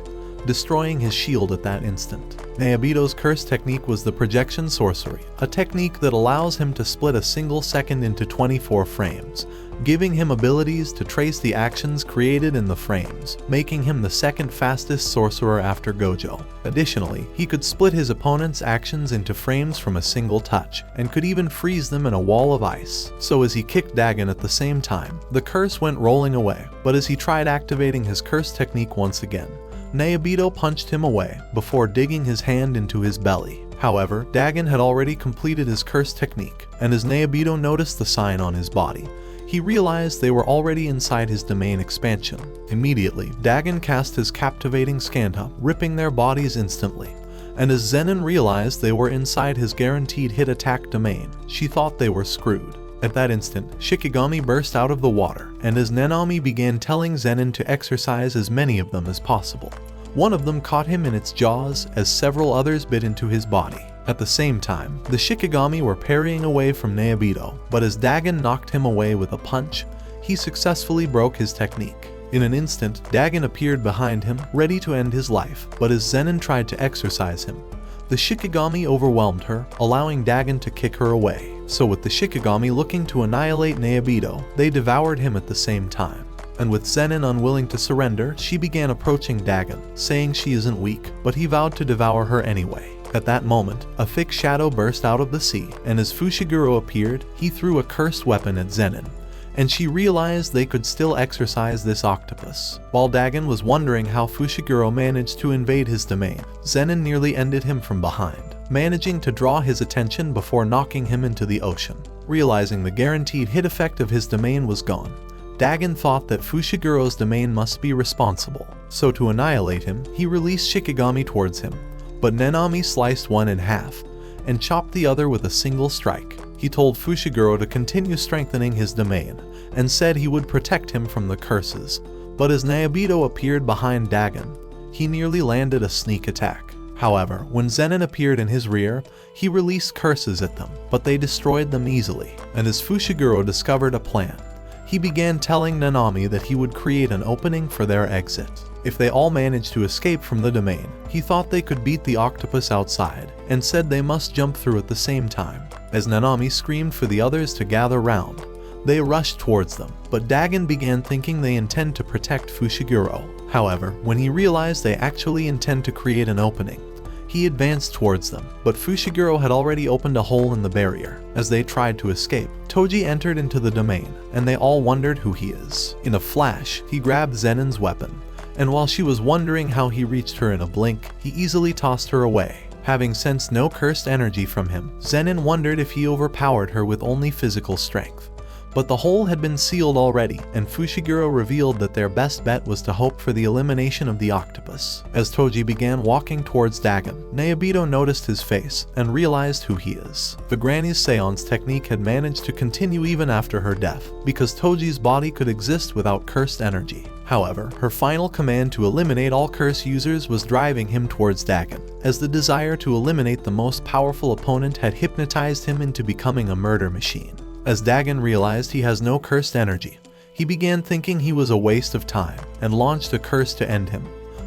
destroying his shield at that instant. Nayabito's curse technique was the projection sorcery, a technique that allows him to split a single second into 24 frames, giving him abilities to trace the actions created in the frames, making him the second fastest sorcerer after Gojo. Additionally, he could split his opponent's actions into frames from a single touch, and could even freeze them in a wall of ice. So as he kicked Dagon at the same time, the curse went rolling away, but as he tried activating his curse technique once again, Nayabito punched him away before digging his hand into his belly. However, Dagon had already completed his curse technique, and as Nayabito noticed the sign on his body, he realized they were already inside his domain expansion. Immediately, Dagon cast his captivating Skanda, ripping their bodies instantly. And as Zenin realized they were inside his guaranteed hit attack domain, she thought they were screwed. At that instant, Shikigami burst out of the water, and as Nanami began telling Zenin to exorcise as many of them as possible, one of them caught him in its jaws as several others bit into his body. At the same time, the Shikigami were parrying away from Nayabito, but as Dagon knocked him away with a punch, he successfully broke his technique. In an instant, Dagon appeared behind him, ready to end his life, but as Zenin tried to exorcise him, the Shikigami overwhelmed her, allowing Dagon to kick her away. So with the Shikigami looking to annihilate Nayabito, they devoured him at the same time. And with Zenin unwilling to surrender, she began approaching Dagon, saying she isn't weak, but he vowed to devour her anyway. At that moment, a thick shadow burst out of the sea, and as Fushiguro appeared, he threw a cursed weapon at Zenin, and she realized they could still exorcise this octopus. While Dagon was wondering how Fushiguro managed to invade his domain, Zenin nearly ended him from behind, managing to draw his attention before knocking him into the ocean. Realizing the guaranteed hit effect of his domain was gone, Dagon thought that Fushiguro's domain must be responsible, so to annihilate him, he released Shikigami towards him, but Nanami sliced one in half and chopped the other with a single strike. He told Fushiguro to continue strengthening his domain and said he would protect him from the curses, but as Nayabito appeared behind Dagon, he nearly landed a sneak attack. However, when Zenin appeared in his rear, he released curses at them, but they destroyed them easily, and as Fushiguro discovered a plan, he began telling Nanami that he would create an opening for their exit. If they all managed to escape from the domain, he thought they could beat the octopus outside, and said they must jump through at the same time. As Nanami screamed for the others to gather round, they rushed towards them, but Dagon began thinking they intend to protect Fushiguro. However, when he realized they actually intend to create an opening, he he advanced towards them, but Fushiguro had already opened a hole in the barrier. As they tried to escape, Toji entered into the domain, and they all wondered who he is. In a flash, he grabbed Zenin's weapon, and while she was wondering how he reached her in a blink, he easily tossed her away. Having sensed no cursed energy from him, Zenin wondered if he overpowered her with only physical strength. But the hole had been sealed already, and Fushiguro revealed that their best bet was to hope for the elimination of the octopus. As Toji began walking towards Dagon, Nayabito noticed his face and realized who he is. The granny's seance technique had managed to continue even after her death, because Toji's body could exist without cursed energy. However, her final command to eliminate all curse users was driving him towards Dagon, as the desire to eliminate the most powerful opponent had hypnotized him into becoming a murder machine. As Dagon realized he has no cursed energy, he began thinking he was a waste of time and launched a curse to end him.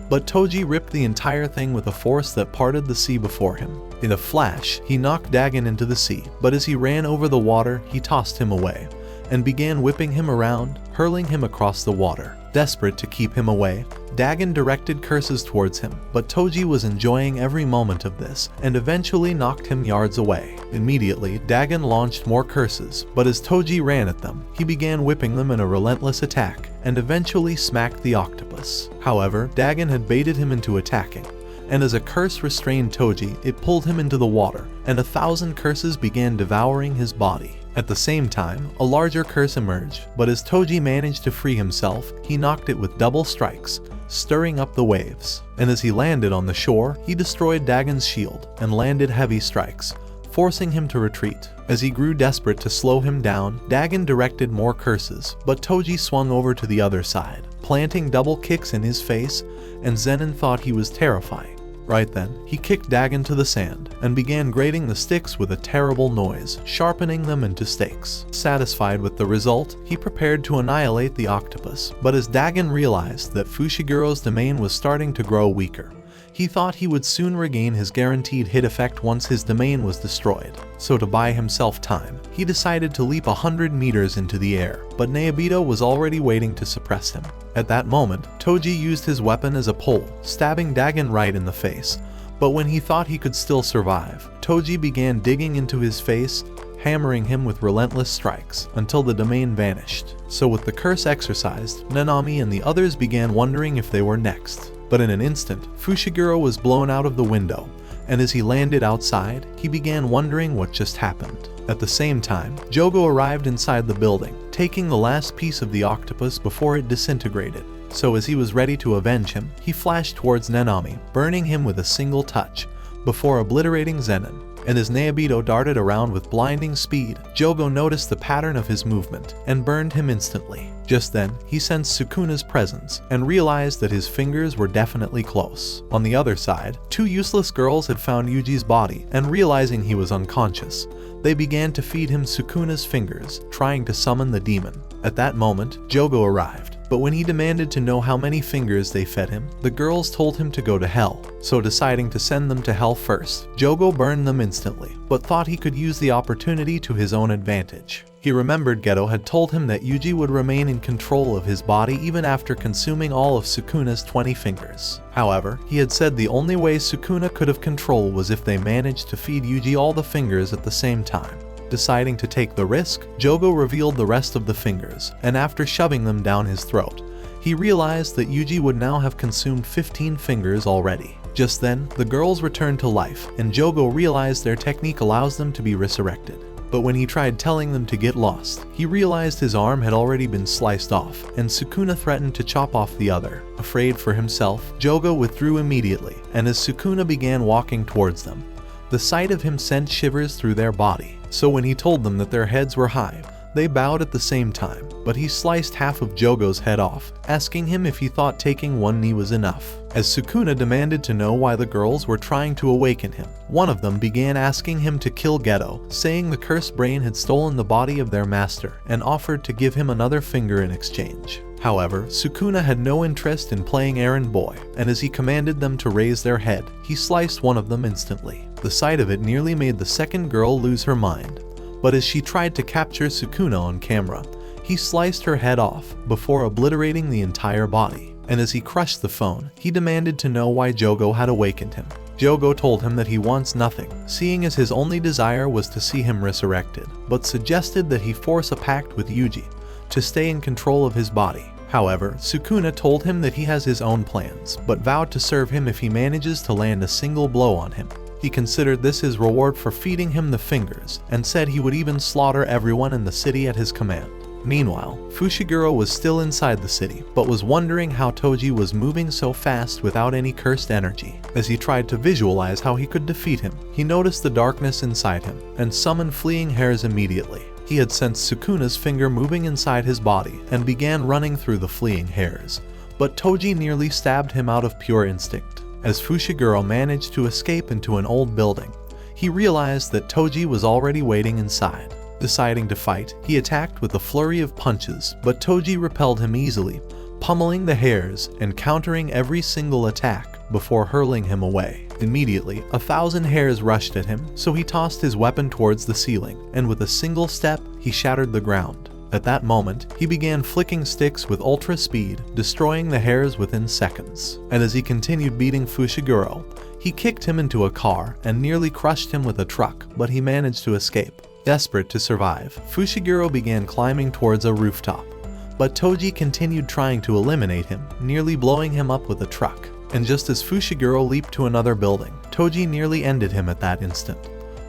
But Toji ripped the entire thing with a force that parted the sea before him. In a flash, he knocked Dagon into the sea, but as he ran over the water, he tossed him away and began whipping him around, hurling him across the water. Desperate to keep him away, Dagon directed curses towards him, but Toji was enjoying every moment of this and eventually knocked him yards away. Immediately, Dagon launched more curses, but as Toji ran at them, he began whipping them in a relentless attack and eventually smacked the octopus. However, Dagon had baited him into attacking, and as a curse restrained Toji, it pulled him into the water, and 1,000 curses began devouring his body. At the same time, a larger curse emerged, but as Toji managed to free himself, he knocked it with double strikes, stirring up the waves. And as he landed on the shore, he destroyed Dagon's shield and landed heavy strikes, forcing him to retreat. As he grew desperate to slow him down, Dagon directed more curses, but Toji swung over to the other side, planting double kicks in his face, and Zenin thought he was terrifying. Right then, he kicked Dagon to the sand and began grating the sticks with a terrible noise, sharpening them into stakes. Satisfied with the result, he prepared to annihilate the octopus, but as Dagon realized that Fushiguro's domain was starting to grow weaker, he thought he would soon regain his guaranteed hit effect once his domain was destroyed. So to buy himself time, he decided to leap 100 meters into the air, but Nayabito was already waiting to suppress him. At that moment, Toji used his weapon as a pole, stabbing Dagon right in the face. But when he thought he could still survive, Toji began digging into his face, hammering him with relentless strikes until the domain vanished. So with the curse exercised, Nanami and the others began wondering if they were next. But in an instant, Fushiguro was blown out of the window, and as he landed outside, he began wondering what just happened. At the same time, Jogo arrived inside the building, taking the last piece of the octopus before it disintegrated. So as he was ready to avenge him, he flashed towards Nanami, burning him with a single touch, before obliterating Zenin. And as Nayabito darted around with blinding speed, Jogo noticed the pattern of his movement and burned him instantly. Just then, he sensed Sukuna's presence and realized that his fingers were definitely close. On the other side, two useless girls had found Yuji's body, and realizing he was unconscious, they began to feed him Sukuna's fingers, trying to summon the demon. At that moment, Jogo arrived, but when he demanded to know how many fingers they fed him, the girls told him to go to hell. So deciding to send them to hell first, Jogo burned them instantly, but thought he could use the opportunity to his own advantage. He remembered Geto had told him that Yuji would remain in control of his body even after consuming all of Sukuna's 20 fingers. However, he had said the only way Sukuna could have control was if they managed to feed Yuji all the fingers at the same time. Deciding to take the risk, Jogo revealed the rest of the fingers, and after shoving them down his throat, he realized that Yuji would now have consumed 15 fingers already. Just then, the girls returned to life, and Jogo realized their technique allows them to be resurrected. But when he tried telling them to get lost, he realized his arm had already been sliced off, and Sukuna threatened to chop off the other. Afraid for himself, Jogo withdrew immediately, and as Sukuna began walking towards them, the sight of him sent shivers through their body. So when he told them that their heads were high, they bowed at the same time, but he sliced half of Jogo's head off, asking him if he thought taking one knee was enough. As Sukuna demanded to know why the girls were trying to awaken him, one of them began asking him to kill Geto, saying the cursed brain had stolen the body of their master and offered to give him another finger in exchange. However, Sukuna had no interest in playing errand boy, and as he commanded them to raise their head, he sliced one of them instantly. The sight of it nearly made the second girl lose her mind, but as she tried to capture Sukuna on camera, he sliced her head off before obliterating the entire body. And as he crushed the phone, he demanded to know why Jogo had awakened him. Jogo told him that he wants nothing, seeing as his only desire was to see him resurrected, but suggested that he force a pact with Yuji to stay in control of his body. However, Sukuna told him that he has his own plans, but vowed to serve him if he manages to land a single blow on him. He considered this his reward for feeding him the fingers, and said he would even slaughter everyone in the city at his command. Meanwhile, Fushiguro was still inside the city, but was wondering how Toji was moving so fast without any cursed energy. As he tried to visualize how he could defeat him, he noticed the darkness inside him, and summoned fleeing hairs immediately. He had sensed Sukuna's finger moving inside his body, and began running through the fleeing hairs, but Toji nearly stabbed him out of pure instinct. As Fushiguro managed to escape into an old building, he realized that Toji was already waiting inside. Deciding to fight, he attacked with a flurry of punches, but Toji repelled him easily, pummeling the hairs and countering every single attack before hurling him away. Immediately, 1,000 hairs rushed at him, so he tossed his weapon towards the ceiling, and with a single step, he shattered the ground. At that moment, he began flicking sticks with ultra speed, destroying the hairs within seconds. And as he continued beating Fushiguro, he kicked him into a car and nearly crushed him with a truck, but he managed to escape. Desperate to survive, Fushiguro began climbing towards a rooftop, but Toji continued trying to eliminate him, nearly blowing him up with a truck. And just as Fushiguro leaped to another building, Toji nearly ended him at that instant.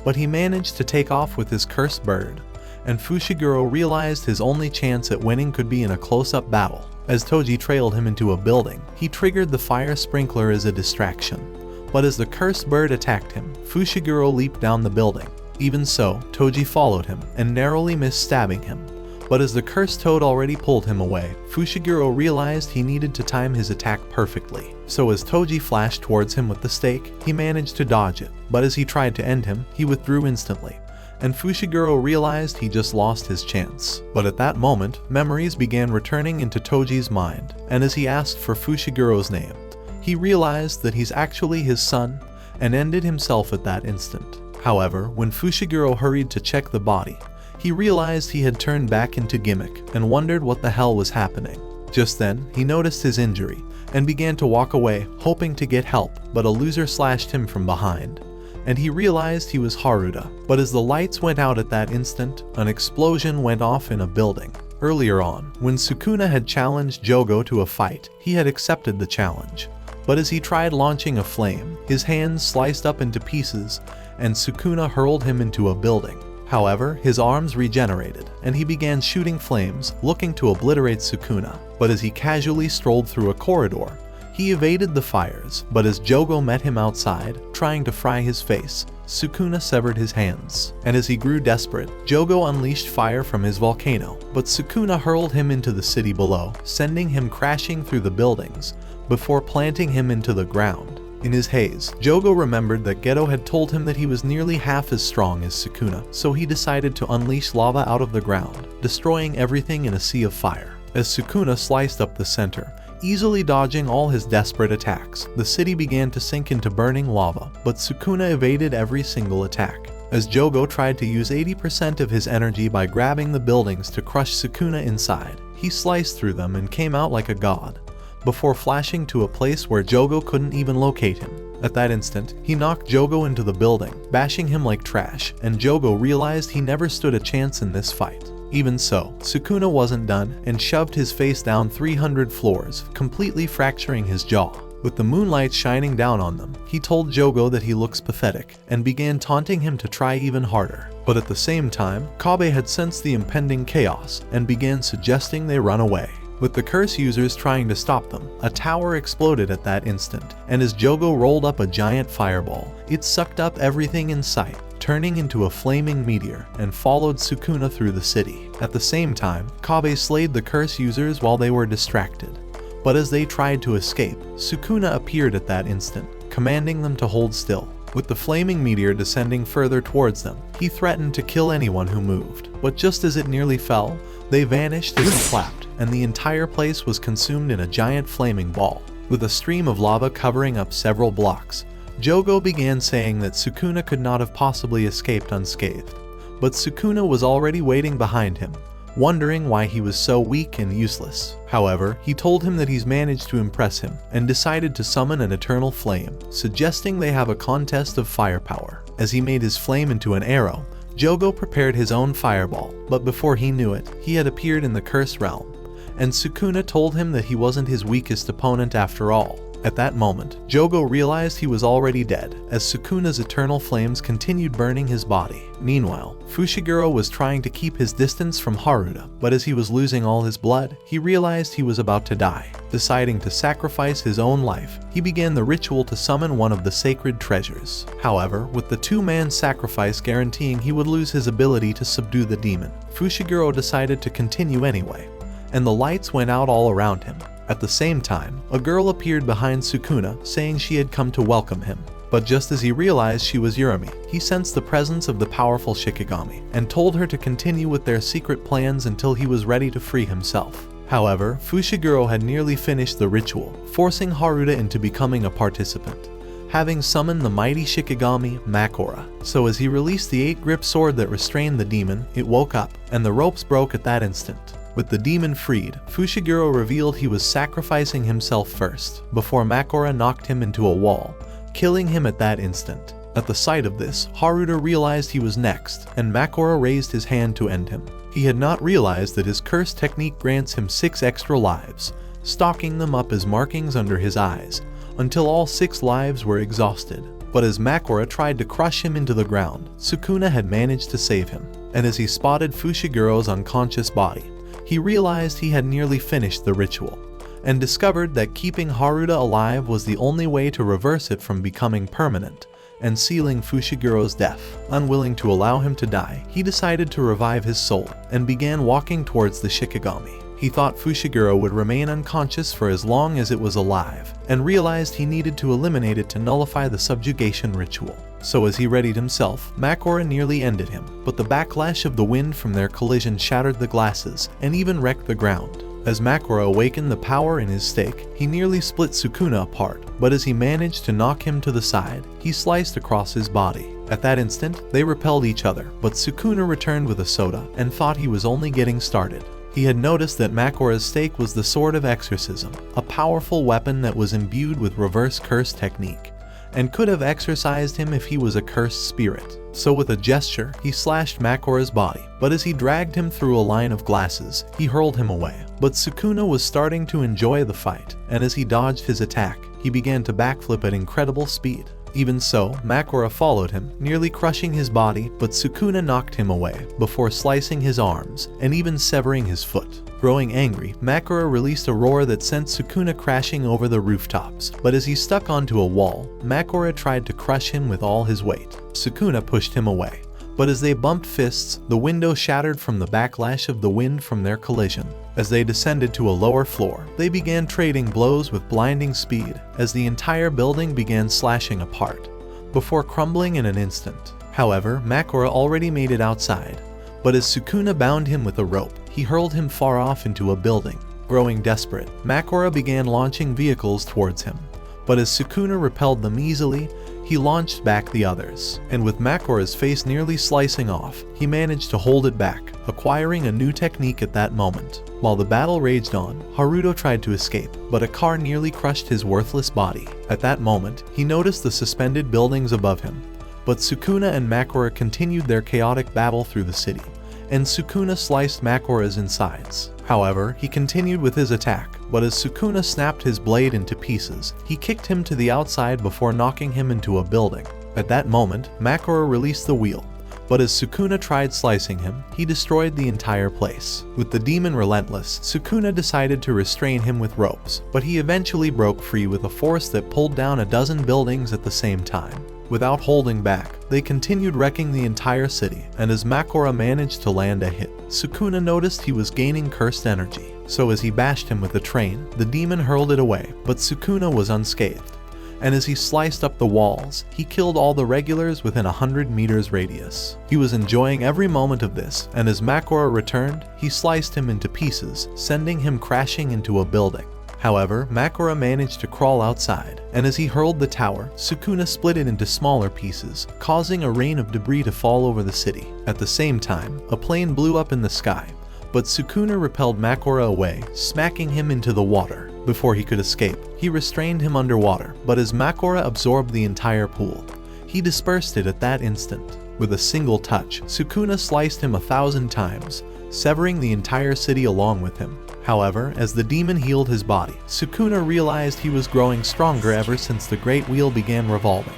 But he managed to take off with his cursed bird, and Fushiguro realized his only chance at winning could be in a close-up battle. As Toji trailed him into a building, he triggered the fire sprinkler as a distraction. But as the cursed bird attacked him, Fushiguro leaped down the building. Even so, Toji followed him and narrowly missed stabbing him. But as the cursed toad already pulled him away, Fushiguro realized he needed to time his attack perfectly. So as Toji flashed towards him with the stake, he managed to dodge it. But as he tried to end him, he withdrew instantly, and Fushiguro realized he just lost his chance. But at that moment, memories began returning into Toji's mind, and as he asked for Fushiguro's name, he realized that he's actually his son, and ended himself at that instant. However, when Fushiguro hurried to check the body, he realized he had turned back into Gimmick and wondered what the hell was happening. Just then, he noticed his injury and began to walk away, hoping to get help, but a loser slashed him from behind, and he realized he was Haruda. But as the lights went out at that instant, an explosion went off in a building. Earlier on, when Sukuna had challenged Jogo to a fight, he had accepted the challenge. But as he tried launching a flame, his hands sliced up into pieces, and Sukuna hurled him into a building. However, his arms regenerated, and he began shooting flames, looking to obliterate Sukuna. But as he casually strolled through a corridor, he evaded the fires, but as Jogo met him outside, trying to fry his face, Sukuna severed his hands. And as he grew desperate, Jogo unleashed fire from his volcano, but Sukuna hurled him into the city below, sending him crashing through the buildings, before planting him into the ground. In his haze, Jogo remembered that Geto had told him that he was nearly half as strong as Sukuna, so he decided to unleash lava out of the ground, destroying everything in a sea of fire. As Sukuna sliced up the center, easily dodging all his desperate attacks, the city began to sink into burning lava, but Sukuna evaded every single attack. As Jogo tried to use 80% of his energy by grabbing the buildings to crush Sukuna inside, he sliced through them and came out like a god, before flashing to a place where Jogo couldn't even locate him. At that instant, he knocked Jogo into the building, bashing him like trash, and Jogo realized he never stood a chance in this fight. Even so, Sukuna wasn't done and shoved his face down 300 floors, completely fracturing his jaw. With the moonlight shining down on them, he told Jogo that he looks pathetic, and began taunting him to try even harder. But at the same time, Kabe had sensed the impending chaos, and began suggesting they run away. With the curse users trying to stop them, a tower exploded at that instant, and as Jogo rolled up a giant fireball, it sucked up everything in sight, turning into a flaming meteor, and followed Sukuna through the city. At the same time, Kabe slayed the curse users while they were distracted. But as they tried to escape, Sukuna appeared at that instant, commanding them to hold still. With the flaming meteor descending further towards them, he threatened to kill anyone who moved. But just as it nearly fell, they vanished as he clapped, and the entire place was consumed in a giant flaming ball. With a stream of lava covering up several blocks, Jogo began saying that Sukuna could not have possibly escaped unscathed. But Sukuna was already waiting behind him, wondering why he was so weak and useless. However, he told him that he's managed to impress him and decided to summon an eternal flame, suggesting they have a contest of firepower. As he made his flame into an arrow, Jogo prepared his own fireball, but before he knew it, he had appeared in the cursed realm, and Sukuna told him that he wasn't his weakest opponent after all. At that moment, Jogo realized he was already dead, as Sukuna's eternal flames continued burning his body. Meanwhile, Fushiguro was trying to keep his distance from Haruta, but as he was losing all his blood, he realized he was about to die. Deciding to sacrifice his own life, he began the ritual to summon one of the sacred treasures. However, with the two-man sacrifice guaranteeing he would lose his ability to subdue the demon, Fushiguro decided to continue anyway, and the lights went out all around him. At the same time, a girl appeared behind Sukuna, saying she had come to welcome him. But just as he realized she was Yurumi, he sensed the presence of the powerful Shikigami, and told her to continue with their secret plans until he was ready to free himself. However, Fushiguro had nearly finished the ritual, forcing Haruta into becoming a participant, having summoned the mighty Shikigami, Makora. So as he released the 8-grip sword that restrained the demon, it woke up, and the ropes broke at that instant. With the demon freed, Fushiguro revealed he was sacrificing himself first, before Makora knocked him into a wall, killing him at that instant. At the sight of this, Haruta realized he was next, and Makora raised his hand to end him. He had not realized that his curse technique grants him 6 extra lives, stocking them up as markings under his eyes, until all 6 lives were exhausted. But as Makora tried to crush him into the ground, Sukuna had managed to save him, and as he spotted Fushiguro's unconscious body, he realized he had nearly finished the ritual, and discovered that keeping Haruta alive was the only way to reverse it from becoming permanent and sealing Fushiguro's death. Unwilling to allow him to die, he decided to revive his soul and began walking towards the Shikigami. He thought Fushiguro would remain unconscious for as long as it was alive, and realized he needed to eliminate it to nullify the subjugation ritual. So as he readied himself, Makora nearly ended him, but the backlash of the wind from their collision shattered the glasses and even wrecked the ground. As Makora awakened the power in his stake, he nearly split Sukuna apart, but as he managed to knock him to the side, he sliced across his body. At that instant, they repelled each other, but Sukuna returned with a soda and thought he was only getting started. He had noticed that Makora's stake was the Sword of Exorcism, a powerful weapon that was imbued with reverse curse technique, and could have exorcised him if he was a cursed spirit. So with a gesture, he slashed Makora's body, but as he dragged him through a line of glasses, he hurled him away. But Sukuna was starting to enjoy the fight, and as he dodged his attack, he began to backflip at incredible speed. Even so, Makora followed him, nearly crushing his body, but Sukuna knocked him away, before slicing his arms, and even severing his foot. Growing angry, Makora released a roar that sent Sukuna crashing over the rooftops, but as he stuck onto a wall, Makora tried to crush him with all his weight. Sukuna pushed him away, but as they bumped fists, the window shattered from the backlash of the wind from their collision. As they descended to a lower floor, they began trading blows with blinding speed as the entire building began slashing apart, before crumbling in an instant. However, Makora already made it outside, but as Sukuna bound him with a rope, he hurled him far off into a building. Growing desperate, Makora began launching vehicles towards him, but as Sukuna repelled them easily, he launched back the others, and with Makora's face nearly slicing off, he managed to hold it back, acquiring a new technique at that moment. While the battle raged on, Haruto tried to escape, but a car nearly crushed his worthless body. At that moment, he noticed the suspended buildings above him, but Sukuna and Makora continued their chaotic battle through the city, and Sukuna sliced Makora's insides. However, he continued with his attack, but as Sukuna snapped his blade into pieces, he kicked him to the outside before knocking him into a building. At that moment, Makora released the wheel, but as Sukuna tried slicing him, he destroyed the entire place. With the demon relentless, Sukuna decided to restrain him with ropes, but he eventually broke free with a force that pulled down a dozen buildings at the same time. Without holding back, they continued wrecking the entire city, and as Makora managed to land a hit, Sukuna noticed he was gaining cursed energy. So as he bashed him with a train, the demon hurled it away, but Sukuna was unscathed, and as he sliced up the walls, he killed all the regulars within 100 meters radius. He was enjoying every moment of this, and as Makora returned, he sliced him into pieces, sending him crashing into a building. However, Makora managed to crawl outside, and as he hurled the tower, Sukuna split it into smaller pieces, causing a rain of debris to fall over the city. At the same time, a plane blew up in the sky, but Sukuna repelled Makora away, smacking him into the water. Before he could escape, he restrained him underwater, but as Makora absorbed the entire pool, he dispersed it at that instant. With a single touch, Sukuna sliced him 1,000 times, severing the entire city along with him. However, as the demon healed his body, Sukuna realized he was growing stronger ever since the Great Wheel began revolving.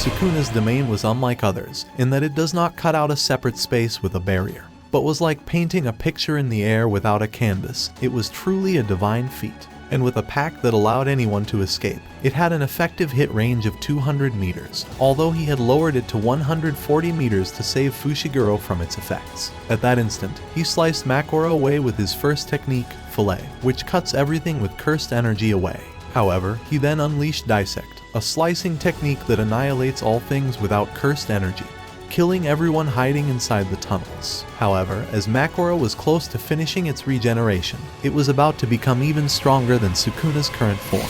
Sukuna's domain was unlike others, in that it does not cut out a separate space with a barrier, but was like painting a picture in the air without a canvas. It was truly a divine feat, and with a pack that allowed anyone to escape. It had an effective hit range of 200 meters, although he had lowered it to 140 meters to save Fushiguro from its effects. At that instant, he sliced Makora away with his first technique, Fillet, which cuts everything with cursed energy away. However, he then unleashed Dissect, a slicing technique that annihilates all things without cursed energy, killing everyone hiding inside the tunnels. However, as Makora was close to finishing its regeneration, it was about to become even stronger than Sukuna's current form.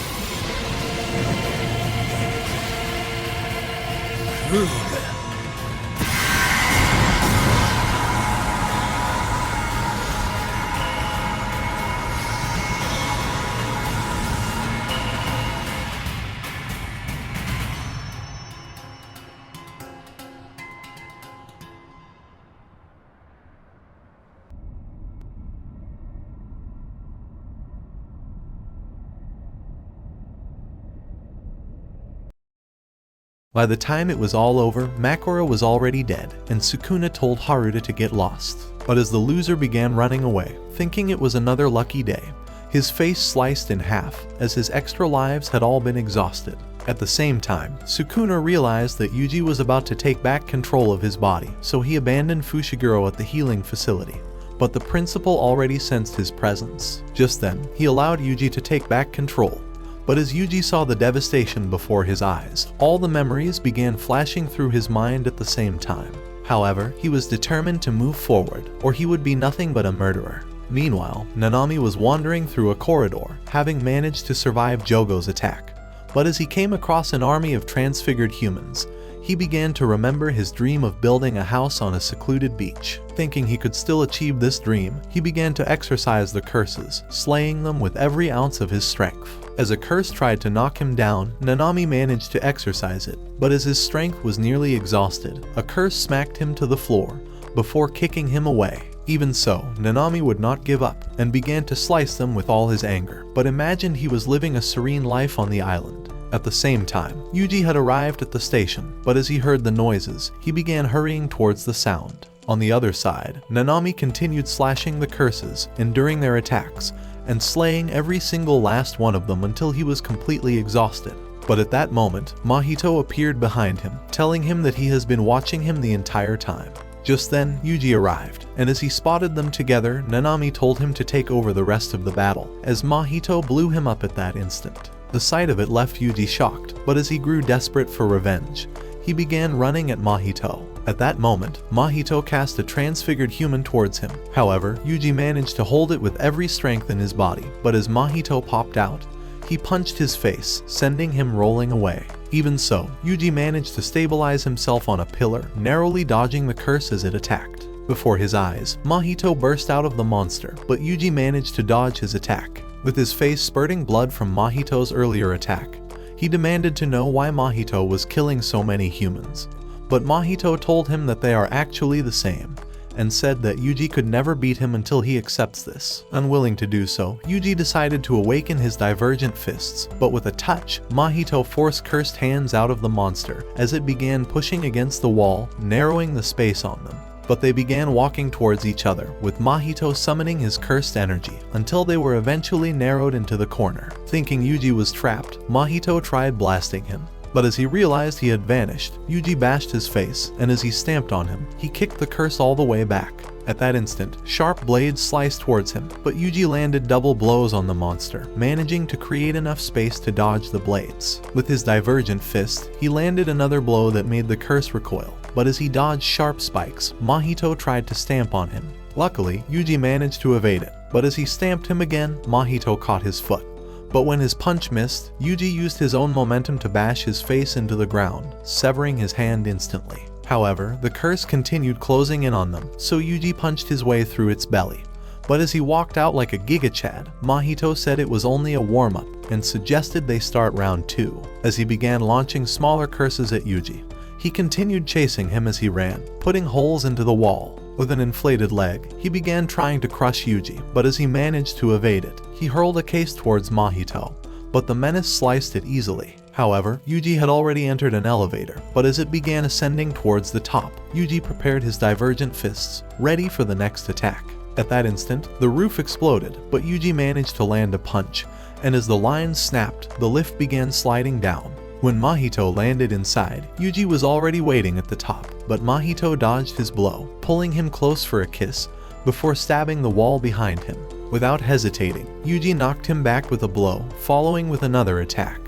By the time it was all over, Makora was already dead, and Sukuna told Haruta to get lost. But as the loser began running away, thinking it was another lucky day, his face sliced in half, as his extra lives had all been exhausted. At the same time, Sukuna realized that Yuji was about to take back control of his body, so he abandoned Fushiguro at the healing facility. But the principal already sensed his presence. Just then, he allowed Yuji to take back control. But as Yuji saw the devastation before his eyes, all the memories began flashing through his mind at the same time. However, he was determined to move forward, or he would be nothing but a murderer. Meanwhile, Nanami was wandering through a corridor, having managed to survive Jogo's attack. But as he came across an army of transfigured humans, he began to remember his dream of building a house on a secluded beach. Thinking he could still achieve this dream, he began to exorcise the curses, slaying them with every ounce of his strength. As a curse tried to knock him down, Nanami managed to exorcise it, but as his strength was nearly exhausted, a curse smacked him to the floor before kicking him away. Even so, Nanami would not give up and began to slice them with all his anger, but imagined he was living a serene life on the island. At the same time, Yuji had arrived at the station, but as he heard the noises, he began hurrying towards the sound. On the other side, Nanami continued slashing the curses, enduring their attacks, and slaying every single last one of them until he was completely exhausted. But at that moment, Mahito appeared behind him, telling him that he has been watching him the entire time. Just then, Yuji arrived, and as he spotted them together, Nanami told him to take over the rest of the battle, as Mahito blew him up at that instant. The sight of it left Yuji shocked, but as he grew desperate for revenge, he began running at Mahito. At that moment, Mahito cast a transfigured human towards him. However, Yuji managed to hold it with every strength in his body, but as Mahito popped out, he punched his face, sending him rolling away. Even so, Yuji managed to stabilize himself on a pillar, narrowly dodging the curse as it attacked. Before his eyes, Mahito burst out of the monster, but Yuji managed to dodge his attack. With his face spurting blood from Mahito's earlier attack, he demanded to know why Mahito was killing so many humans. But Mahito told him that they are actually the same, and said that Yuji could never beat him until he accepts this. Unwilling to do so, Yuji decided to awaken his divergent fists, but with a touch, Mahito forced cursed hands out of the monster as it began pushing against the wall, narrowing the space on them. But they began walking towards each other, with Mahito summoning his cursed energy, until they were eventually narrowed into the corner. Thinking Yuji was trapped, Mahito tried blasting him. But as he realized he had vanished, Yuji bashed his face, and as he stamped on him, he kicked the curse all the way back. At that instant, sharp blades sliced towards him, but Yuji landed double blows on the monster, managing to create enough space to dodge the blades. With his divergent fist, he landed another blow that made the curse recoil, but as he dodged sharp spikes, Mahito tried to stamp on him. Luckily, Yuji managed to evade it, but as he stamped him again, Mahito caught his foot. But when his punch missed, Yuji used his own momentum to bash his face into the ground, severing his hand instantly. However, the curse continued closing in on them, so Yuji punched his way through its belly. But as he walked out like a Giga Chad, Mahito said it was only a warm-up and suggested they start round 2. As he began launching smaller curses at Yuji, he continued chasing him as he ran, putting holes into the wall. With an inflated leg, he began trying to crush Yuji, but as he managed to evade it, he hurled a case towards Mahito, but the menace sliced it easily. However, Yuji had already entered an elevator, but as it began ascending towards the top, Yuji prepared his divergent fists, ready for the next attack. At that instant, the roof exploded, but Yuji managed to land a punch, and as the lines snapped, the lift began sliding down. When Mahito landed inside, Yuji was already waiting at the top, but Mahito dodged his blow, pulling him close for a kiss, before stabbing the wall behind him. Without hesitating, Yuji knocked him back with a blow, following with another attack.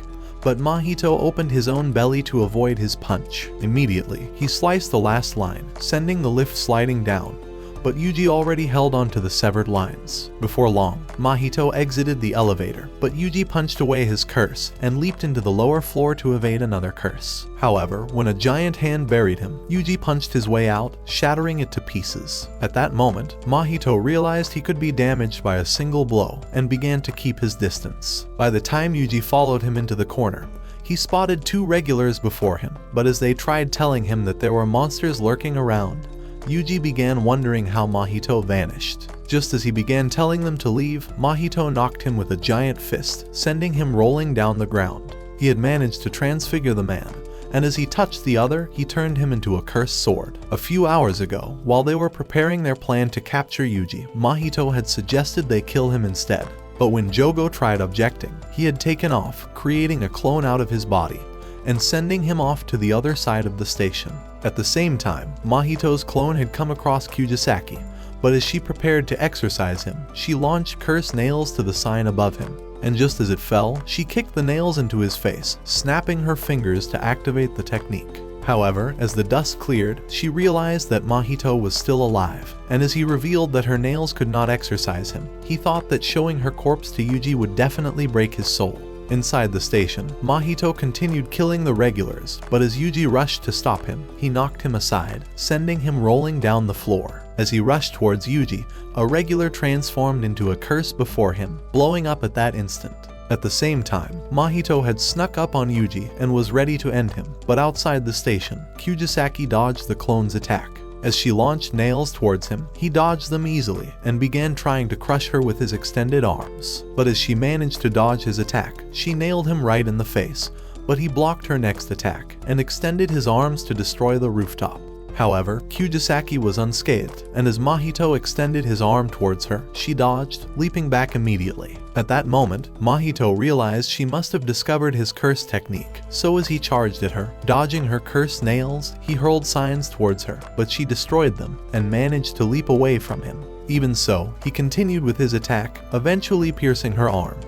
But Mahito opened his own belly to avoid his punch. Immediately, he sliced the last line, sending the lift sliding down. But Yuji already held onto the severed lines. Before long, Mahito exited the elevator, but Yuji punched away his curse and leaped into the lower floor to evade another curse. However, when a giant hand buried him, Yuji punched his way out, shattering it to pieces. At that moment, Mahito realized he could be damaged by a single blow and began to keep his distance. By the time Yuji followed him into the corner, he spotted 2 regulars before him, but as they tried telling him that there were monsters lurking around, Yuji began wondering how Mahito vanished. Just as he began telling them to leave, Mahito knocked him with a giant fist, sending him rolling down the ground. He had managed to transfigure the man, and as he touched the other, he turned him into a cursed sword. A few hours ago, while they were preparing their plan to capture Yuji, Mahito had suggested they kill him instead. But when Jogo tried objecting, he had taken off, creating a clone out of his body, and sending him off to the other side of the station. At the same time, Mahito's clone had come across Kujisaki, but as she prepared to exorcise him, she launched cursed nails to the sign above him. And just as it fell, she kicked the nails into his face, snapping her fingers to activate the technique. However, as the dust cleared, she realized that Mahito was still alive, and as he revealed that her nails could not exorcise him, he thought that showing her corpse to Yuji would definitely break his soul. Inside the station, Mahito continued killing the regulars, but as Yuji rushed to stop him, he knocked him aside, sending him rolling down the floor. As he rushed towards Yuji, a regular transformed into a curse before him, blowing up at that instant. At the same time, Mahito had snuck up on Yuji and was ready to end him, but outside the station, Kujisaki dodged the clone's attack. As she launched nails towards him, he dodged them easily and began trying to crush her with his extended arms. But as she managed to dodge his attack, she nailed him right in the face, but he blocked her next attack and extended his arms to destroy the rooftop. However, Kujisaki was unscathed, and as Mahito extended his arm towards her, she dodged, leaping back immediately. At that moment, Mahito realized she must have discovered his curse technique, so as he charged at her, dodging her cursed nails, he hurled signs towards her, but she destroyed them and managed to leap away from him. Even so, he continued with his attack, eventually piercing her arm.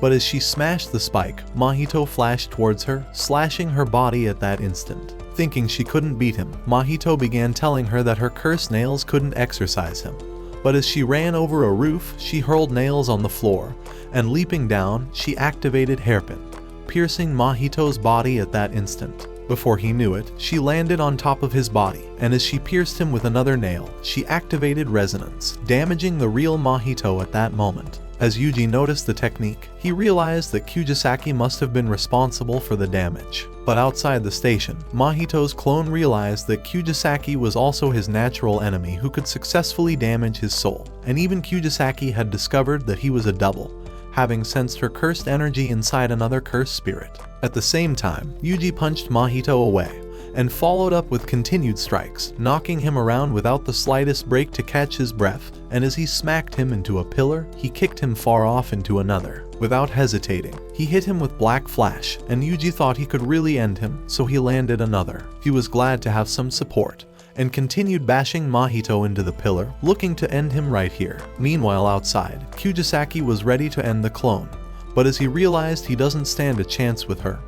But as she smashed the spike, Mahito flashed towards her, slashing her body at that instant. Thinking she couldn't beat him, Mahito began telling her that her cursed nails couldn't exorcise him. But as she ran over a roof, she hurled nails on the floor, and leaping down, she activated Hairpin, piercing Mahito's body at that instant. Before he knew it, she landed on top of his body, and as she pierced him with another nail, she activated Resonance, damaging the real Mahito at that moment. As Yuji noticed the technique, he realized that Kujisaki must have been responsible for the damage. But outside the station, Mahito's clone realized that Kujisaki was also his natural enemy who could successfully damage his soul, and even Kujisaki had discovered that he was a double, having sensed her cursed energy inside another cursed spirit. At the same time, Yuji punched Mahito away, and followed up with continued strikes, knocking him around without the slightest break to catch his breath, and as he smacked him into a pillar, he kicked him far off into another. Without hesitating, he hit him with Black Flash, and Yuji thought he could really end him, so he landed another. He was glad to have some support, and continued bashing Mahito into the pillar, looking to end him right here. Meanwhile outside, Kyujisaki was ready to end the clone, but as he realized he doesn't stand a chance with her,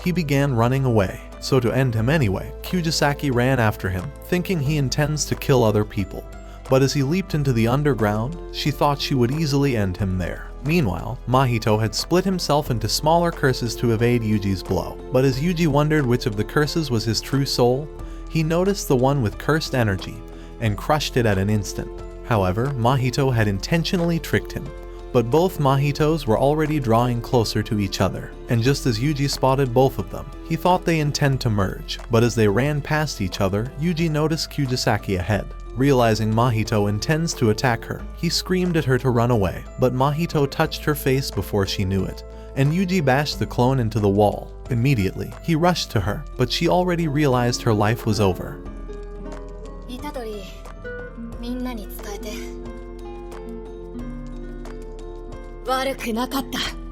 he began running away. So to end him anyway, Kyujisaki ran after him, thinking he intends to kill other people. But as he leaped into the underground, she thought she would easily end him there. Meanwhile, Mahito had split himself into smaller curses to evade Yuji's blow. But as Yuji wondered which of the curses was his true soul, he noticed the one with cursed energy and crushed it at an instant. However, Mahito had intentionally tricked him. But both Mahitos were already drawing closer to each other, and just as Yuji spotted both of them, he thought they intend to merge. But as they ran past each other, Yuji noticed Kyujisaki ahead. Realizing Mahito intends to attack her, he screamed at her to run away, but Mahito touched her face before she knew it, and Yuji bashed the clone into the wall. Immediately, he rushed to her, but she already realized her life was over. 悪くなかった。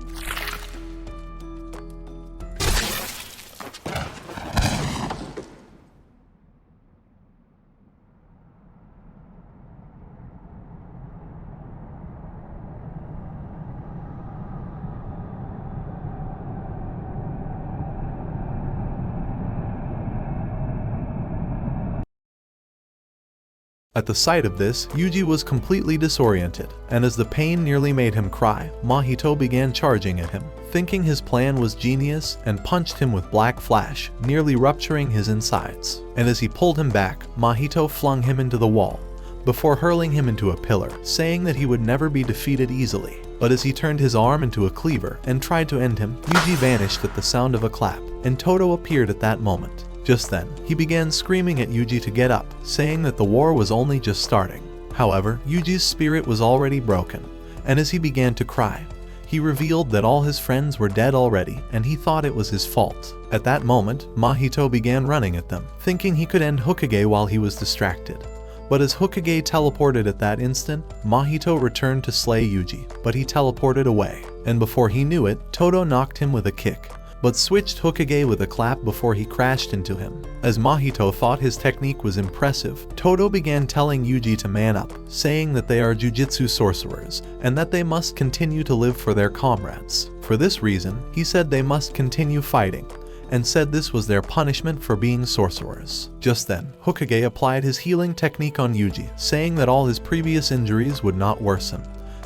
At the sight of this, Yuji was completely disoriented, and as the pain nearly made him cry, Mahito began charging at him, thinking his plan was genius, and punched him with black flash, nearly rupturing his insides. And as he pulled him back, Mahito flung him into the wall, before hurling him into a pillar, saying that he would never be defeated easily. But as he turned his arm into a cleaver and tried to end him, Yuji vanished at the sound of a clap, and Todo appeared at that moment. Just then, he began screaming at Yuji to get up, saying that the war was only just starting. However, Yuji's spirit was already broken, and as he began to cry, he revealed that all his friends were dead already, and he thought it was his fault. At that moment, Mahito began running at them, thinking he could end Hokage while he was distracted. But as Hokage teleported at that instant, Mahito returned to slay Yuji, but he teleported away, and before he knew it, Todo knocked him with a kick, but switched Hokage with a clap before he crashed into him. As Mahito thought his technique was impressive, Todo began telling Yuji to man up, saying that they are jujitsu sorcerers, and that they must continue to live for their comrades. For this reason, he said they must continue fighting, and said this was their punishment for being sorcerers. Just then, Hokage applied his healing technique on Yuji, saying that all his previous injuries would not worsen,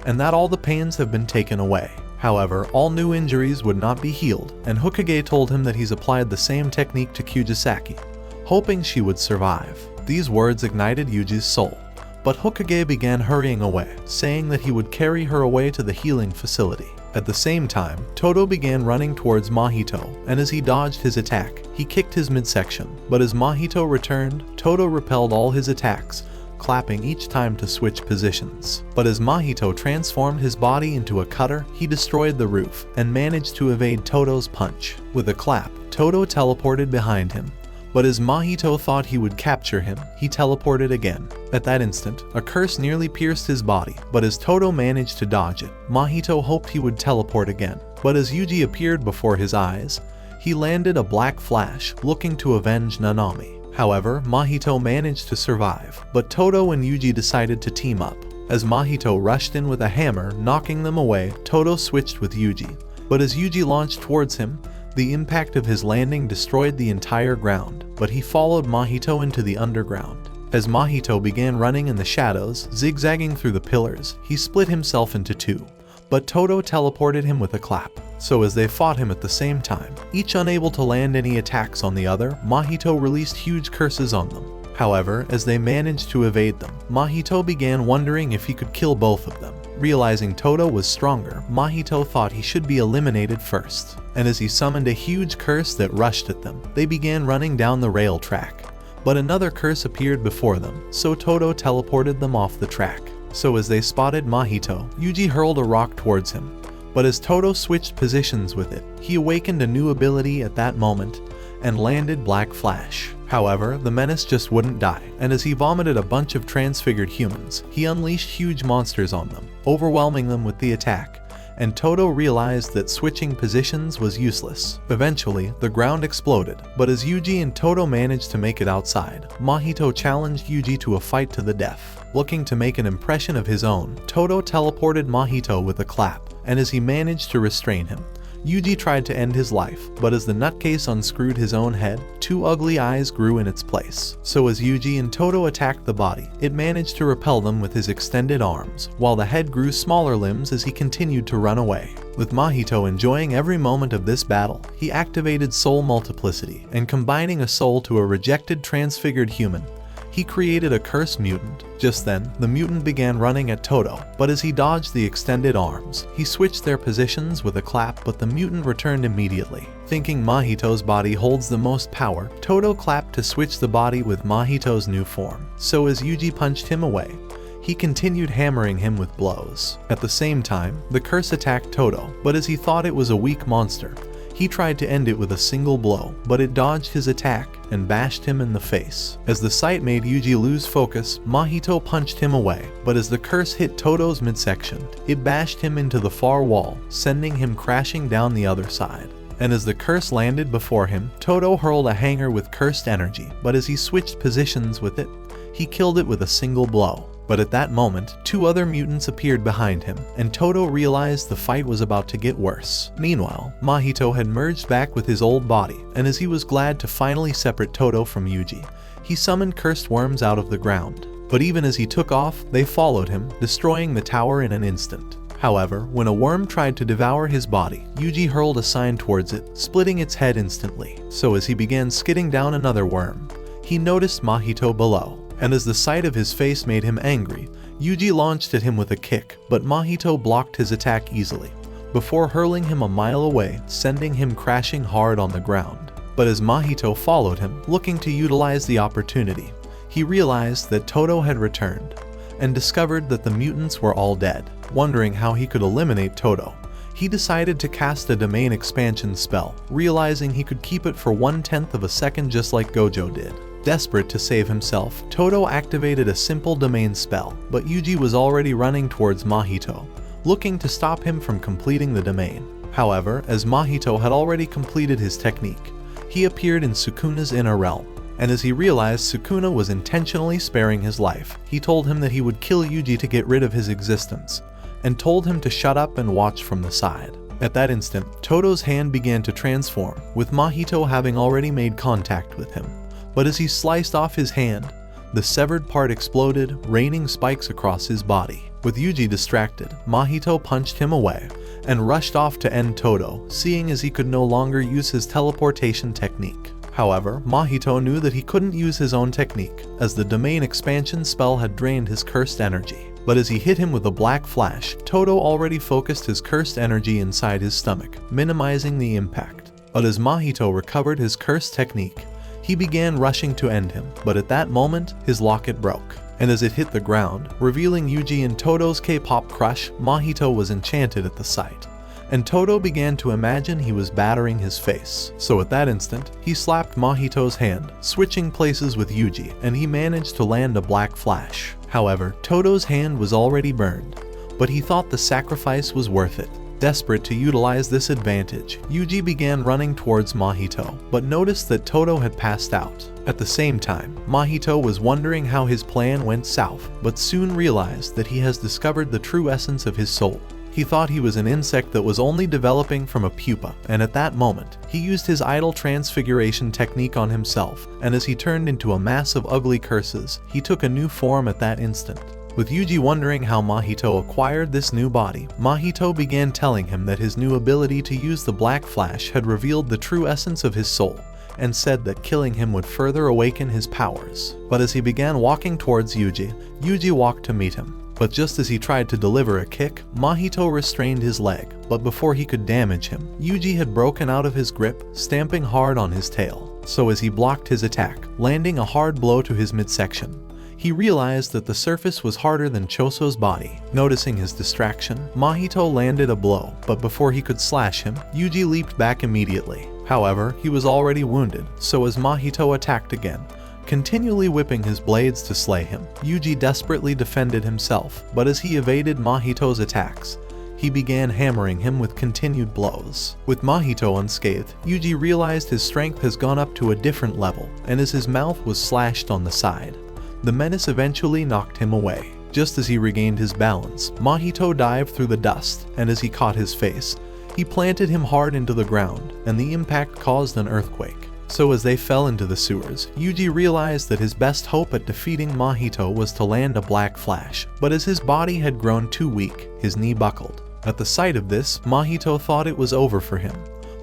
and that all the pains have been taken away. However, all new injuries would not be healed, and Hokage told him that he's applied the same technique to Kyujisaki, hoping she would survive. These words ignited Yuji's soul, but Hokage began hurrying away, saying that he would carry her away to the healing facility. At the same time, Todo began running towards Mahito, and as he dodged his attack, he kicked his midsection. But as Mahito returned, Todo repelled all his attacks, clapping each time to switch positions. But as Mahito transformed his body into a cutter, he destroyed the roof and managed to evade Todo's punch. With a clap, Todo teleported behind him. But as Mahito thought he would capture him, he teleported again. At that instant, a curse nearly pierced his body, but as Todo managed to dodge it, Mahito hoped he would teleport again. But as Yuji appeared before his eyes, he landed a black flash, looking to avenge Nanami. However, Mahito managed to survive, but Todo and Yuji decided to team up. As Mahito rushed in with a hammer, knocking them away, Todo switched with Yuji. But as Yuji launched towards him, the impact of his landing destroyed the entire ground, but he followed Mahito into the underground. As Mahito began running in the shadows, zigzagging through the pillars, he split himself into two, but Todo teleported him with a clap. So as they fought him at the same time, each unable to land any attacks on the other, Mahito released huge curses on them. However, as they managed to evade them, Mahito began wondering if he could kill both of them. Realizing Todo was stronger, Mahito thought he should be eliminated first. And as he summoned a huge curse that rushed at them, they began running down the rail track. But another curse appeared before them, so Todo teleported them off the track. So as they spotted Mahito, Yuji hurled a rock towards him. But as Todo switched positions with it, he awakened a new ability at that moment and landed Black Flash. However, the menace just wouldn't die, and as he vomited a bunch of transfigured humans, he unleashed huge monsters on them, overwhelming them with the attack, and Todo realized that switching positions was useless. Eventually, the ground exploded, but as Yuji and Todo managed to make it outside, Mahito challenged Yuji to a fight to the death. Looking to make an impression of his own, Todo teleported Mahito with a clap, and as he managed to restrain him, Yuji tried to end his life, but as the nutcase unscrewed his own head, 2 ugly eyes grew in its place. So as Yuji and Todo attacked the body, it managed to repel them with his extended arms, while the head grew smaller limbs as he continued to run away. With Mahito enjoying every moment of this battle, he activated soul multiplicity, and combining a soul to a rejected transfigured human, he created a cursed mutant. Just then, the mutant began running at Todo, but as he dodged the extended arms, he switched their positions with a clap, but the mutant returned immediately. Thinking Mahito's body holds the most power, Todo clapped to switch the body with Mahito's new form. So as Yuji punched him away, he continued hammering him with blows. At the same time, the curse attacked Todo, but as he thought it was a weak monster, he tried to end it with a single blow, but it dodged his attack and bashed him in the face. As the sight made Yuji lose focus, Mahito punched him away, but as the curse hit Todo's midsection, it bashed him into the far wall, sending him crashing down the other side. And as the curse landed before him, Todo hurled a hanger with cursed energy, but as he switched positions with it, he killed it with a single blow. But at that moment, 2 other mutants appeared behind him, and Todo realized the fight was about to get worse. Meanwhile, Mahito had merged back with his old body, and as he was glad to finally separate Todo from Yuji, he summoned cursed worms out of the ground. But even as he took off, they followed him, destroying the tower in an instant. However, when a worm tried to devour his body, Yuji hurled a sign towards it, splitting its head instantly. So as he began skidding down another worm, he noticed Mahito below. And as the sight of his face made him angry, Yuji launched at him with a kick, but Mahito blocked his attack easily, before hurling him a mile away, sending him crashing hard on the ground. But as Mahito followed him, looking to utilize the opportunity, he realized that Todo had returned, and discovered that the mutants were all dead. Wondering how he could eliminate Todo, he decided to cast a domain expansion spell, realizing he could keep it for 1/10 of a second just like Gojo did. Desperate to save himself, Todo activated a simple domain spell, but Yuji was already running towards Mahito, looking to stop him from completing the domain. However, as Mahito had already completed his technique, he appeared in Sukuna's inner realm, and as he realized Sukuna was intentionally sparing his life, he told him that he would kill Yuji to get rid of his existence, and told him to shut up and watch from the side. At that instant, Todo's hand began to transform, with Mahito having already made contact with him. But as he sliced off his hand, the severed part exploded, raining spikes across his body. With Yuji distracted, Mahito punched him away and rushed off to end Todo, seeing as he could no longer use his teleportation technique. However, Mahito knew that he couldn't use his own technique, as the domain expansion spell had drained his cursed energy. But as he hit him with a black flash, Todo already focused his cursed energy inside his stomach, minimizing the impact. But as Mahito recovered his cursed technique, he began rushing to end him, but at that moment, his locket broke. And as it hit the ground, revealing Yuji and Todo's K-pop crush, Mahito was enchanted at the sight. And Todo began to imagine he was battering his face. So at that instant, he slapped Mahito's hand, switching places with Yuji, and he managed to land a black flash. However, Todo's hand was already burned, but he thought the sacrifice was worth it. Desperate to utilize this advantage, Yuji began running towards Mahito, but noticed that Todo had passed out. At the same time, Mahito was wondering how his plan went south, but soon realized that he has discovered the true essence of his soul. He thought he was an insect that was only developing from a pupa, and at that moment, he used his idle transfiguration technique on himself, and as he turned into a mass of ugly curses, he took a new form at that instant. With Yuji wondering how Mahito acquired this new body, Mahito began telling him that his new ability to use the Black Flash had revealed the true essence of his soul, and said that killing him would further awaken his powers. But as he began walking towards Yuji, Yuji walked to meet him. But just as he tried to deliver a kick, Mahito restrained his leg, but before he could damage him, Yuji had broken out of his grip, stamping hard on his tail. So as he blocked his attack, landing a hard blow to his midsection, he realized that the surface was harder than Choso's body. Noticing his distraction, Mahito landed a blow, but before he could slash him, Yuji leaped back immediately. However, he was already wounded, so as Mahito attacked again, continually whipping his blades to slay him, Yuji desperately defended himself, but as he evaded Mahito's attacks, he began hammering him with continued blows. With Mahito unscathed, Yuji realized his strength has gone up to a different level, and as his mouth was slashed on the side, the menace eventually knocked him away. Just as he regained his balance, Mahito dived through the dust, and as he caught his face, he planted him hard into the ground, and the impact caused an earthquake. So as they fell into the sewers, Yuji realized that his best hope at defeating Mahito was to land a black flash, but as his body had grown too weak, his knee buckled. At the sight of this, Mahito thought it was over for him,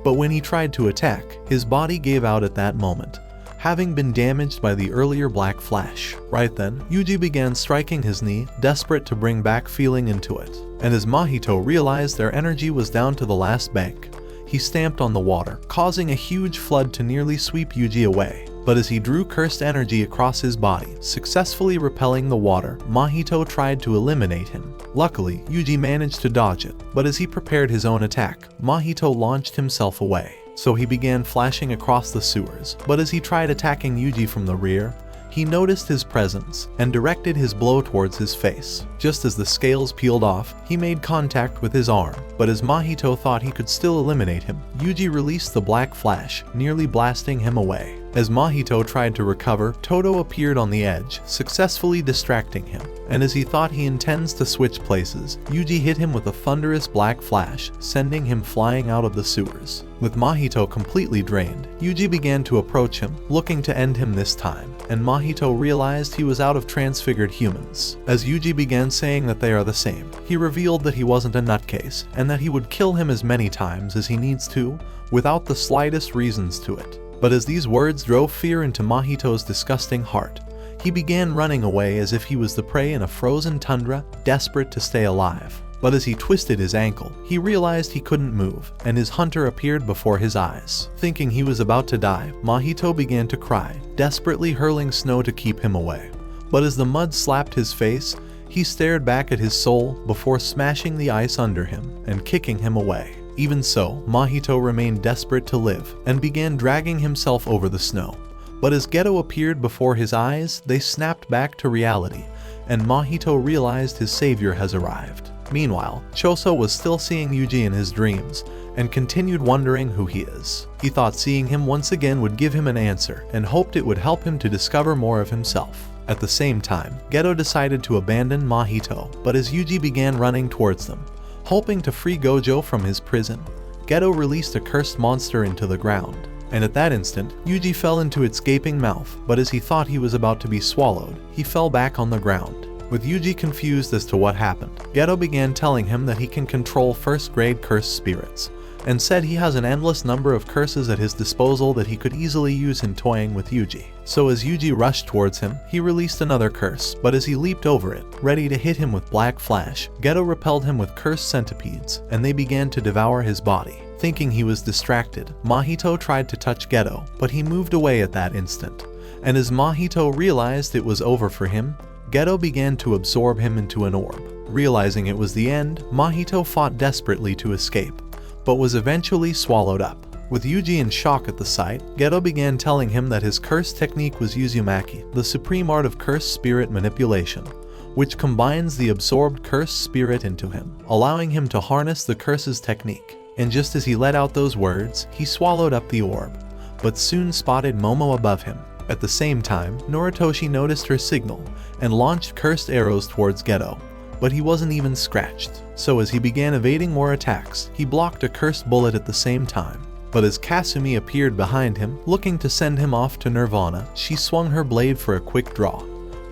but when he tried to attack, his body gave out at that moment, having been damaged by the earlier black flash. Right then, Yuji began striking his knee, desperate to bring back feeling into it. And as Mahito realized their energy was down to the last bank, he stamped on the water, causing a huge flood to nearly sweep Yuji away. But as he drew cursed energy across his body, successfully repelling the water, Mahito tried to eliminate him. Luckily, Yuji managed to dodge it, but as he prepared his own attack, Mahito launched himself away. So he began flashing across the sewers, but as he tried attacking Yuji from the rear, he noticed his presence and directed his blow towards his face. Just as the scales peeled off, he made contact with his arm, but as Mahito thought he could still eliminate him, Yuji released the black flash, nearly blasting him away. As Mahito tried to recover, Todo appeared on the edge, successfully distracting him, and as he thought he intends to switch places, Yuji hit him with a thunderous black flash, sending him flying out of the sewers. With Mahito completely drained, Yuji began to approach him, looking to end him this time, and Mahito realized he was out of transfigured humans. As Yuji began saying that they are the same, he revealed that he wasn't a nutcase, and that he would kill him as many times as he needs to, without the slightest reasons to it. But as these words drove fear into Mahito's disgusting heart, he began running away as if he was the prey in a frozen tundra, desperate to stay alive. But as he twisted his ankle, he realized he couldn't move, and his hunter appeared before his eyes. Thinking he was about to die, Mahito began to cry, desperately hurling snow to keep him away. But as the mud slapped his face, he stared back at his soul before smashing the ice under him and kicking him away. Even so, Mahito remained desperate to live and began dragging himself over the snow. But as Geto appeared before his eyes, they snapped back to reality, and Mahito realized his savior has arrived. Meanwhile, Choso was still seeing Yuji in his dreams, and continued wondering who he is. He thought seeing him once again would give him an answer, and hoped it would help him to discover more of himself. At the same time, Geto decided to abandon Mahito, but as Yuji began running towards them, hoping to free Gojo from his prison, Geto released a cursed monster into the ground. And at that instant, Yuji fell into its gaping mouth, but as he thought he was about to be swallowed, he fell back on the ground. With Yuji confused as to what happened, Geto began telling him that he can control first-grade cursed spirits, and said he has an endless number of curses at his disposal that he could easily use in toying with Yuji. So as Yuji rushed towards him, he released another curse, but as he leaped over it, ready to hit him with black flash, Geto repelled him with cursed centipedes, and they began to devour his body. Thinking he was distracted, Mahito tried to touch Geto, but he moved away at that instant. And as Mahito realized it was over for him, Geto began to absorb him into an orb. Realizing it was the end, Mahito fought desperately to escape, but was eventually swallowed up. With Yuji in shock at the sight, Geto began telling him that his curse technique was Uzumaki, the supreme art of cursed spirit manipulation, which combines the absorbed cursed spirit into him, allowing him to harness the curse's technique. And just as he let out those words, he swallowed up the orb, but soon spotted Momo above him. At the same time, Noritoshi noticed her signal and launched cursed arrows towards Geto, but he wasn't even scratched. So as he began evading more attacks, he blocked a cursed bullet at the same time. But as Kasumi appeared behind him, looking to send him off to Nirvana, she swung her blade for a quick draw,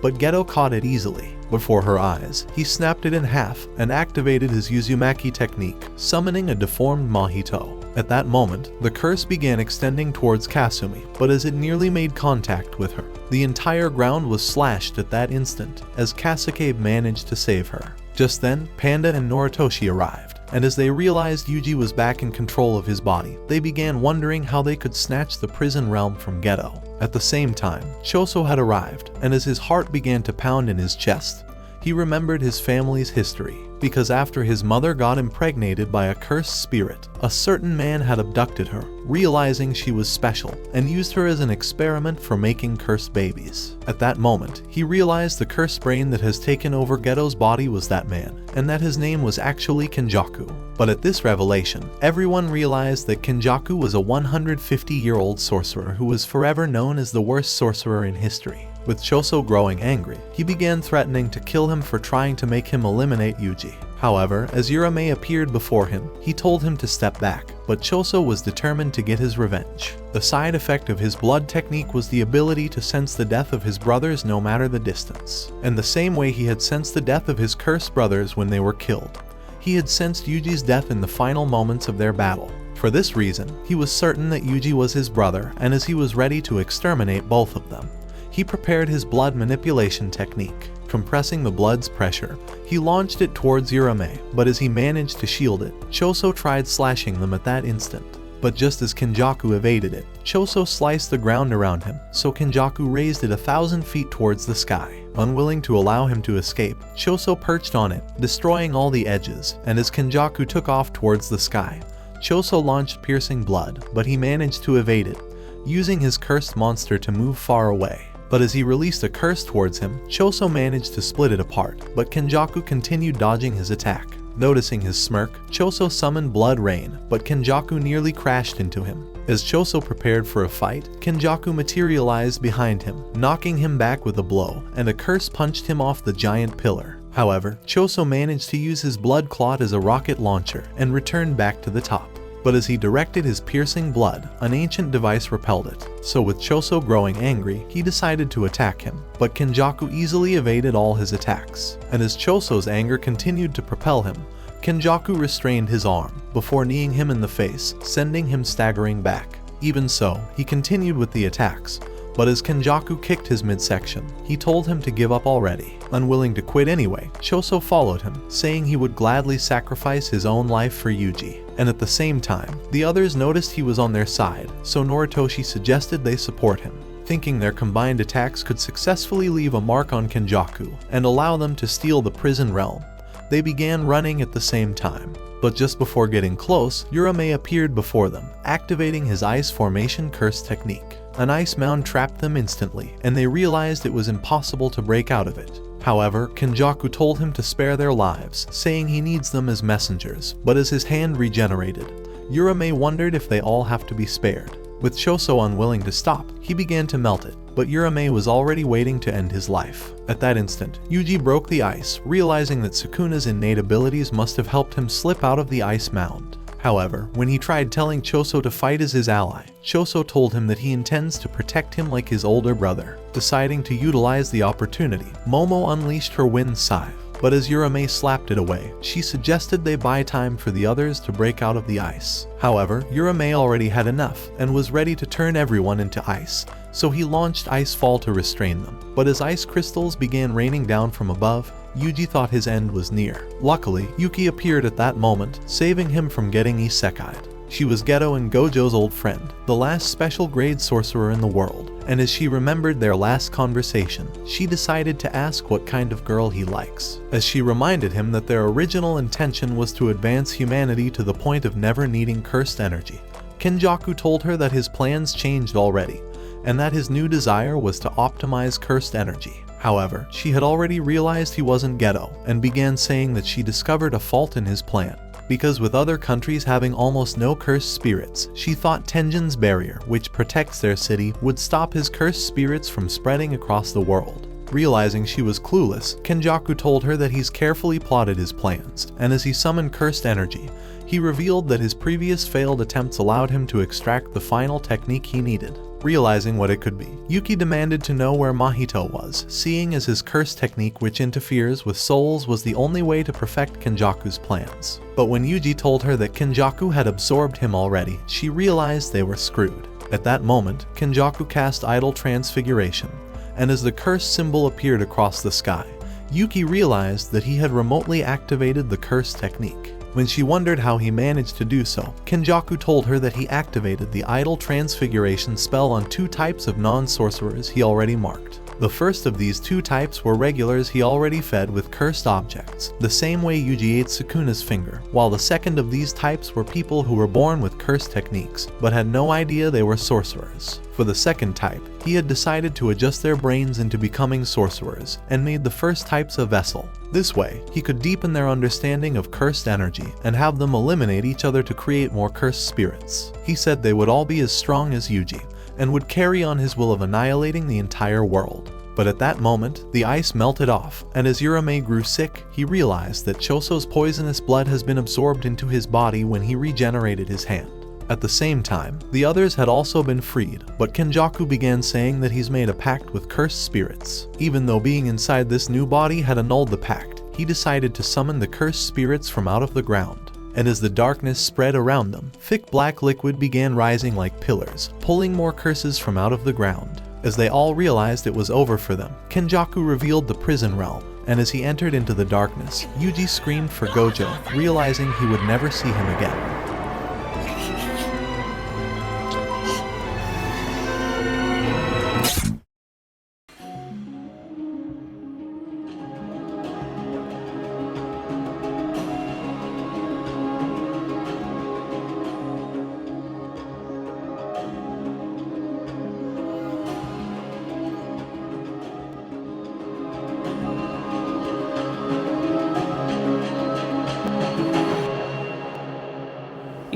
but Geto caught it easily. Before her eyes, he snapped it in half and activated his Uzumaki technique, summoning a deformed Mahito. At that moment, the curse began extending towards Kasumi, but as it nearly made contact with her, the entire ground was slashed at that instant as Kasake managed to save her. Just then, Panda and Noritoshi arrived, and as they realized Yuji was back in control of his body, they began wondering how they could snatch the prison realm from Geto. At the same time, Choso had arrived, and as his heart began to pound in his chest, He remembered his family's history, because after his mother got impregnated by a cursed spirit, a certain man had abducted her, realizing she was special, and used her as an experiment for making cursed babies. At that moment, he realized the cursed brain that has taken over Geto's body was that man, and that his name was actually Kenjaku. But at this revelation, everyone realized that Kenjaku was a 150-year-old sorcerer who was forever known as the worst sorcerer in history. With Choso growing angry, he began threatening to kill him for trying to make him eliminate Yuji. However, as Urame appeared before him, he told him to step back, but Choso was determined to get his revenge. The side effect of his blood technique was the ability to sense the death of his brothers no matter the distance. And the same way he had sensed the death of his cursed brothers when they were killed, he had sensed Yuji's death in the final moments of their battle. For this reason, he was certain that Yuji was his brother, and as he was ready to exterminate both of them, he prepared his blood manipulation technique. Compressing the blood's pressure, he launched it towards Urame, but as he managed to shield it, Choso tried slashing them at that instant. But just as Kenjaku evaded it, Choso sliced the ground around him, so Kenjaku raised it 1,000 feet towards the sky. Unwilling to allow him to escape, Choso perched on it, destroying all the edges, and as Kenjaku took off towards the sky, Choso launched piercing blood, but he managed to evade it, using his cursed monster to move far away. But as he released a curse towards him, Choso managed to split it apart, but Kenjaku continued dodging his attack. Noticing his smirk, Choso summoned Blood Rain, but Kenjaku nearly crashed into him. As Choso prepared for a fight, Kenjaku materialized behind him, knocking him back with a blow, and a curse punched him off the giant pillar. However, Choso managed to use his blood clot as a rocket launcher and returned back to the top. But as he directed his piercing blood, an ancient device repelled it. So with Choso growing angry, he decided to attack him, but Kenjaku easily evaded all his attacks. And as Choso's anger continued to propel him, Kenjaku restrained his arm, before kneeing him in the face, sending him staggering back. Even so, he continued with the attacks, but as Kenjaku kicked his midsection, he told him to give up already. Unwilling to quit anyway, Choso followed him, saying he would gladly sacrifice his own life for Yuji. And at the same time, the others noticed he was on their side, so Noritoshi suggested they support him. Thinking their combined attacks could successfully leave a mark on Kenjaku and allow them to steal the prison realm, they began running at the same time. But just before getting close, Urame appeared before them, activating his ice formation curse technique. An ice mound trapped them instantly, and they realized it was impossible to break out of it. However, Kenjaku told him to spare their lives, saying he needs them as messengers, but as his hand regenerated, Urame wondered if they all have to be spared. With Choso unwilling to stop, he began to melt it, but Urame was already waiting to end his life. At that instant, Yuji broke the ice, realizing that Sukuna's innate abilities must have helped him slip out of the ice mound. However, when he tried telling Choso to fight as his ally, Choso told him that he intends to protect him like his older brother. Deciding to utilize the opportunity, Momo unleashed her wind scythe, but as Urame slapped it away, she suggested they buy time for the others to break out of the ice. However, Urame already had enough and was ready to turn everyone into ice, so he launched Icefall to restrain them. But as ice crystals began raining down from above, Yuji thought his end was near. Luckily, Yuki appeared at that moment, saving him from getting isekai'd. She was Geto and Gojo's old friend, the last special grade sorcerer in the world, and as she remembered their last conversation, she decided to ask what kind of girl he likes. As she reminded him that their original intention was to advance humanity to the point of never needing cursed energy, Kenjaku told her that his plans changed already, and that his new desire was to optimize cursed energy. However, she had already realized he wasn't Geto, and began saying that she discovered a fault in his plan. Because with other countries having almost no cursed spirits, she thought Tenjin's barrier, which protects their city, would stop his cursed spirits from spreading across the world. Realizing she was clueless, Kenjaku told her that he's carefully plotted his plans, and as he summoned cursed energy, he revealed that his previous failed attempts allowed him to extract the final technique he needed. Realizing what it could be, Yuki demanded to know where Mahito was, seeing as his curse technique which interferes with souls was the only way to perfect Kenjaku's plans. But when Yuji told her that Kenjaku had absorbed him already, she realized they were screwed. At that moment, Kenjaku cast Idol Transfiguration, and as the curse symbol appeared across the sky, Yuki realized that he had remotely activated the curse technique. When she wondered how he managed to do so, Kenjaku told her that he activated the Idol Transfiguration spell on 2 types of non-sorcerers he already marked. The first of these two types were regulars he already fed with cursed objects, the same way Yuji ate Sukuna's finger, while the second of these types were people who were born with cursed techniques, but had no idea they were sorcerers. For the second type, he had decided to adjust their brains into becoming sorcerers, and made the first types a vessel. This way, he could deepen their understanding of cursed energy, and have them eliminate each other to create more cursed spirits. He said they would all be as strong as Yuji, and would carry on his will of annihilating the entire world. But at that moment, the ice melted off, and as Urame grew sick, he realized that Choso's poisonous blood has been absorbed into his body when he regenerated his hand. At the same time, the others had also been freed, but Kenjaku began saying that he's made a pact with cursed spirits. Even though being inside this new body had annulled the pact, he decided to summon the cursed spirits from out of the ground. And as the darkness spread around them, thick black liquid began rising like pillars, pulling more curses from out of the ground. As they all realized it was over for them, Kenjaku revealed the prison realm, and as he entered into the darkness, Yuji screamed for Gojo, realizing he would never see him again.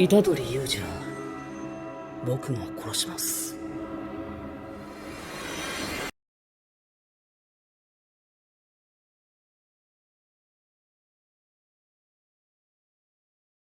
虎杖裕二は僕も殺します。